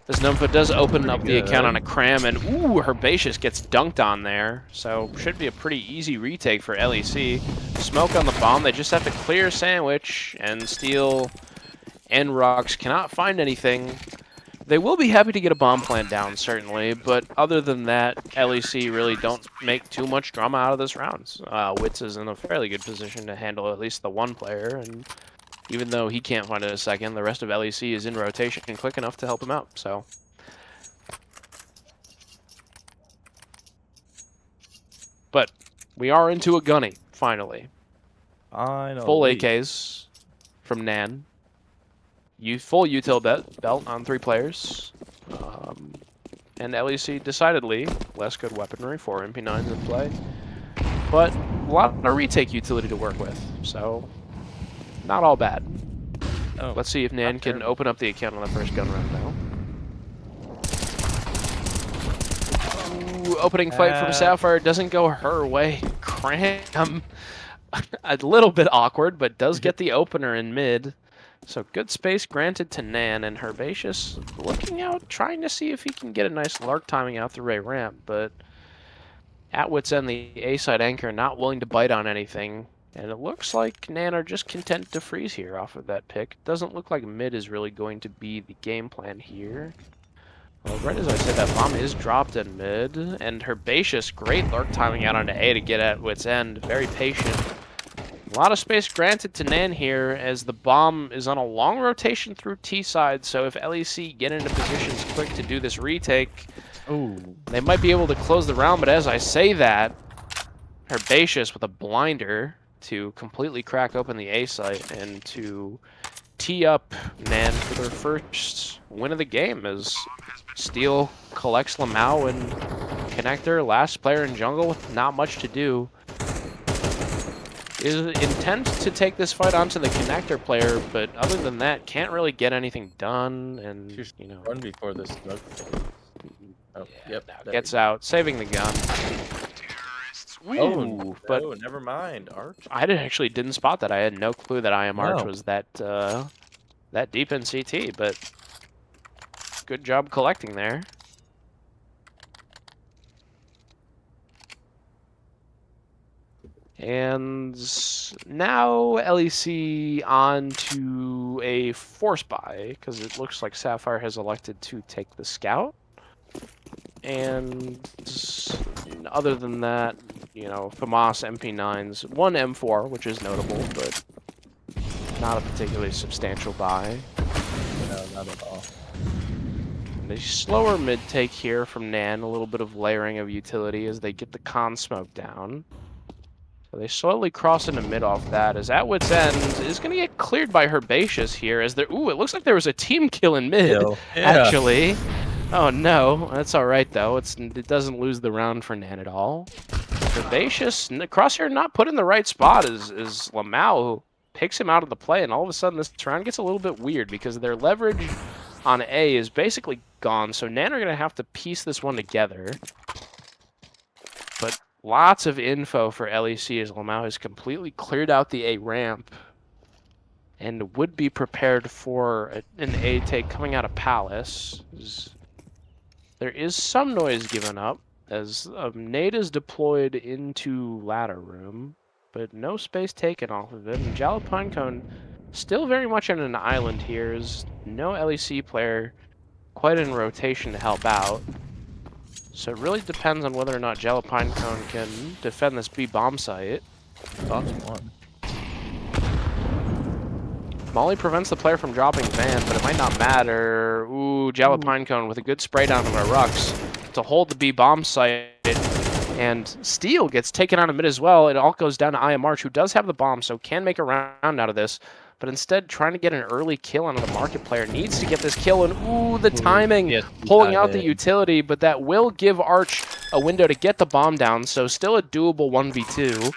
As Numpha does open up the account on a Cram, and ooh, Herbaceous gets dunked on there. So should be a pretty easy retake for LEC. Smoke on the bomb, they just have to clear Sandwich, and Steel and Rocks cannot find anything. They will be happy to get a bomb plant down, certainly, but other than that, LEC really don't make too much drama out of this round. Wits is in a fairly good position to handle at least the one player, and even though he can't find it a second, the rest of LEC is in rotation and quick enough to help him out, so. But we are into a gunny, finally. Full AKs from NAN. Full util belt on 3 players. And LEC decidedly less good weaponry, 4 MP9s in play. But a lot of retake utility to work with, so not all bad. Oh, let's see if NAN can open up the account on the first gun round now. Ooh, opening fight from Sapphire doesn't go her way. Cram. A little bit awkward, but does get the opener in mid. So good space granted to NAN, and Herbaceous looking out, trying to see if he can get a nice lark timing out through a ramp, but at Wits End, the A-side anchor not willing to bite on anything. And it looks like NAN are just content to freeze here off of that pick. Doesn't look like mid is really going to be the game plan here. Well, right as I said, that bomb is dropped in mid, and Herbaceous, great lurk timing out onto A to get at Wits End. Very patient. A lot of space granted to NAN here, as the bomb is on a long rotation through T side, so if LEC get into positions quick to do this retake, they might be able to close the round, but as I say that, Herbaceous with a blinder to completely crack open the A site and to tee up NAN for their first win of the game, as Steel collects Lamau and Connector, last player in jungle with not much to do. Is intent to take this fight onto the Connector player, but other than that, can't really get anything done, and, you know... Run before this smoke. Oh, yeah, yep. Gets out, saving the gun. Ooh, but no, never mind, Arch. I actually didn't spot that. I had no clue that Arch was that that deep in CT, but good job collecting there. And now LEC on to a force buy, because it looks like Sapphire has elected to take the scout. And other than that, you know, FAMAS MP9s, 1 M4, which is notable, but not a particularly substantial buy. No, not at all. And a slower mid-take here from NAN, a little bit of layering of utility as they get the con smoke down. So they slowly cross into mid off that, as at Wits End is going to get cleared by Herbaceous here, as there... Ooh, it looks like there was a team kill in mid, actually. Oh no, that's all right though. It doesn't lose the round for NAN at all. Herbaceous, Crosshair not put in the right spot is Lamau, who picks him out of the play, and all of a sudden this round gets a little bit weird because their leverage on A is basically gone, so NAN are going to have to piece this one together. But lots of info for LEC as Lamau has completely cleared out the A ramp and would be prepared for an A take coming out of Palace. There is some noise given up as nade is deployed into ladder room, but no space taken off of it. And Jalapinecone still very much on an island here. Is no LEC player quite in rotation to help out. So it really depends on whether or not Jalapinecone can defend this B bomb site. Thoughts one. Molly prevents the player from dropping Van, but it might not matter. Ooh, Jalapinecone with a good spray down of a Rux to hold the B bomb site. And Steel gets taken out of mid as well. It all goes down to IMArch, who does have the bomb, so can make a round out of this. But instead, trying to get an early kill on the market player. Needs to get this kill, and ooh, the timing. Yes, Pulling out the utility, but that will give Arch a window to get the bomb down, so still a doable 1v2.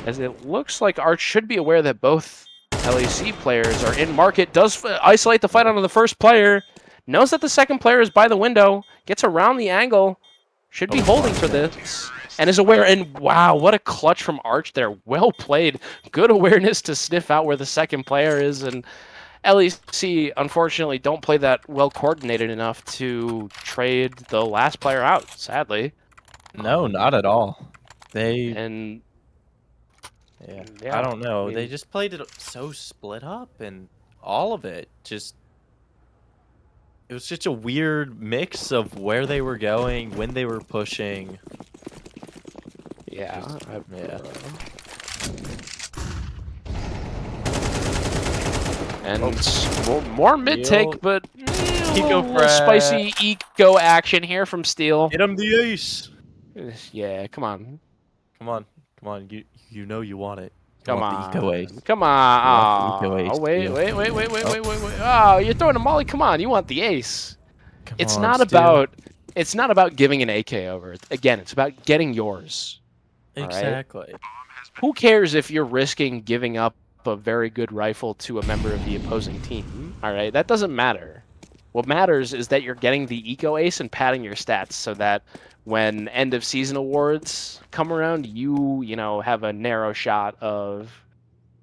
As it looks like Arch should be aware that both LEC players are in market. Does isolate the fight onto the first player. Knows that the second player is by the window. Gets around the angle. Should be holding for this. And is aware. And wow, what a clutch from Arch there. Well played. Good awareness to sniff out where the second player is. And LEC, unfortunately, don't play that well coordinated enough to trade the last player out, sadly. No, not at all. They... And... I don't know. I mean, they just played it so split up, and all of it just... It was such a weird mix of where they were going, when they were pushing. Yeah. And more mid take, but a little spicy eco action here from Steel. Get him the ace. Yeah, come on. Come on. You know you want it. Come want on. the eco ace. Come on. You want the eco ace, Oh, wait. Steel. Oh, you're throwing a molly. Come on. You want the ace. Come It's on, not Steel. about giving an AK over. Again, it's about getting yours. Exactly. Right? Who cares if you're risking giving up a very good rifle to a member of the opposing team? All right, that doesn't matter. What matters is that you're getting the eco ace and padding your stats so that when end of season awards come around, you have a narrow shot of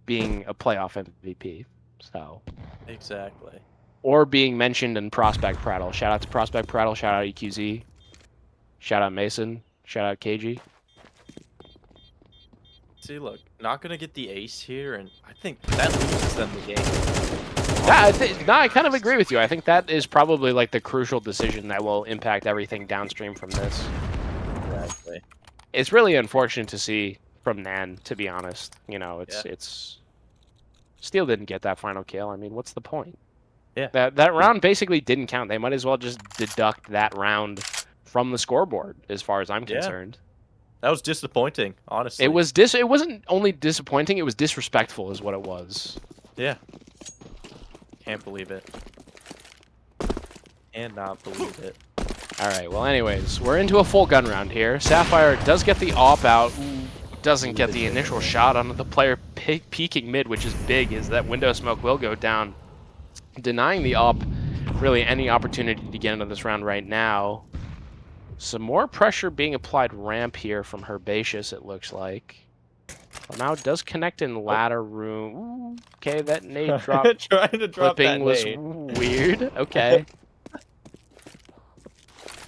being a playoff MVP. So Exactly. or being mentioned in Prospect Prattle. Shout out to Prospect Prattle. Shout out EQZ. Shout out Mason. Shout out KG. See, look, not gonna get the ace here, and I think that loses them the game. Yeah, I kind of agree with you. I think that is probably like the crucial decision that will impact everything downstream from this. Exactly. It's really unfortunate to see from NAN, to be honest. It's Steel didn't get that final kill. I mean, what's the point? Yeah. That round basically didn't count. They might as well just deduct that round from the scoreboard, as far as I'm concerned. That was disappointing, honestly. It wasn't only disappointing, it was disrespectful is what it was. Yeah. Can't believe it. And not believe it. Alright, well anyways, we're into a full gun round here. Sapphire does get the op out, doesn't get the initial shot onto the player peeking mid, which is big, as that window smoke will go down, denying the op really any opportunity to get into this round right now. Some more pressure being applied ramp here from Herbaceous, it looks like. Well, now it does connect in ladder room. Ooh, okay, that nade drop Trying to drop that clipping was nade. weird. Okay.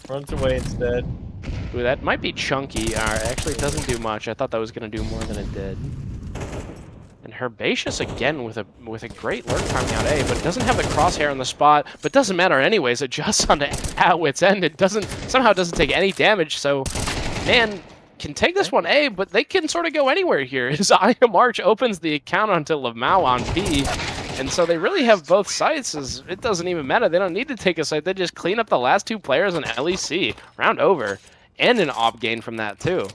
Runs away instead. Ooh, that might be chunky. Actually, it doesn't do much. I thought that was going to do more than it did. And Herbaceous again with a great lurk coming out A, but it doesn't have the crosshair on the spot. But doesn't matter anyways. Adjusts onto Outwit's end. It somehow doesn't take any damage. So, man, can take this one A, but they can sort of go anywhere here. As IMArch opens the account onto Lamau on B. And so they really have both sites, as it doesn't even matter. They don't need to take a site. They just clean up the last two players on LEC. Round over. And an op gain from that, too.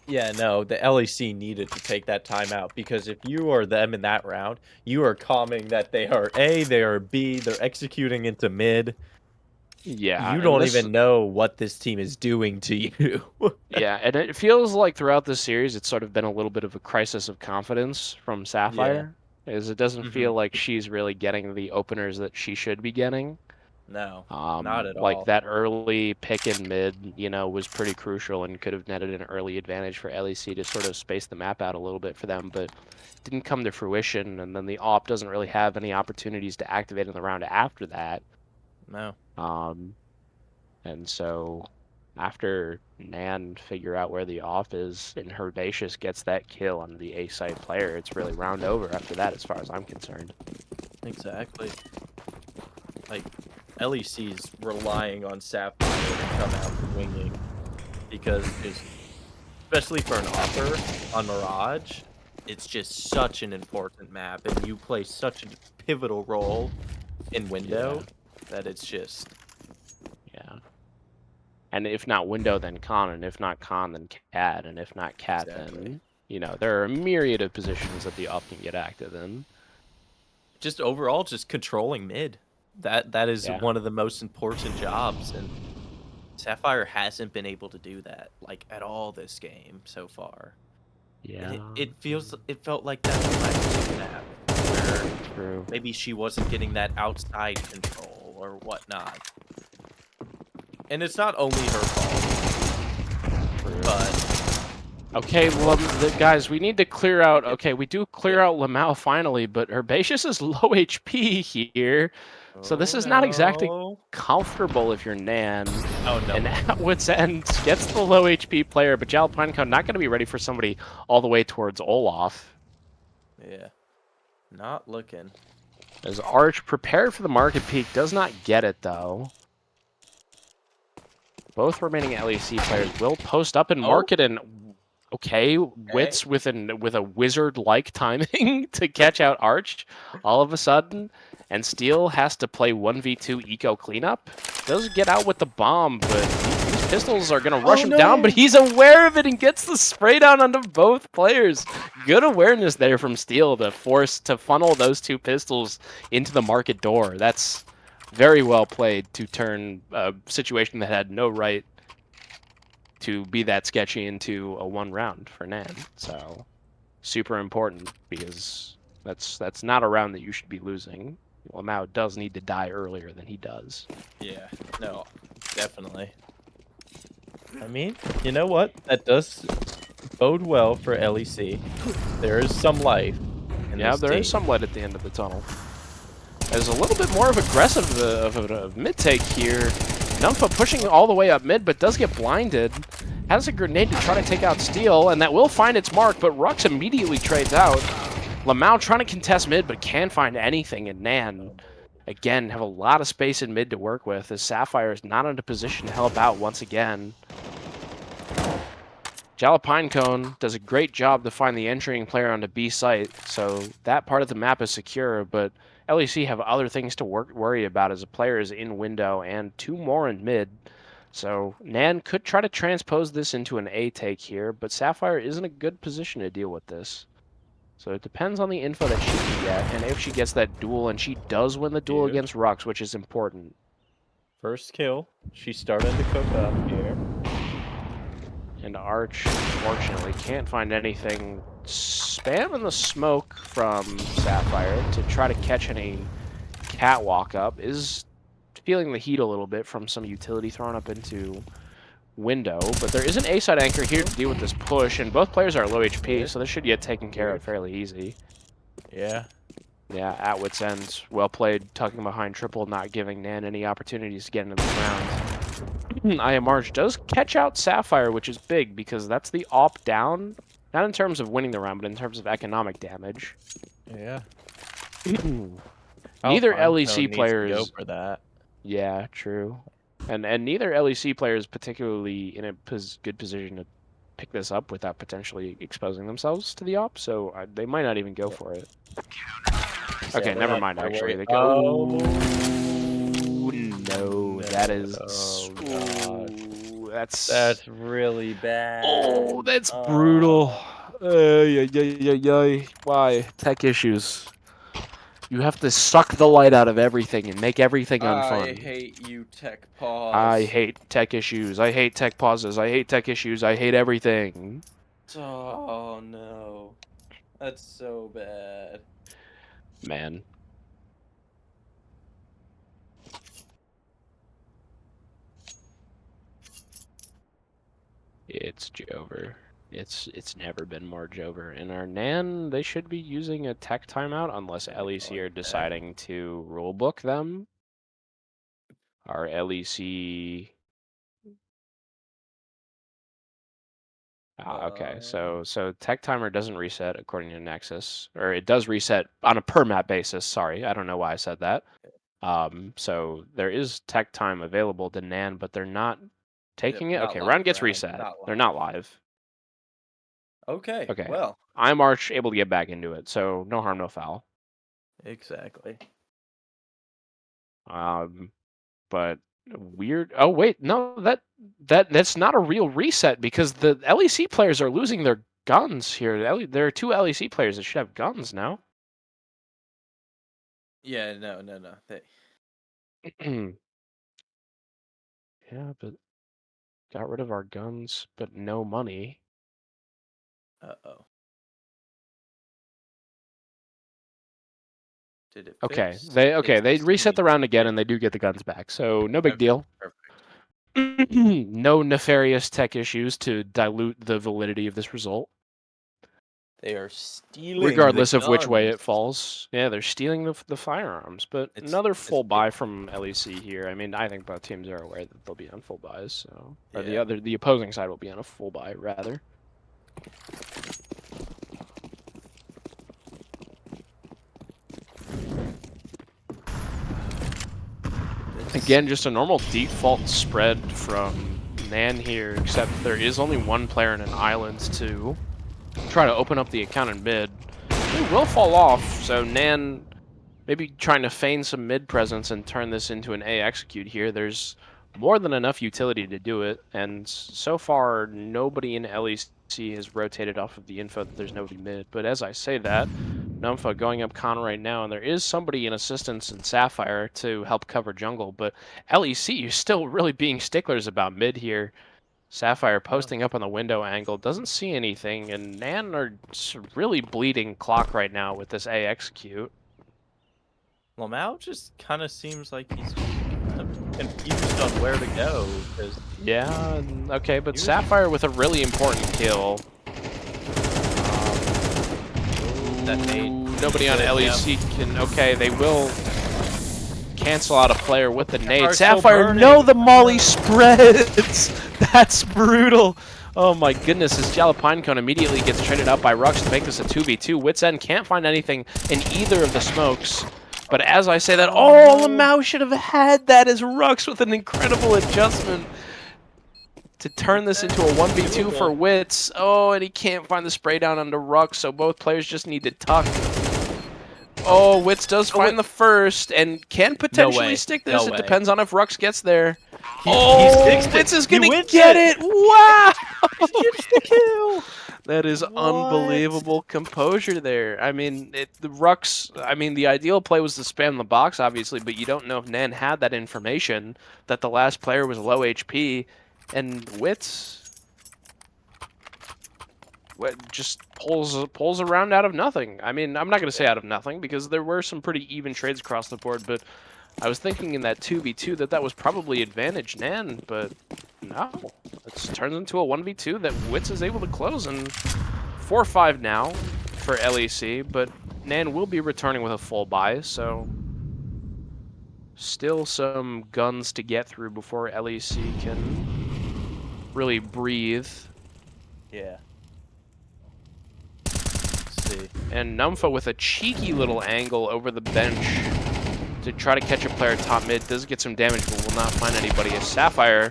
Yeah, no, the LEC needed to take that timeout, because if you are them in that round, you are calming that they are A, they are B, they're executing into mid. Yeah, You and don't this even know what this team is doing to you. yeah, and it feels like throughout this series it's sort of been a little bit of a crisis of confidence from Yeah. Sapphire, as it doesn't Mhm. feel like she's really getting the openers that she should be getting. No, not at Like all. that early pick in mid, was pretty crucial and could have netted an early advantage for LEC to sort of space the map out a little bit for them, but didn't come to fruition. And then the op doesn't really have any opportunities to activate in the round after that. No. Um, and so after Nan figure out where the off is and Herbaceous gets that kill on the A side player, it's really round over after that as far as I'm concerned. Exactly. Like, LEC's relying on Sapphire to come out swinging because especially for an author on Mirage, it's just such an important map, and you play such a pivotal role in Yeah, Window that it's just yeah. And if not Window, then Con, and if not Con, then Cat, and if not Cat, exactly. then, there are a myriad of positions that the op can get active in. Just overall, just controlling mid. That is Yeah, one of the most important jobs, and Sapphire hasn't been able to do that like at all this game so far. And yeah, it felt like that last map where true, maybe she wasn't getting that outside control or whatnot. And it's not only her fault, true. but Okay, well, guys, we need to clear out. yep, Okay, we do clear yep. out Lamau finally, but Herbaceous is low HP here, so this Oh is not exactly no. comfortable if you're Nan. Oh no. And at Wits End gets the low HP player, but Jalapinecone not going to be ready for somebody all the way towards Olaf. Yeah. Not looking. As Arch prepared for the market peak, does not get it though. Both remaining LEC players will post up and Oh, market, and okay, okay. Wits with a wizard-like timing to catch out Arch all of a sudden, and Steel has to play 1v2 eco cleanup. Does get out with the bomb, but these pistols are gonna rush Oh him down, but no. he's aware of it and gets the spray down onto both players. Good awareness there from Steel to funnel those two pistols into the market door. That's very well played to turn a situation that had no right to be that sketchy into a one round for Nan. So super important because that's not a round that you should be losing. Lamau does need to die earlier than he does. Yeah. No, definitely. I mean, you know what? That does bode well for LEC. There is some life in Yeah, this there is team. some light at the end of the tunnel. There's a little bit more of aggressive of a mid take here. Numpha pushing all the way up mid, but does get blinded. Has a grenade to try to take out Steel, and that will find its mark, but Rux immediately trades out. Lamau trying to contest mid, but can't find anything, and Nan, again, have a lot of space in mid to work with, as Sapphire is not in a position to help out once again. Jalapinecone does a great job to find the entering player onto B site, so that part of the map is secure, but LEC have other things to worry about as a player is in window and two more in mid. So Nan could try to transpose this into an A take here, but Sapphire is in a good position to deal with this. So it depends on the info that she can get, and if she gets that duel, and she does win the duel Huge. against Rux, which is important. First kill. She's starting to cook up here. And Arch, unfortunately, can't find anything. Spamming the smoke from Sapphire to try to catch any catwalk up is feeling the heat a little bit from some utility thrown up into window, but there is an A-side anchor here to deal with this push, and both players are low HP, so this should get taken care of fairly easy. Yeah. Yeah, at wit's end. Well played, tucking behind triple, not giving Nan any opportunities to get into this round. IMRge does catch out Sapphire, which is big, because that's the op down. Not in terms of winning the round, but in terms of economic damage. Yeah. Neither Alpine LEC needs to go players... for that. Yeah, true. And neither LEC player is particularly in a good position to pick this up without potentially exposing themselves to the op, so they might not even go Yep. for it. Yeah, Okay, they're never not mind, gonna actually. worry. They go... No, that is... Oh, God. Ooh, that's... That's really bad. Oh, that's brutal. Why? Tech issues. You have to suck the light out of everything and make everything I unfun. hate you, tech pause. I hate tech issues. I hate tech pauses. I hate tech issues. I hate everything. Oh no, that's so bad. Man. It's Jover. It's never been more Jover. In our NAN, they should be using a tech timeout unless Let me LEC call are it back. deciding to rulebook them. Our LEC. Okay. So tech timer doesn't reset according to Nexus, or it does reset on a per map basis. Sorry, I don't know why I said that. So there is tech time available to NAN, but they're not taking it. Not Okay, live round gets round, reset. not They're not live. live. Okay, Okay. well, I'm Arch able to get back into it, so no harm, no foul. Exactly. But weird. Oh wait, no, that's not a real reset because the LEC players are losing their guns here. There are 2 LEC players that should have guns now. yeah, no. Yeah, but got rid of our guns, but no money. Uh-oh. Did it Okay, fix? they It's reset the round again yeah. and they do get the guns back, so no big Okay, deal. perfect. No nefarious tech issues to dilute the validity of this result. They are stealing Regardless the of which way it guns. falls. Yeah, they're stealing the firearms, but another full buy from LEC here. I mean, I think both teams are aware that they'll be on full buys, so or Yeah. the opposing side will be on a full buy rather. Again, just a normal default spread from NAN here, except there is only one player in an island to try to open up the account in mid. It will fall off, so NAN maybe trying to feign some mid presence and turn this into an A execute here. There's more than enough utility to do it, and so far nobody in LEC has rotated off of the info that there's nobody mid. But as I say that, Numfa going up con right now, and there is somebody in assistance in Sapphire to help cover jungle, but LEC is still really being sticklers about mid here. Sapphire posting up on the window angle, doesn't see anything, and NAN are really bleeding clock right now with this A execute. Lamau just kind of seems like he's kind of confused on where to go. Yeah, okay, but Sapphire with a really important kill. That nade. Nobody on LEC can. Okay, they will cancel out a player with the nade. Sapphire, no, the molly spreads. That's brutal. Oh my goodness, as Jalapinecone immediately gets traded out by Rux to make this a 2v2. Wits End can't find anything in either of the smokes. But as I say that, oh, Lamau should have had that as Rux with an incredible adjustment to turn this into a 1v2 for Wits. Oh, and he can't find the spray down onto Rux, so both players just need to tuck. Oh, Wits does find the first and can potentially stick this. It depends on if Rux gets there. Wits is going to get it. Wow! He gets the kill. That is unbelievable composure there. I mean, the Rux, I mean, the ideal play was to spam the box, obviously, but you don't know if NAN had that information that the last player was low HP, and Wits just pulls around out of nothing. I mean, I'm not going to say out of nothing because there were some pretty even trades across the board, but I was thinking in that 2v2 that was probably advantage NAN, but no. It turns into a 1v2 that Wits is able to close, and 4-5 now for LEC, but NAN will be returning with a full buy, so still some guns to get through before LEC can really breathe. Yeah. And Numfa with a cheeky little angle over the bench to try to catch a player top mid. Does get some damage, but will not find anybody. As Sapphire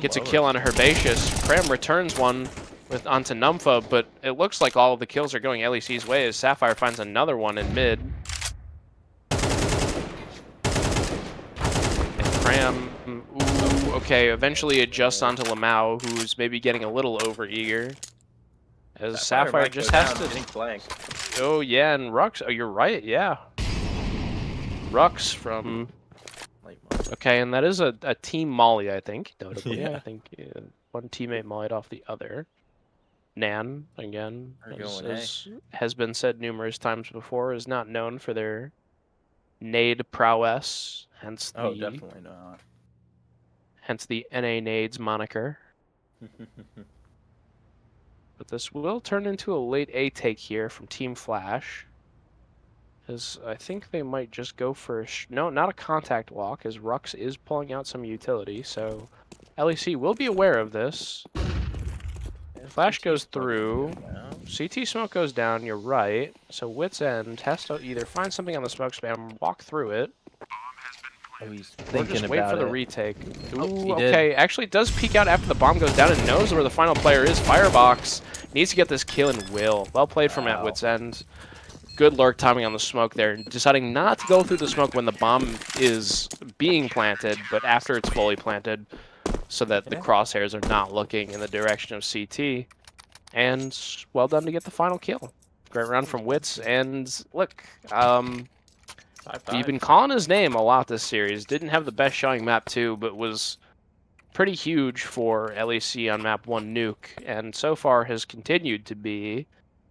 gets a kill on Herbaceous. Cram returns one onto Numfa, but it looks like all of the kills are going LEC's way as Sapphire finds another one in mid. And Cram, ooh, okay, eventually adjusts onto Lamau, who's maybe getting a little over-eager. As Sapphire just has to... Oh, yeah, and Rux... Oh, you're right, yeah. Rux from... Okay, and that is a team molly, I think, notably. Yeah. I think one teammate mollied off the other. NAN, again, We're going A. as has been said numerous times before, is not known for their nade prowess, hence Oh, the definitely not. NA nades moniker. But this will turn into a late A take here from Team Flash. As I think they might just go for no, not a contact walk, as Rux is pulling out some utility, so LEC will be aware of this. Flash goes through. CT smoke goes down, you're right. So Wit's End has to either find something on the smoke spam, walk through it, Oh, he's or thinking just wait about for the it. retake. Ooh, Oh, he did. okay. Actually does peek out after the bomb goes down and knows where the final player is. Firebox needs to get this kill and will. Well played from at Wit's End. Good lurk timing on the smoke there, deciding not to go through the smoke when the bomb is being planted, but after it's fully planted, so that the crosshairs are not looking in the direction of CT. And well done to get the final kill. Great round from Wits, and look, you've been calling his name a lot this series. Didn't have the best showing map 2, but was pretty huge for LEC on map 1 Nuke, and so far has continued to be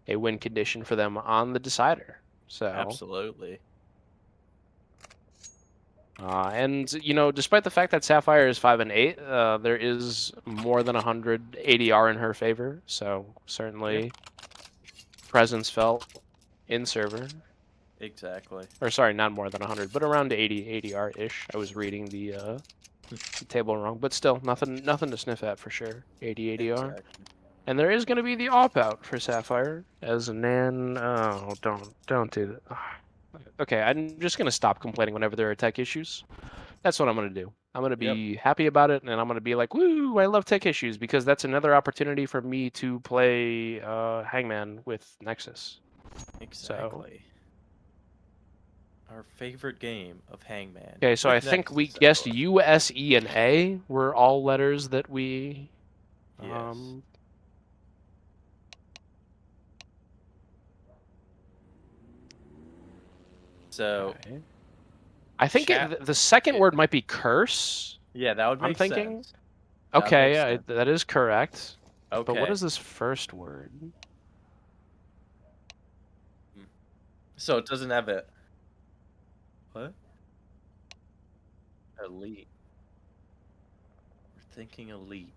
a win condition for them on the decider. So Absolutely. and you know, despite the fact that Sapphire is 5 and 8, there is more than 100 ADR in her favor. So certainly presence felt in server. Exactly. Or sorry, not more than 100, but around 80 ADR ish. I was reading the table wrong, but still nothing to sniff at for sure. 80 ADR. Exactly. And there is going to be the op-out for Sapphire as a NAN. Oh, don't do that. Okay, I'm just going to stop complaining whenever there are tech issues. That's what I'm going to do. I'm going to be happy about it, and I'm going to be like, woo, I love tech issues, because that's another opportunity for me to play Hangman with Nexus. Exactly. Our favorite game of Hangman. Okay, so I think we guessed U, S, E, and A were all letters that we... Yes. So, okay. I think the second word might be curse. Yeah, that would make I'm thinking. sense. Okay, that is correct. Okay. But what is this first word? So it doesn't have it. What? Elite. We're thinking elite.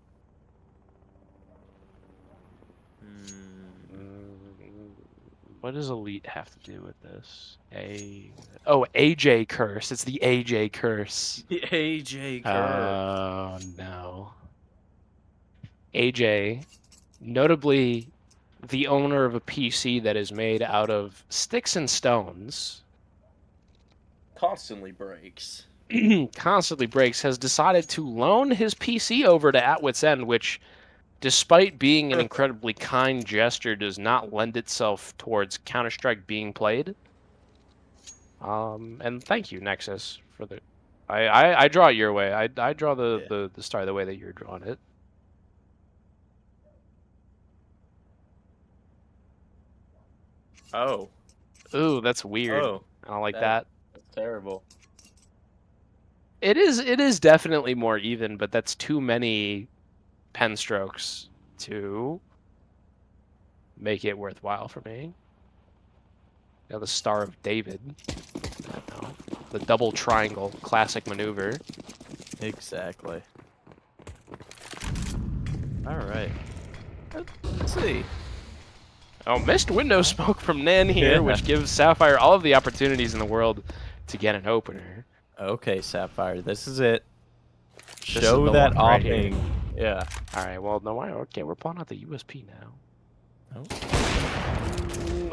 What does elite have to do with this? Oh, AJ curse. It's the AJ curse. The AJ curse. Oh no. AJ, notably the owner of a PC that is made out of sticks and stones, Constantly breaks. constantly breaks, has decided to loan his PC over to Atwit's End, which, despite being an incredibly kind gesture, does not lend itself towards Counter-Strike being played. And thank you, Nexus, for the... I draw it your way. I draw the star the way that you're drawing it. Oh. Ooh, that's weird. Oh. I don't like that. That's terrible. It is definitely more even, but that's too many pen strokes to make it worthwhile for me. You know, the Star of David. No. The double triangle classic maneuver. Exactly. All right. Let's see. Oh, missed window smoke from NAN here, which gives Sapphire all of the opportunities in the world to get an opener. Okay, Sapphire, this is it. This Show is the that one right here. offing. Yeah. All right, well, no, okay, we're pulling out the USP now. Oh.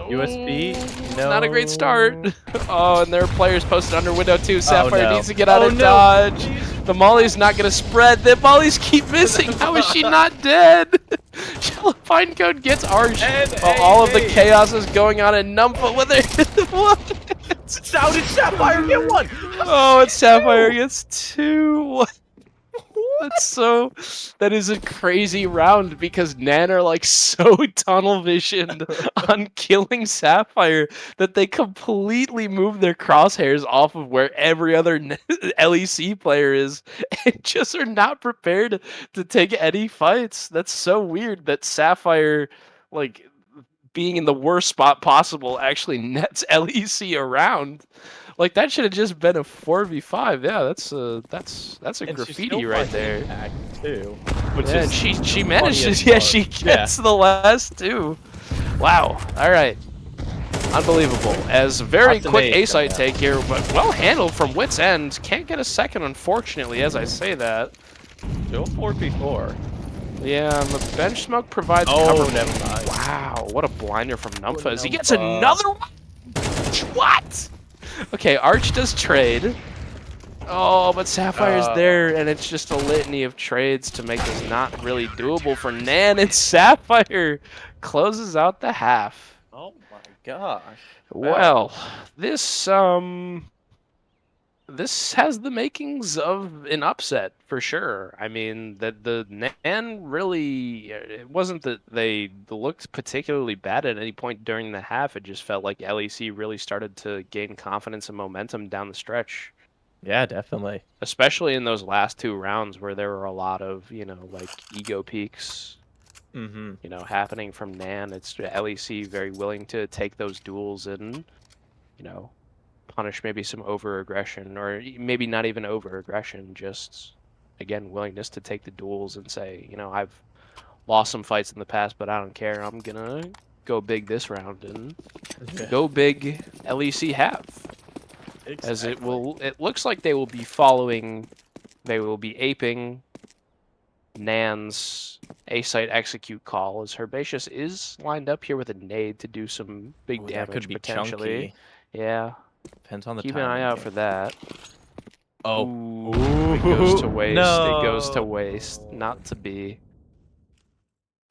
USB? No. Not a great start. Oh, and there are players posted under window too. Sapphire needs to get out of no. dodge. The Molly's not going to spread. The Mollies keep missing. How is she not dead? Fine Code gets arched while all of the chaos is going on in Numpa with it. What? How did Sapphire get one? Oh, it's Sapphire gets two. What? That is a crazy round because NAN are like so tunnel visioned on killing Sapphire that they completely move their crosshairs off of where every other LEC player is and just are not prepared to take any fights. That's so weird that Sapphire, like, being in the worst spot possible actually nets LEC around. Like that should have just been a 4v5. Yeah, that's a And she graffiti still right finds there. impact too, which Yeah, is and she the manages. funniest Yeah, part. she Yeah. gets the last two. Wow. All right. Unbelievable. As very Lots of quick nades A coming site out. take here, but well handled from Wit's End. Can't get a second, unfortunately, as I say that. Still 4v4. Yeah, and the bench smoke provides Oh, cover. never mind. Wow, what a blinder from Numpha as he gets Numpha. another one. What? Okay, Arch does trade. Oh, but Sapphire's there, and it's just a litany of trades to make this not really doable for NAN, and Sapphire closes out the half. Oh my gosh. Well, this this has the makings of an upset for sure. I mean, that the NAN really, it wasn't that they looked particularly bad at any point during the half. It just felt like LEC really started to gain confidence and momentum down the stretch. Yeah, definitely. Especially in those last two rounds where there were a lot of, like ego peaks, Mm-hmm. happening from NAN. It's LEC very willing to take those duels and, punish maybe some over-aggression, or maybe not even over-aggression, just, again, willingness to take the duels and say, I've lost some fights in the past, but I don't care. I'm gonna go big this round and go big LEC have. As it looks like they will be aping NAN's A-site execute call, as Herbaceous is lined up here with a nade to do some big damage That could be potentially. chunky. Yeah, Depends on the keep an timing eye out here. for that. Oh. Ooh, it goes to waste. No. It goes to waste. Not to be.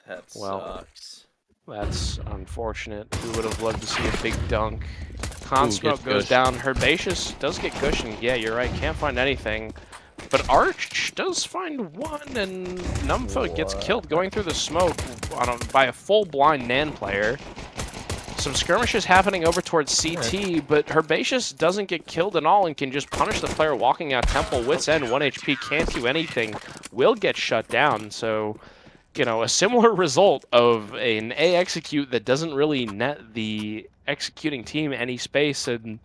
That Well, sucks. That's unfortunate. We would have loved to see a big dunk. Con smoke gets goes gushed. down. Herbaceous does get cushioned. Yeah, you're right. Can't find anything. But Arch does find one, and Numpha gets killed going through the smoke by a full blind NAN player. Some skirmishes happening over towards CT, but Herbaceous doesn't get killed at all and can just punish the player walking out Temple. Wit's End, 1 HP, can't do anything, will get shut down. So, a similar result of an A execute that doesn't really net the executing team any space, and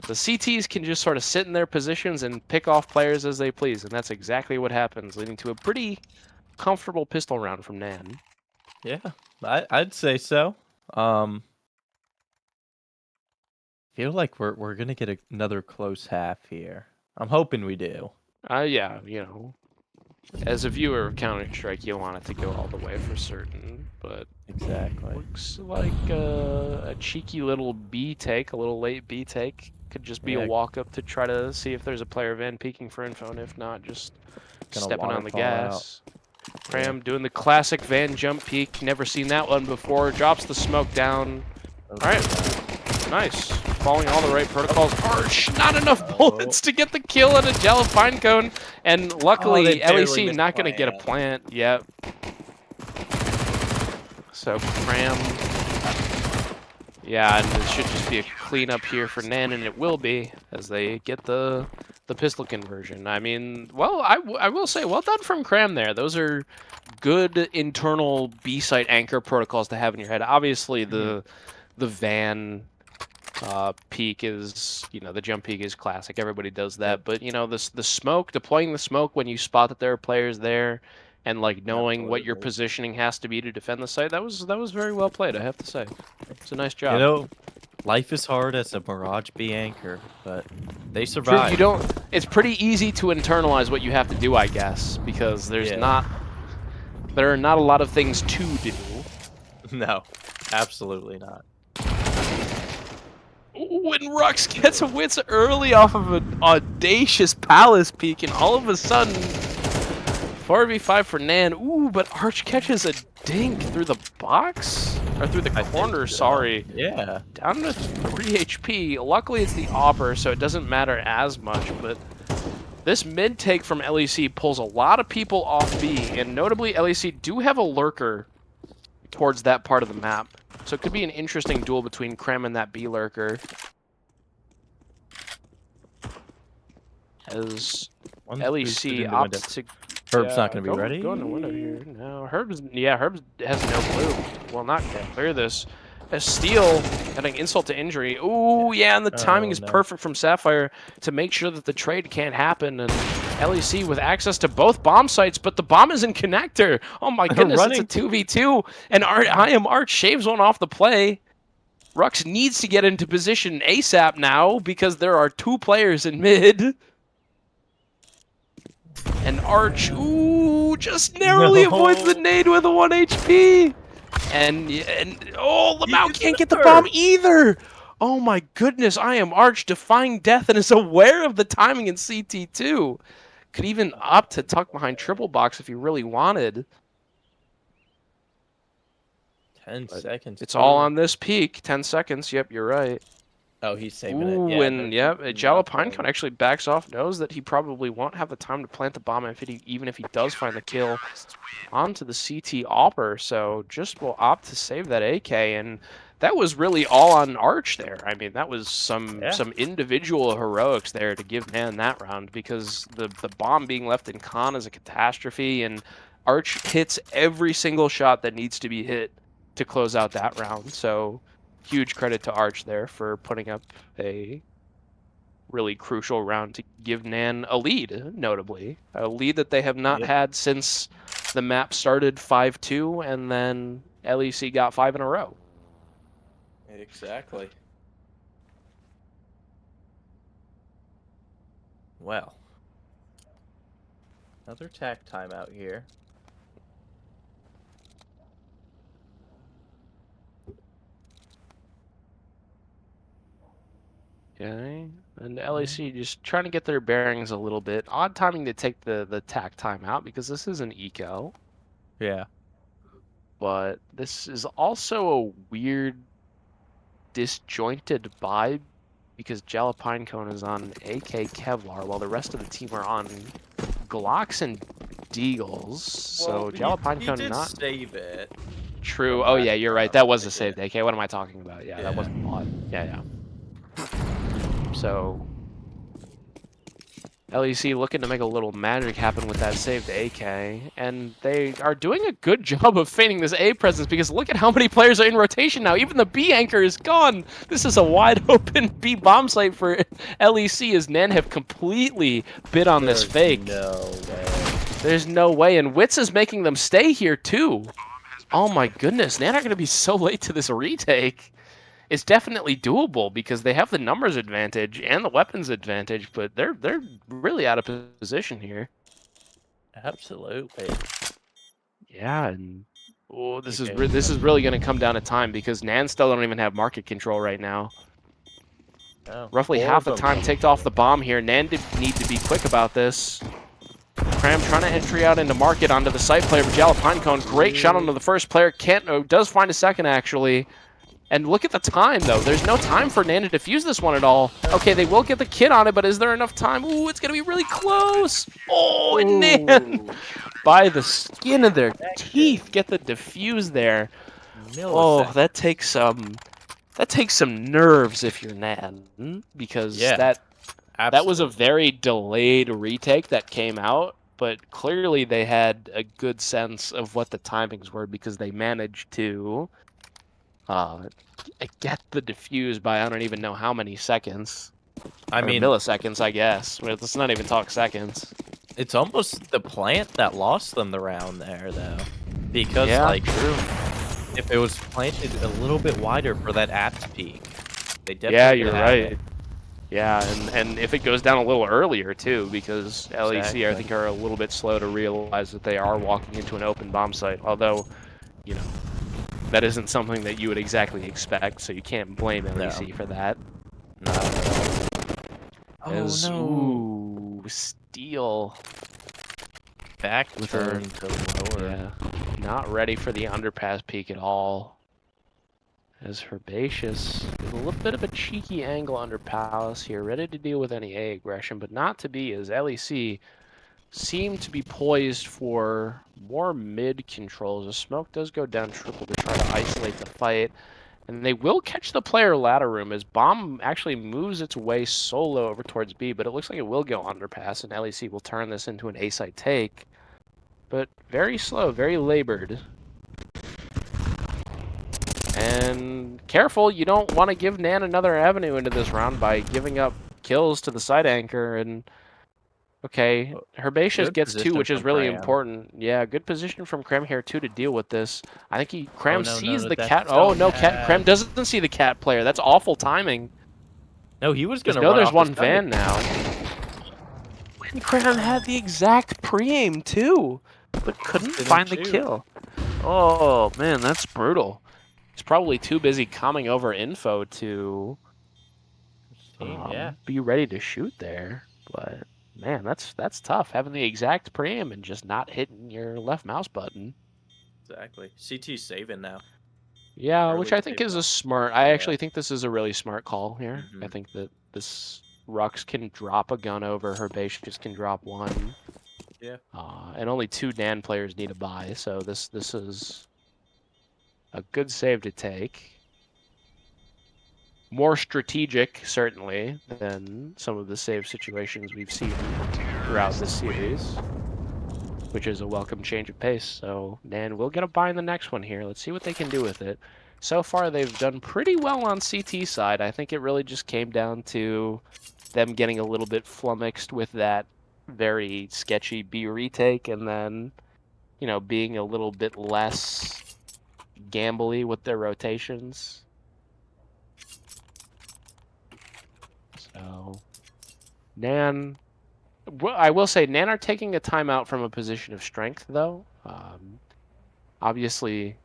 the CTs can just sort of sit in their positions and pick off players as they please, and that's exactly what happens, leading to a pretty comfortable pistol round from NAN. Yeah, I'd say so. Feel like we're gonna get another close half here. I'm hoping we do. Yeah, as a viewer of Counter-Strike, you want it to go all the way for certain, but Exactly. looks like a cheeky little B take, a little late B take. Could just be a Yeah. walk-up to try to see if there's a player van peeking for info, and if not, just Gonna stepping on the waterfall out. gas. Pram doing the classic van jump peek. Never seen that one before. Drops the smoke down. All right. Nice. Following all the right protocols. Arch, not enough bullets to get the kill at a Jello Fine Cone. And luckily, they barely LEC missed not going to get a plant. plant. Yep. So, Pram. Yeah, and it should just be a cleanup here for NAN, and it will be, as they get the pistol conversion. I mean, well, I will say, well done from Cram there. Those are good internal B-site anchor protocols to have in your head. Obviously, the van peak is, the jump peak is classic. Everybody does that. But, the smoke, deploying the smoke when you spot that there are players there, and like knowing what your Absolutely. positioning has to be to defend the site, that was very well played, I have to say. It's a nice job. Life is hard as a Mirage B anchor, but they True, survive. it's pretty easy to internalize what you have to do, I guess, because there are not a lot of things to do. No, absolutely not. When Rux gets a Wits early off of an audacious Palace peak, and all of a sudden, 4v5 for NAN. Ooh, but Arch catches a dink through the box? Or through the corner, sorry. Yeah. Down to 3 HP. Luckily, it's the AWPer, so it doesn't matter as much, but This mid take from LEC pulls a lot of people off B, and notably LEC do have a lurker towards that part of the map. So it could be an interesting duel between Krem and that B lurker. As LEC opts to... Herb's not going to be ready. Go in the window here. No, Herb's has no clue. Well, not gonna clear this. A steal, adding insult to injury. Ooh, yeah, and the timing is perfect from Sapphire to make sure that the trade can't happen. And LEC with access to both bomb sites, but the bomb is in connector. Oh my goodness, it's a 2v2. And I am Arch shaves one off the play. Rux needs to get into position ASAP now because there are 2 players in mid. And Arch, ooh, just narrowly avoids the nade with a 1 HP. And oh, Lamau can't get the bomb either. Oh my goodness, I am Arch defying death and is aware of the timing in CT2. Could even opt to tuck behind triple box if he really wanted. 10 seconds. It's all on this peak. 10 seconds. Yep, you're right. Oh, he's saving Ooh, it. Yeah, and yep, Jalapinecone actually backs off, knows that he probably won't have the time to plant the bomb even if he does find the kill onto the CT AWPer, so just will opt to save that AK, and that was really all on Arch there. I mean, that was some individual heroics there to give NAN that round, because the bomb being left in con is a catastrophe, and Arch hits every single shot that needs to be hit to close out that round, so huge credit to Arch there for putting up a really crucial round to give NAN a lead, notably. A lead that they have not had since the map started 5-2, and then LEC got 5 in a row. Exactly. Well. Another tack timeout here. Okay, and LEC just trying to get their bearings a little bit. Odd timing to take the tack time out because this is an eco. Yeah. But this is also a weird, disjointed vibe because Jalapinecone is on AK Kevlar while the rest of the team are on Glocks and Deagles. So Jalapinecone not save it. True. Oh yeah, you're right. That was a saved AK. What am I talking about? Yeah, that wasn't odd. Yeah. So LEC looking to make a little magic happen with that saved AK, and they are doing a good job of feigning this A presence because look at how many players are in rotation now. Even the B anchor is gone. This is a wide open B bomb site for LEC as NAN have completely bid on this fake. No way. There's no way, and Wits is making them stay here too. Oh my goodness, NAN are going to be so late to this retake. It's definitely doable because they have the numbers advantage and the weapons advantage, but they're really out of position here. Absolutely. Yeah, and this is really going to come down to time because NAN still don't even have market control right now. Oh. Roughly half the time ticked off the bomb here. NAN need to be quick about this. Cram trying to entry out into market onto the site player, but Jalapinecone, great shot onto the first player. Does find a second actually. And look at the time, though. There's no time for NAN to defuse this one at all. Okay, they will get the kit on it, but is there enough time? Ooh, it's going to be really close. Oh, and NAN, by the skin of their teeth, get the defuse there. Oh, that takes some nerves if you're NAN, because that was a very delayed retake that came out, but clearly they had a good sense of what the timings were because they managed to get the defuse by I don't even know how many seconds. I mean milliseconds, I guess. Let's not even talk seconds. It's almost the plant that lost them the round there, though, because true. If it was planted a little bit wider for that apt peak, they definitely you're right. Yeah, and if it goes down a little earlier too, because LEC I think are a little bit slow to realize that they are walking into an open bomb site. Although, you know, that isn't something that you would exactly expect, so you can't blame LEC for that. Ooh, steal. Back turn to lower. Yeah, not ready for the underpass peak at all. As Herbaceous with a little bit of a cheeky angle under Palace here, ready to deal with any A aggression, but not to be, as LEC seem to be poised for more mid controls. The smoke does go down triple to try to isolate the fight, and they will catch the player ladder room as Bomb actually moves its way solo over towards B, but it looks like it will go underpass, and LEC will turn this into an A side take, but very slow, very labored. And careful, you don't want to give NAN another avenue into this round by giving up kills to the side anchor. And okay, Herbaceous Good gets 2, position which is from really Cram. important. Yeah, good position from Cram here too to deal with this. I think Cram no, sees the that's cat. so Oh no, Cram bad. doesn't see the cat player. That's awful timing. No, he was Because gonna no, run there's off the one side. van now. And Cram had the exact pre-aim too, but couldn't Didn't find the shoot. kill. Oh man, that's brutal. He's probably too busy coming over info to Yeah. be ready to shoot there. But man, that's tough. Having the exact pre-aim and just not hitting your left mouse button. Exactly. CT's saving now. Yeah, Early which I think save is now. a smart. I Yeah. actually think this is a really smart call here. I Mhm. think that this Rux can drop a gun over, Herbaceous can drop one. Yeah. And only 2 NAN players need a buy, so this is a good save to take. More strategic, certainly, than some of the save situations we've seen throughout this series, which is a welcome change of pace. So NAN will get a buy in the next one here. Let's see what they can do with it. So far, they've done pretty well on CT side. I think it really just came down to them getting a little bit flummoxed with that very sketchy B retake, and then, you know, being a little bit less gambly with their rotations. So NAN, well, I will say NAN are taking a timeout from a position of strength, though. Obviously,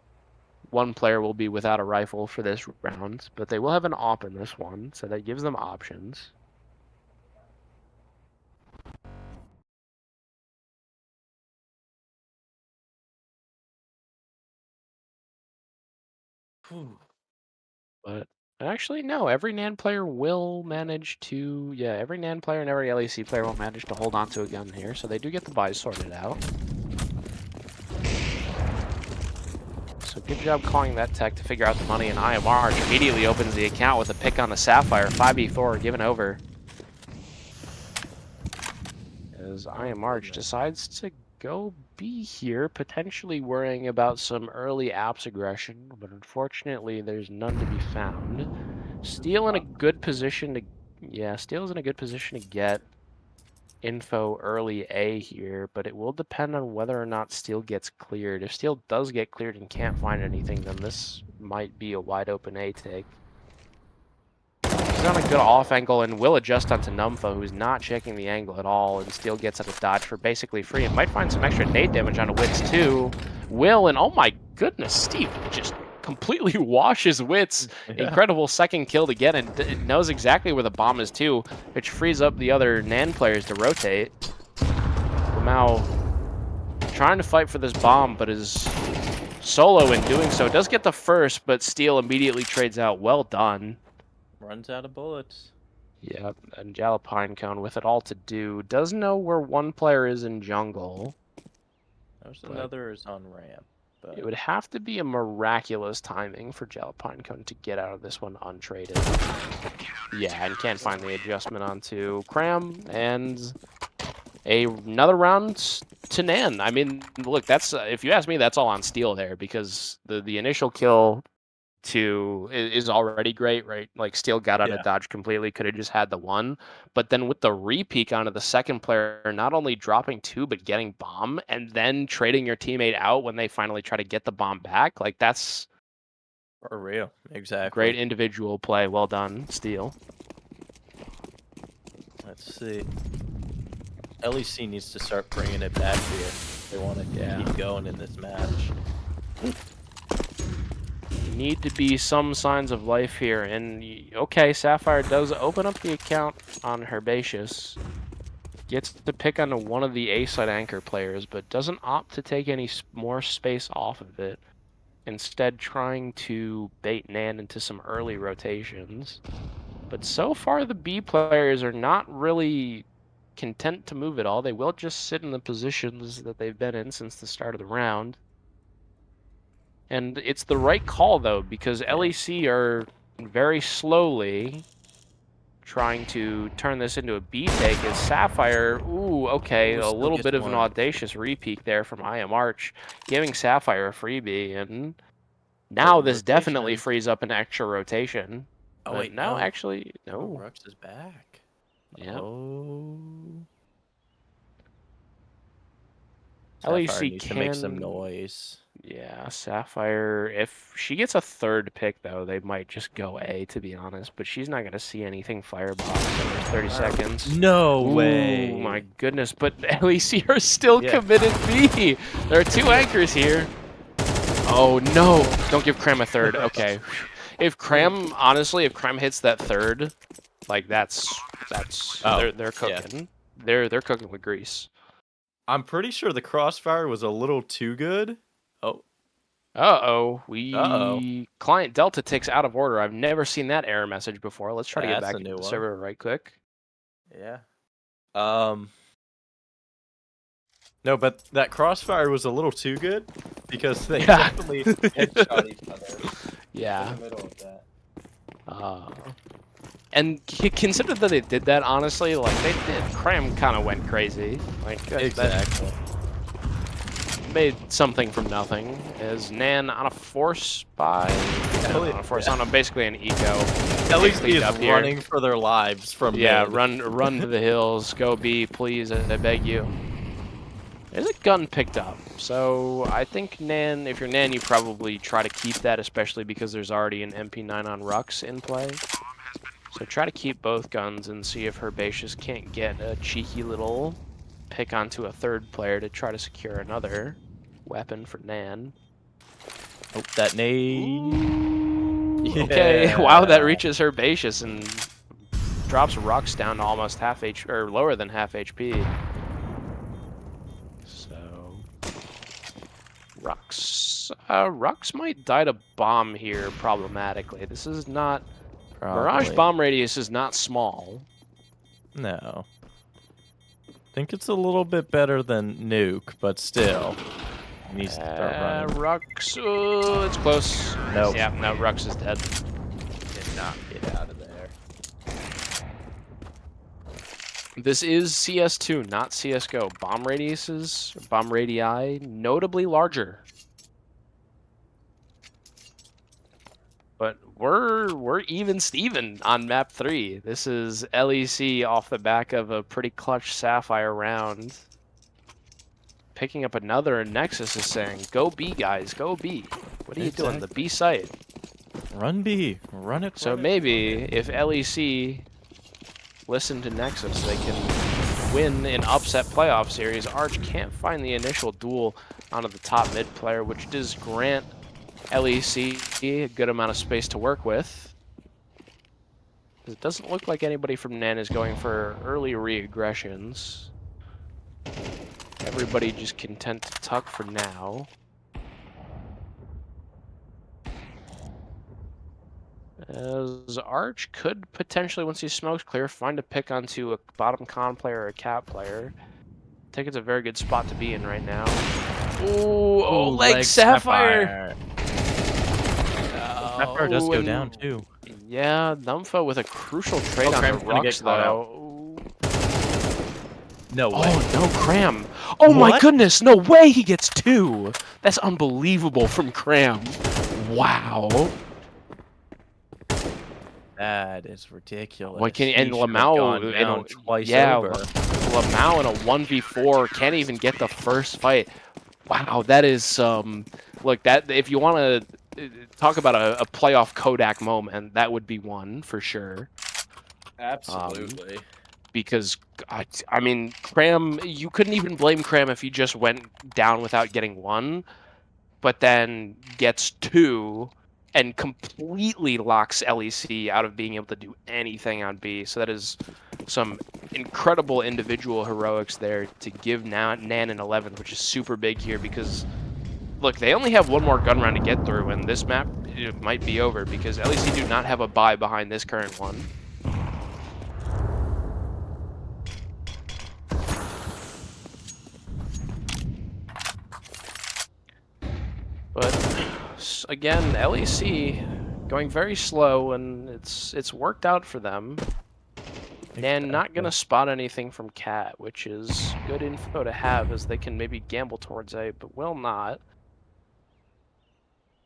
one player will be without a rifle for this round, but they will have an AWP in this one, so that gives them options. Whew. But actually, no, every NAN player will manage to, yeah, every NAN player and every LEC player will manage to hold on to a gun here, so they do get the buys sorted out. So good job calling that tech to figure out the money, and IMR immediately opens the account with a pick on the Sapphire, 5v4 given over. As IMR decides to go B here, potentially worrying about some early apps aggression, but unfortunately there's none to be found. Steel in a good position to, yeah, Steel's in a good position to get info early A here, but it will depend on whether or not Steel gets cleared. If Steel does get cleared and can't find anything, then this might be a wide open A take. He's on a good off angle and will adjust onto Numfo, who's not checking the angle at all, and Steel gets out of dodge for basically free and might find some extra nade damage onto Wits too. Will, and oh my goodness, Steve just completely washes Wits. Yeah. Incredible second kill to get, and it knows exactly where the bomb is too, which frees up the other NAN players to rotate. Lamau trying to fight for this bomb, but is solo in doing so. Does get the first, but Steel immediately trades out. Well done. Runs out of bullets. Yep, and Jalapinecone with it all to do. Does know where one player is in jungle. There's But another is on ramp. But it would have to be a miraculous timing for Jalapinecone to get out of this one untraded. Yeah, and can't find the adjustment onto Cram, and another round to Nan. I mean, look, that's if you ask me, that's all on Steel there, because the initial kill is already great, right? Like Steel got out of dodge completely, could have just had the one. But then with the re-peek onto the second player, not only dropping 2, but getting bomb, and then trading your teammate out when they finally try to get the bomb back, like that's for real. Exactly. great individual play. Well done, Steel. Let's see. LEC needs to start bringing it back here. They want to keep going in this match. Need to be some signs of life here, and okay, Sapphire does open up the account on Herbaceous. Gets to pick onto one of the A-side anchor players, but doesn't opt to take any more space off of it. instead trying to bait NAN into some early rotations. But so far, the B players are not really content to move at all. They will just sit in the positions that they've been in since the start of the round. And it's the right call, though, because LEC are very slowly trying to turn this into a B take as Sapphire, ooh, okay, Ooh, a still little gets bit of an one. audacious repeat there from I Am Arch, giving Sapphire a freebie, and now Early this definitely rotation. frees up an extra rotation. Oh, But wait, no, no. actually, Oh, no. Rux is back. Yeah. Oh. Sapphire LEC needs to make some can, noise. yeah, Sapphire, if she gets a third pick, though, they might just go A, to be honest, but she's not going to see anything Firebox in there's 30 seconds. No Ooh, way. my goodness, but LEC are still Yeah. committed B. There are two anchors here. Oh, no. Don't give Cram a third. Okay. If Cram, honestly, if Cram hits that third, like, that's Oh, they're yeah. cooking. They're cooking with grease. I'm pretty sure the crossfire was a little too good. Oh. Uh-oh. Uh-oh. Client Delta takes out of order. I've never seen that error message before. Let's try to get That's back a into new the one. server right quick. Yeah. No, but that crossfire was a little too good because they Yeah. definitely headshot each other Yeah. in the middle of that. And consider that they did that, honestly, like, they did. Cram kind of went crazy. Like, that Exactly. made something from nothing. As NAN on a force by... No, not on a force, on a, basically an eco. LEC Cleaned is up here. running for their lives from Yeah, mid. run to the hills. Go B, please, I beg you. There's a gun picked up. So I think NAN, if you're NAN, you probably try to keep that, especially because there's already an MP9 on Rux in play. So try to keep both guns and see if Herbaceous can't get a cheeky little pick onto a third player to try to secure another weapon for NAN. Oh, that nade. Yeah. Okay, wow, that reaches Herbaceous and drops Rux down to almost half HP, or lower than half HP. So Rux might die to bomb here problematically. This is not... Mirage Probably. bomb radius is not small. No. I think it's a little bit better than nuke, but still. He needs to start running. Rux, oh, it's close. Nope. Yeah, no, Rux is dead. Did not get out of there. This is CS2, not CSGO. Bomb radiuses, bomb radii, notably larger. But we're even Steven on map 3. This is LEC off the back of a pretty clutch Sapphire round. Picking up another, and Nexus is saying, "Go B, guys, go B." What are you doing? The B site. Run B. Run it. So run it, maybe run it. if LEC listen to Nexus, they can win an upset playoff series. Arch can't find the initial duel onto the top mid player, which does grant LEC a good amount of space to work with. It doesn't look like anybody from NAN is going for early re-aggressions. Everybody just content to tuck for now. As Arch could potentially, once he smokes clear, find a pick onto a bottom con player or a cap player. I think it's a very good spot to be in right now. Ooh, oh, leg Sapphire! Sapphire does go down too. Yeah, Numpha with a crucial trade on the Rux, though. No way. Oh, no, Cram. Oh, my goodness, no way he gets two. That's unbelievable from Cram. Wow. That is ridiculous. What can He should've gone down twice over. Lamau in a 1v4 can't even get the first fight. Wow, that is look, that if you want to talk about a playoff Kodak moment, that would be one for sure. Absolutely. Because I mean, Cram, you couldn't even blame Cram if he just went down without getting one, but then gets two and completely locks LEC out of being able to do anything on B. So that is some incredible individual heroics there to give NAN an 11th, which is super big here because look, they only have one more gun round to get through, and this map it might be over because LEC do not have a buy behind this current one. But again, LEC going very slow, and it's worked out for them. And not gonna spot anything from Cat, which is good info to have, as they can maybe gamble towards A, but will not.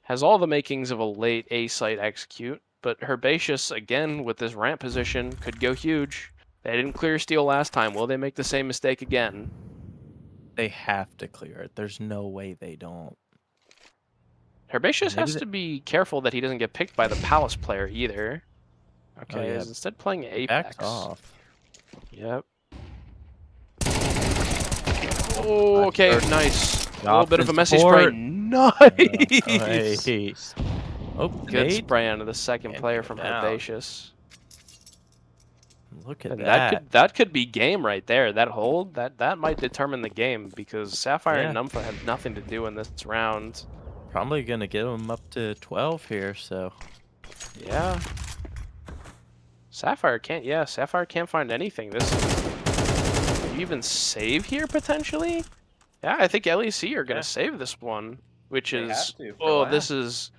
Has all the makings of a late A site execute, but Herbaceous, again, with this ramp position, could go huge. They didn't clear steel last time. Will they make the same mistake again? They have to clear it. There's no way they don't. Herbaceous Maybe has to be careful that he doesn't get picked by the Palace player either. Oh, Okay, yeah. is instead playing He backs Apex. off. Yep. Oh, okay, Third. nice. A little Dropped bit of in a messy spray. support. Nice. Nice. Oh, Good nade. spray onto the second And player go from down. Herbaceous. Look at And that. that could be game right there. That hold, that might determine the game, because Sapphire and Yeah. Numpha have nothing to do in this round. Probably gonna get him up to 12 here, so. Yeah. Sapphire can't find anything. This you even save here potentially? Yeah, I think LEC are gonna Yeah. save this one, which They is have to for oh, last.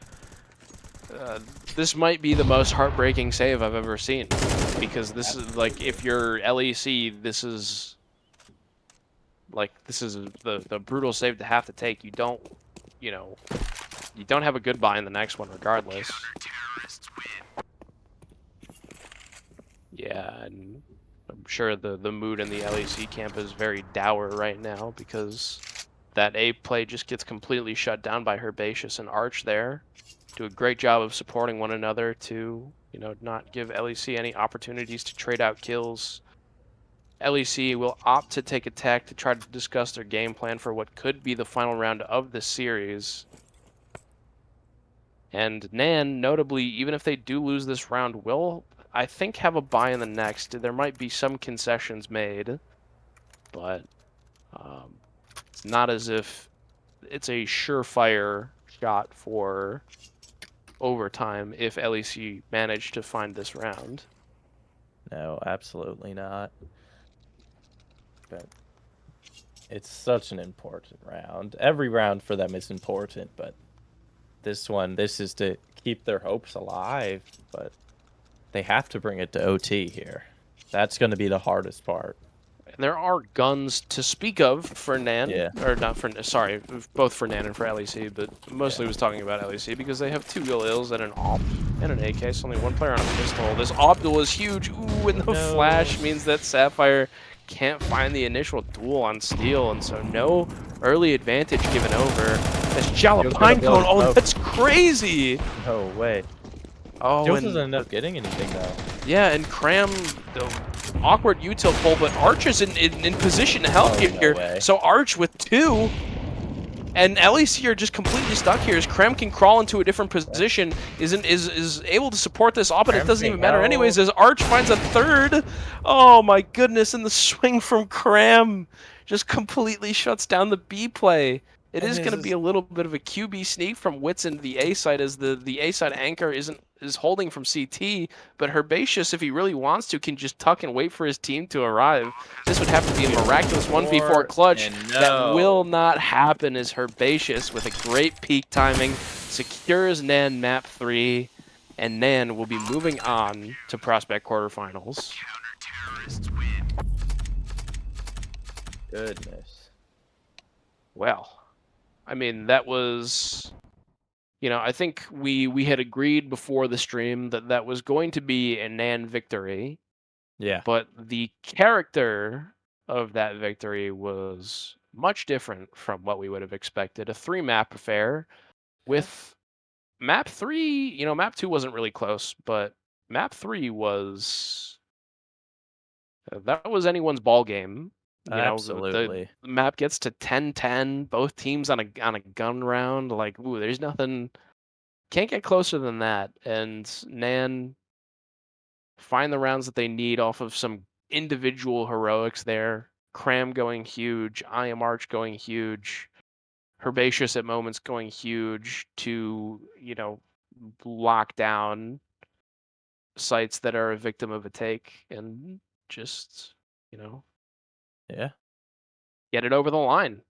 this might be the most heartbreaking save I've ever seen, because this is like, if you're LEC, this is the brutal save to have to take. You don't, you know, you don't have a good buy in the next one regardless. Yeah, and I'm sure the mood in the LEC camp is very dour right now, because that A play just gets completely shut down by Herbaceous and Arch there. Do a great job of supporting one another to, you know, not give LEC any opportunities to trade out kills. LEC will opt to take attack to try to discuss their game plan for what could be the final round of the series. And NAN, notably, even if they do lose this round, will, I think, have a buy in the next. There might be some concessions made, but it's not as if it's a surefire shot for overtime if LEC manage to find this round. No, absolutely not. But it's such an important round. Every round for them is important, but this is to keep their hopes alive. But they have to bring it to OT here. That's going to be the hardest part. And there are guns to speak of for NAN, Yeah. or not for, sorry, both for NAN and for LEC, but mostly was talking about LEC because they have 2 Galils and an AWP and an AK, so only one player on a pistol. This AWP duel is huge, ooh, and the flash means that Sapphire can't find the initial duel on Steel, and so no early advantage given over. That's Jala Pinecone, oh, that's crazy! No way. Oh, Jules and doesn't end up getting anything, though. yeah, and Cram, the awkward util pull, but Arch is in position to help Oh, here. no way. So Arch with 2, and LEC are just completely stuck here, as Cram can crawl into a different position, is able to support this op, and it doesn't even matter anyways, as Arch finds a 3rd. Oh my goodness, and the swing from Cram just completely shuts down the B play. It is going to be a little bit of a QB sneak from Wits into the A side, as the A side anchor is holding from CT, but Herbaceous, if he really wants to, can just tuck and wait for his team to arrive. This would have to be a miraculous 1v4 clutch. That will not happen, as Herbaceous, with a great peak timing, secures NAN map 3, and NAN will be moving on to Prospect quarterfinals. Goodness. Well, I mean, that was, you know, I think we had agreed before the stream that that was going to be a NAN victory, Yeah. but the character of that victory was much different from what we would have expected. A 3-map affair with map 3, you know, map 2 wasn't really close, but map 3 was, that was anyone's ball game. You know, Absolutely. the map gets to 10-10, both teams on a gun round. Like, ooh, there's nothing, can't get closer than that. And NAN find the rounds that they need off of some individual heroics there. Cram going huge, I Am Arch going huge. Herbaceous at moments going huge to, lock down sites that are a victim of a take and just, Yeah. get it over the line.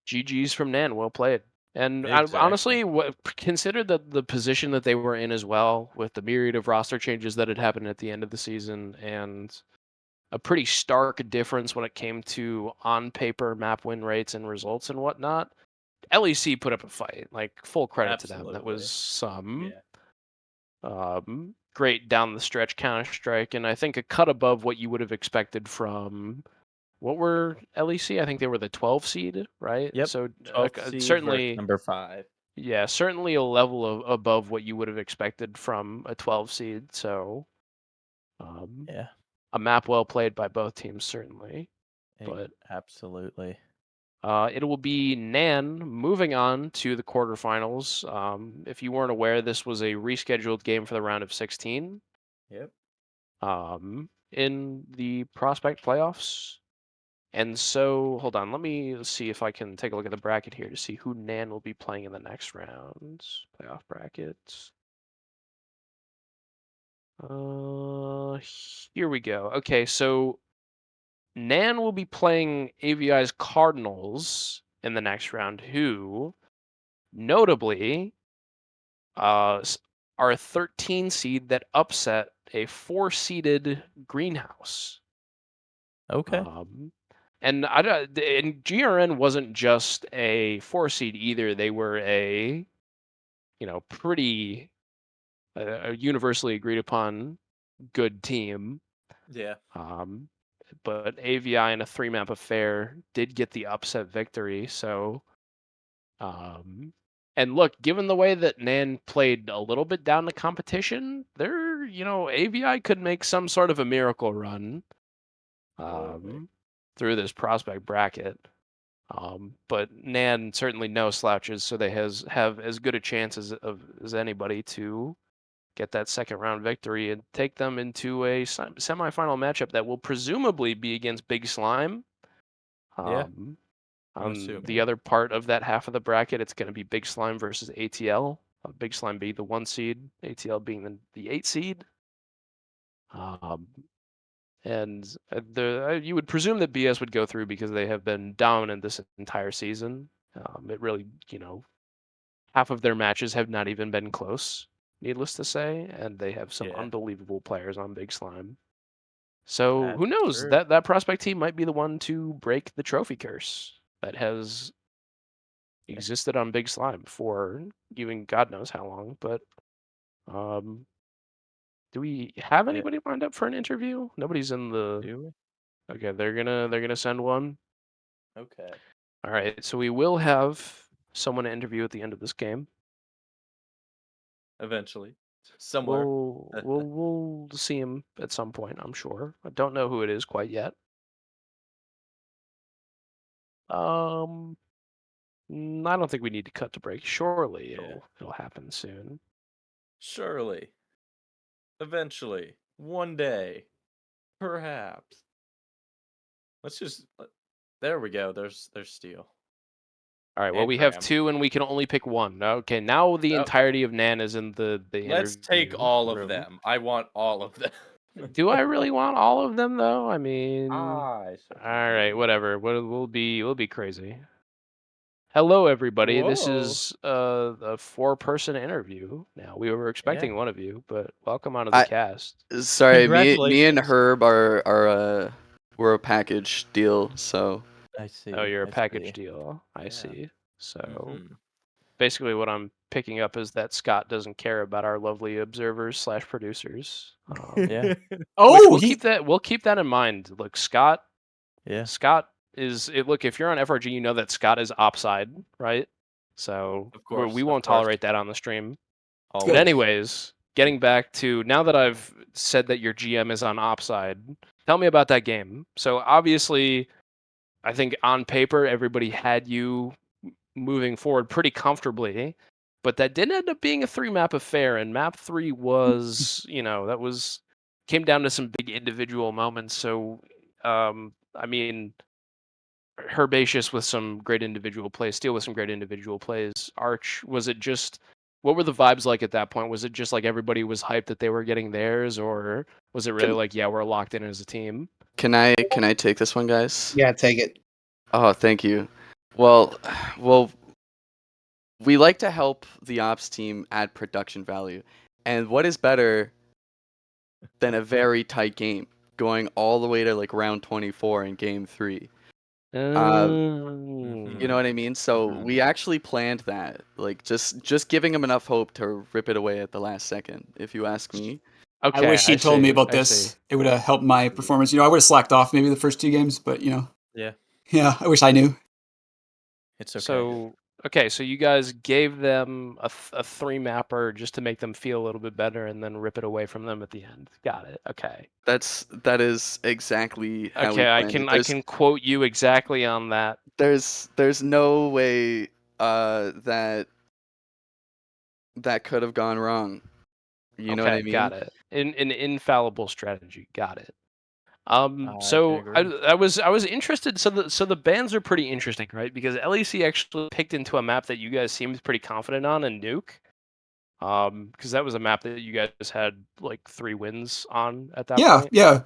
GG's from NAN, well played. And honestly, consider the position that they were in as well, with the myriad of roster changes that had happened at the end of the season, and a pretty stark difference when it came to on-paper map win rates and results and whatnot. LEC put up a fight, like full credit to them. That was Absolutely. some Yeah. great down the stretch Counter-Strike, and I think a cut above what you would have expected from what were LEC? I think they were the 12 seed, right? Yep. So 12th seed versus certainly, number 5. yeah, certainly a level above what you would have expected from a 12 seed. So Yeah. a map well played by both teams, certainly. But Absolutely. it will be NAN moving on to the quarterfinals. If you weren't aware, this was a rescheduled game for the round of 16 Yep. in the Prospect playoffs. And so, hold on, let me see if I can take a look at the bracket here to see who NAN will be playing in the next round. Playoff brackets. Here we go. Okay, so NAN will be playing AVI's Cardinals in the next round, who notably are a 13 seed that upset a 4-seeded Greenhouse. Okay. And and GRN wasn't just a 4 seed either. They were a, pretty universally agreed upon good team. Yeah. But AVI in a 3-map affair did get the upset victory. So, and look, given the way that NAN played a little bit down the competition, AVI could make some sort of a miracle run through this prospect bracket. But NAN certainly no slouches, so they have as good a chance as anybody to get that second round victory and take them into a semifinal matchup that will presumably be against Big Slime. Yeah. I'm On the assuming. other part of that half of the bracket, it's going to be Big Slime versus ATL. Big Slime being the 1 seed, ATL being the 8 seed. And you would presume that BS would go through because they have been dominant this entire season. It really, half of their matches have not even been close, needless to say, and they have some Yeah. unbelievable players on Big Slime. So That's who knows? true. That prospect team might be the one to break the trophy curse that has existed on Big Slime for even God knows how long. But do we have Yeah. anybody lined up for an interview? Nobody's in the. Do Okay, they're gonna send one. we? Okay. All right, so we will have someone to interview at the end of this game. Eventually. Somewhere. We'll see him at some point, I'm sure. I don't know who it is quite yet. I don't think we need to cut to break. Surely Yeah. it'll happen soon. Surely. Eventually. One day. Perhaps. Let's just. There we go. There's Steel. All right. Well, And we have Graham. 2, and we can only pick one. Okay. Now the Oh, entirety of NAN is in the let's take interview all of room. them. I want all of them. Do I really want all of them though? I mean, I all certainly right. do. Whatever. We'll be crazy. Hello, everybody. This Whoa. is a 4-person interview. Now we were Yeah. expecting one of you, but welcome onto the I cast. sorry, me and Congratulations. Herb are we're a package deal, so I see. Oh, you're a I package see. deal. I Yeah. see. So Mm-hmm. basically, what I'm picking up is that Scott doesn't care about our lovely observers/producers. Yeah. Which Oh, we'll keep that in mind. Look, Scott Yeah. look, if you're on FRG, you know that Scott is offside, right? So Of we course. won't tolerate that on the stream. But Always. anyways, getting back to now that I've said that your GM is on offside, tell me about that game. So obviously, I think on paper everybody had you moving forward pretty comfortably, but that did end up being a 3-map affair, and map 3 was, came down to some big individual moments. So, I mean, Herbaceous with some great individual plays, Steel with some great individual plays. Arch, was it just what were the vibes like at that point? Was it just like everybody was hyped that they were getting theirs, or was it really Can like, yeah, we're locked in as a team? can I take this one, guys? Yeah, take it. Oh, thank you. Well, well, we like to help the ops team add production value, and what is better than a very tight game going all the way to like round 24 in game 3? You know Mm. what I mean? So Mhm. we actually planned that, like just giving him enough hope to rip it away at the last second, if you ask me. I Okay, wish I he told me see. about I see. this. It would have helped my performance. I would have slacked off maybe the first 2 games, but Yeah, yeah, I wish I knew. it's okay. So okay, so you guys gave them a three mapper just to make them feel a little bit better, and then rip it away from them at the end. Got it. Okay. That is exactly how we Okay, I planned it. can I can quote you exactly on that. There's no way that could have gone wrong. You know what I Okay, mean? got it. An infallible strategy. Got it. I can So agree. I was interested. So the bans are pretty interesting, right? Because LEC actually picked into a map that you guys seemed pretty confident on, and Nuke. Because that was a map that you guys had like 3 wins on at that Yeah, point. yeah.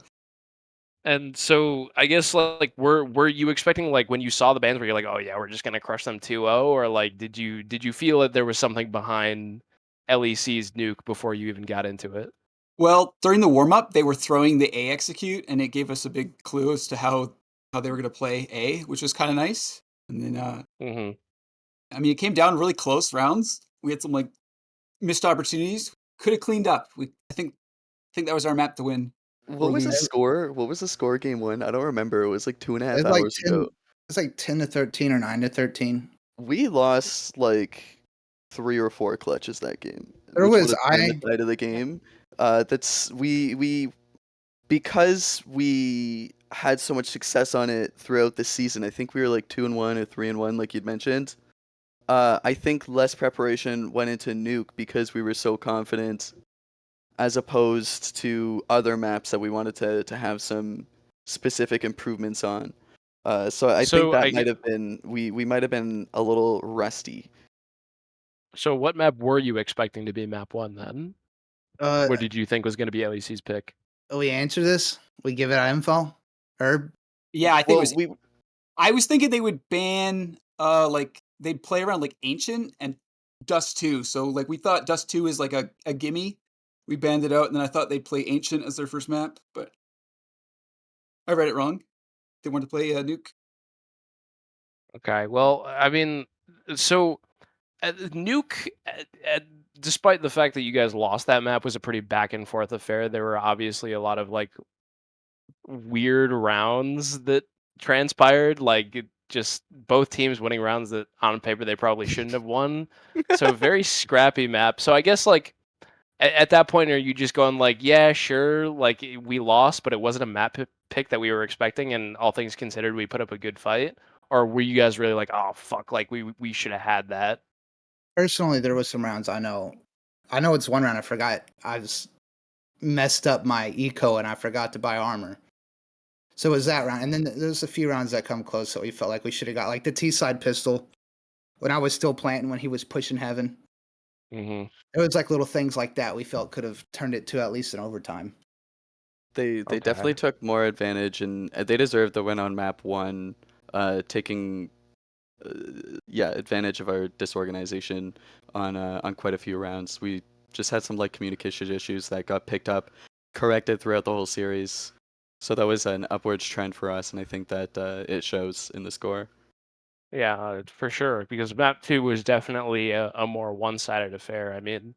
And so I guess like were you expecting, like, when you saw the bans where you're like, oh yeah, we're just gonna crush them 2-0, or like did you feel that there was something behind LEC's Nuke before you even got into it? Well, during the warm up, they were throwing the A execute, and it gave us a big clue as to how they were going to play A, which was kind of nice. And then, Hmm. I mean, it came down really close rounds. We had some like missed opportunities. Could have cleaned up. I think that was our map to win. What Or was the lose. score? What was the score game 1? I don't remember. It was like two and a half It's like hours 10. ago. It's like 10-13 or 9-13. We lost like 3 or 4 clutches that game, There which would was have turned the tide of the game. That's we because we had so much success on it throughout the season. I think we were like 2-1 or 3-1, like you'd mentioned. I think less preparation went into Nuke because we were so confident, as opposed to other maps that we wanted to have some specific improvements on. So I think So that might have been we might have been a little rusty. so what map were you expecting to be map one then? Uh, What did you think was going to be LEC's pick? we answer this. We give it our info. Herb. Yeah, I think it Well, was. I was thinking they would ban, like they'd play around like Ancient and Dust 2. So like we thought Dust 2 is like a gimme. We banned it out, and then I thought they'd play Ancient as their first map, but I read it wrong. They wanted to play Nuke. Okay, well, I mean, so Nuke, despite the fact that you guys lost that map, was a pretty back and forth affair. There were obviously a lot of like weird rounds that transpired, like just both teams winning rounds that on paper they probably shouldn't have won. So very scrappy map. So I guess like at that point, are you just going like, yeah, sure, like we lost, but it wasn't a map pick that we were expecting, and all things considered, we put up a good fight? Or were you guys really like, oh fuck, like we should have had that? Personally, there was some rounds I know. I know it's one round I forgot. I just messed up my eco and I forgot to buy armor. So it was that round, and then there's a few rounds that come close that we felt like we should have got, like the T side pistol when I was still planting when he was pushing heaven. Hmm. It was like little things like that we felt could have turned it to at least an overtime. They Okay. definitely took more advantage, and they deserved the win on map 1, taking advantage of our disorganization on quite a few rounds. We just had some like communication issues that got picked up, corrected throughout the whole series. So that was an upwards trend for us, and I think that it shows in the score. Yeah, for sure. Because map two was definitely a more one-sided affair. I mean,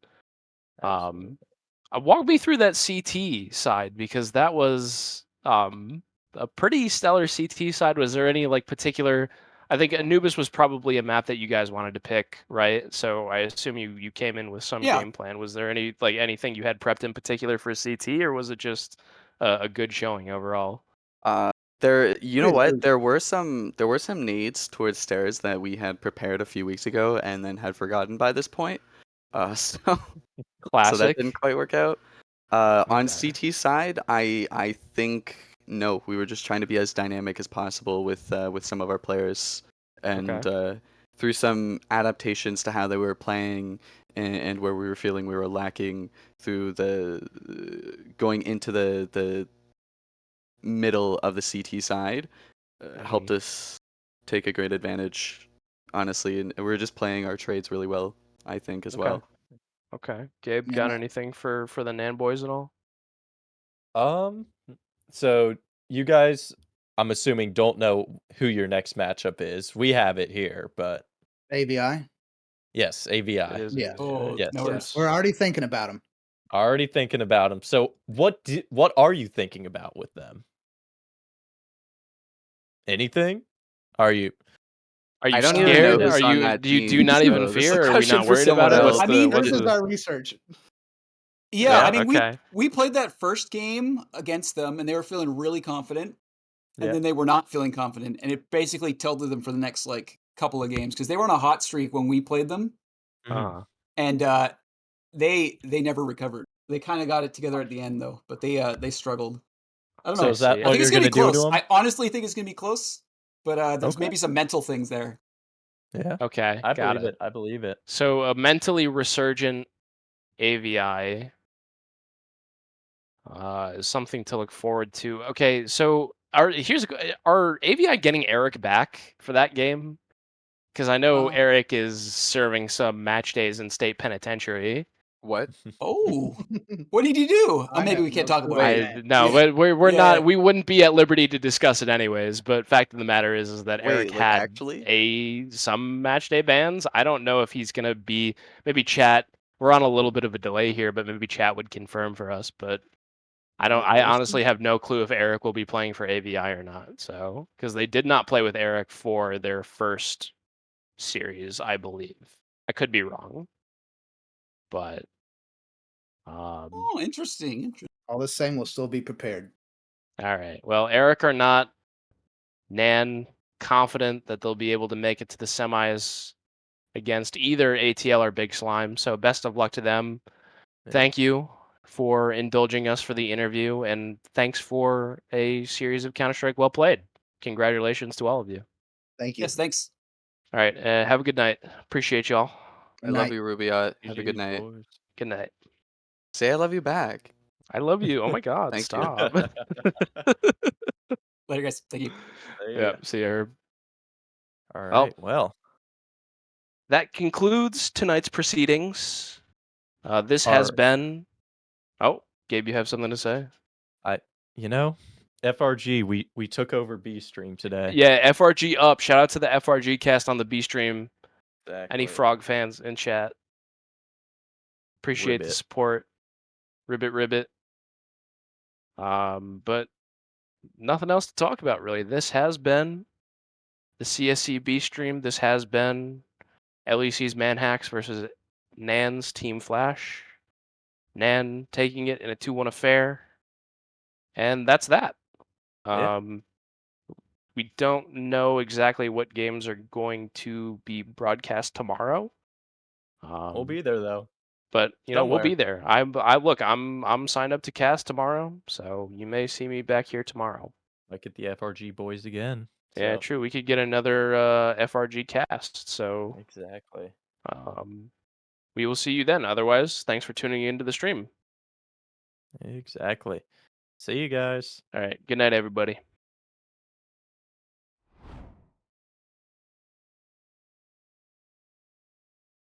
Absolutely. um, walk me through that CT side, because that was a pretty stellar CT side. Was there any like particular? I think Anubis was probably a map that you guys wanted to pick, right? So I assume you came in with some Yeah, game plan. Was there anything you had prepped in particular for CT, or was it just a good showing overall? Uh, you know Wait, what? There were some needs towards stairs that we had prepared a few weeks ago and then had forgotten by this point. So that didn't Classic. quite work out. On Okay. CT side, I think no, we were just trying to be as dynamic as possible with some of our players, and through some adaptations to how they were playing and where we were feeling we were lacking through the going into the middle of the CT side, helped us take a great advantage, honestly, and we were just playing our trades really well, I think, as Okay. well. Okay. Gabe, Yeah, got man. anything for the Nan boys at all? So you guys, I'm assuming, don't know who your next matchup is. We have it here, but AVI. yes, It AVI. is. Yeah. Oh, Yes, no yes. We're already thinking about him. Already thinking about them. So what are you thinking about with them? Anything? Are you Are you I don't even know scared? Are who's on you that do you team, not even so this is a fear? Are we question not for worried about someone it? else. I mean, This is our research. yeah, Yeah, I mean, okay. we played that first game against them, and they were feeling really confident, and Yeah. then they were not feeling confident, and it basically tilted them for the next like couple of games because they were on a hot streak when we played them, Mhm. and they never recovered. They kind of got it together at the end though, but they struggled. I don't So know. is that see. I what think you're it's gonna gonna be do to close. them? I honestly think it's gonna be close, but there's Okay. maybe some mental things there. Yeah. Okay, I got believe it. it. I believe it. So a mentally resurgent AVI is something to look forward to. Okay, so are AVI getting Eric back for that game? Because I know Eric is serving some match days in state penitentiary. What? Oh, what did you do? I maybe have we can't no talk clue. about it. I no, Yeah. but we're Yeah. not. We wouldn't be at liberty to discuss it anyways. But fact of the matter is that Eric Wait, like had actually? some match day bans. I don't know if he's gonna be. Maybe chat. We're on a little bit of a delay here, but maybe chat would confirm for us. But I don't. Wait, I what is honestly have no clue if Eric will be playing for AVI or not. So because they did not play with Eric for their first series, I believe. I could be wrong, but Oh, interesting. All the same, we'll still be prepared. all right. Well, Eric or not, Nan confident that they'll be able to make it to the semis against either ATL or Big Slime. So best of luck to them. Yeah. Thank you for indulging us for the interview, and thanks for a series of Counter-Strike well played. Congratulations to all of you. Thank you. Yes, thanks. All right, have a good night. Appreciate y'all. I love you, Rubiot. Have a GG's, good night. boys. Good night. Say I love you back. I love you. Oh my God, Thank you. stop. Later, guys. Thank you. Yeah, see you, Herb. All Well, right. Well, that concludes tonight's proceedings. This has been. Oh, Gabe, you have something to say? FRG, we took over B stream today. Yeah, FRG up. Shout out to the FRG cast on the B stream. Exactly. Any Frog fans in chat? Appreciate the Ribbit. support. Ribbit. But nothing else to talk about really. This has been the CSC B stream. This has been LEC's Manhacks versus Nan's Team Flash. Nan taking it in a 2-1 affair. And that's that. Yeah. We don't know exactly what games are going to be broadcast tomorrow. We'll be there though. But we'll be Somewhere. there. I'm signed up to cast tomorrow, so you may see me back here tomorrow. Might get the FRG boys again. Yeah, So. true. We could get another FRG cast. So Exactly. we will see you then. Otherwise, thanks for tuning into the stream. Exactly. See you guys. All right. Good night, everybody.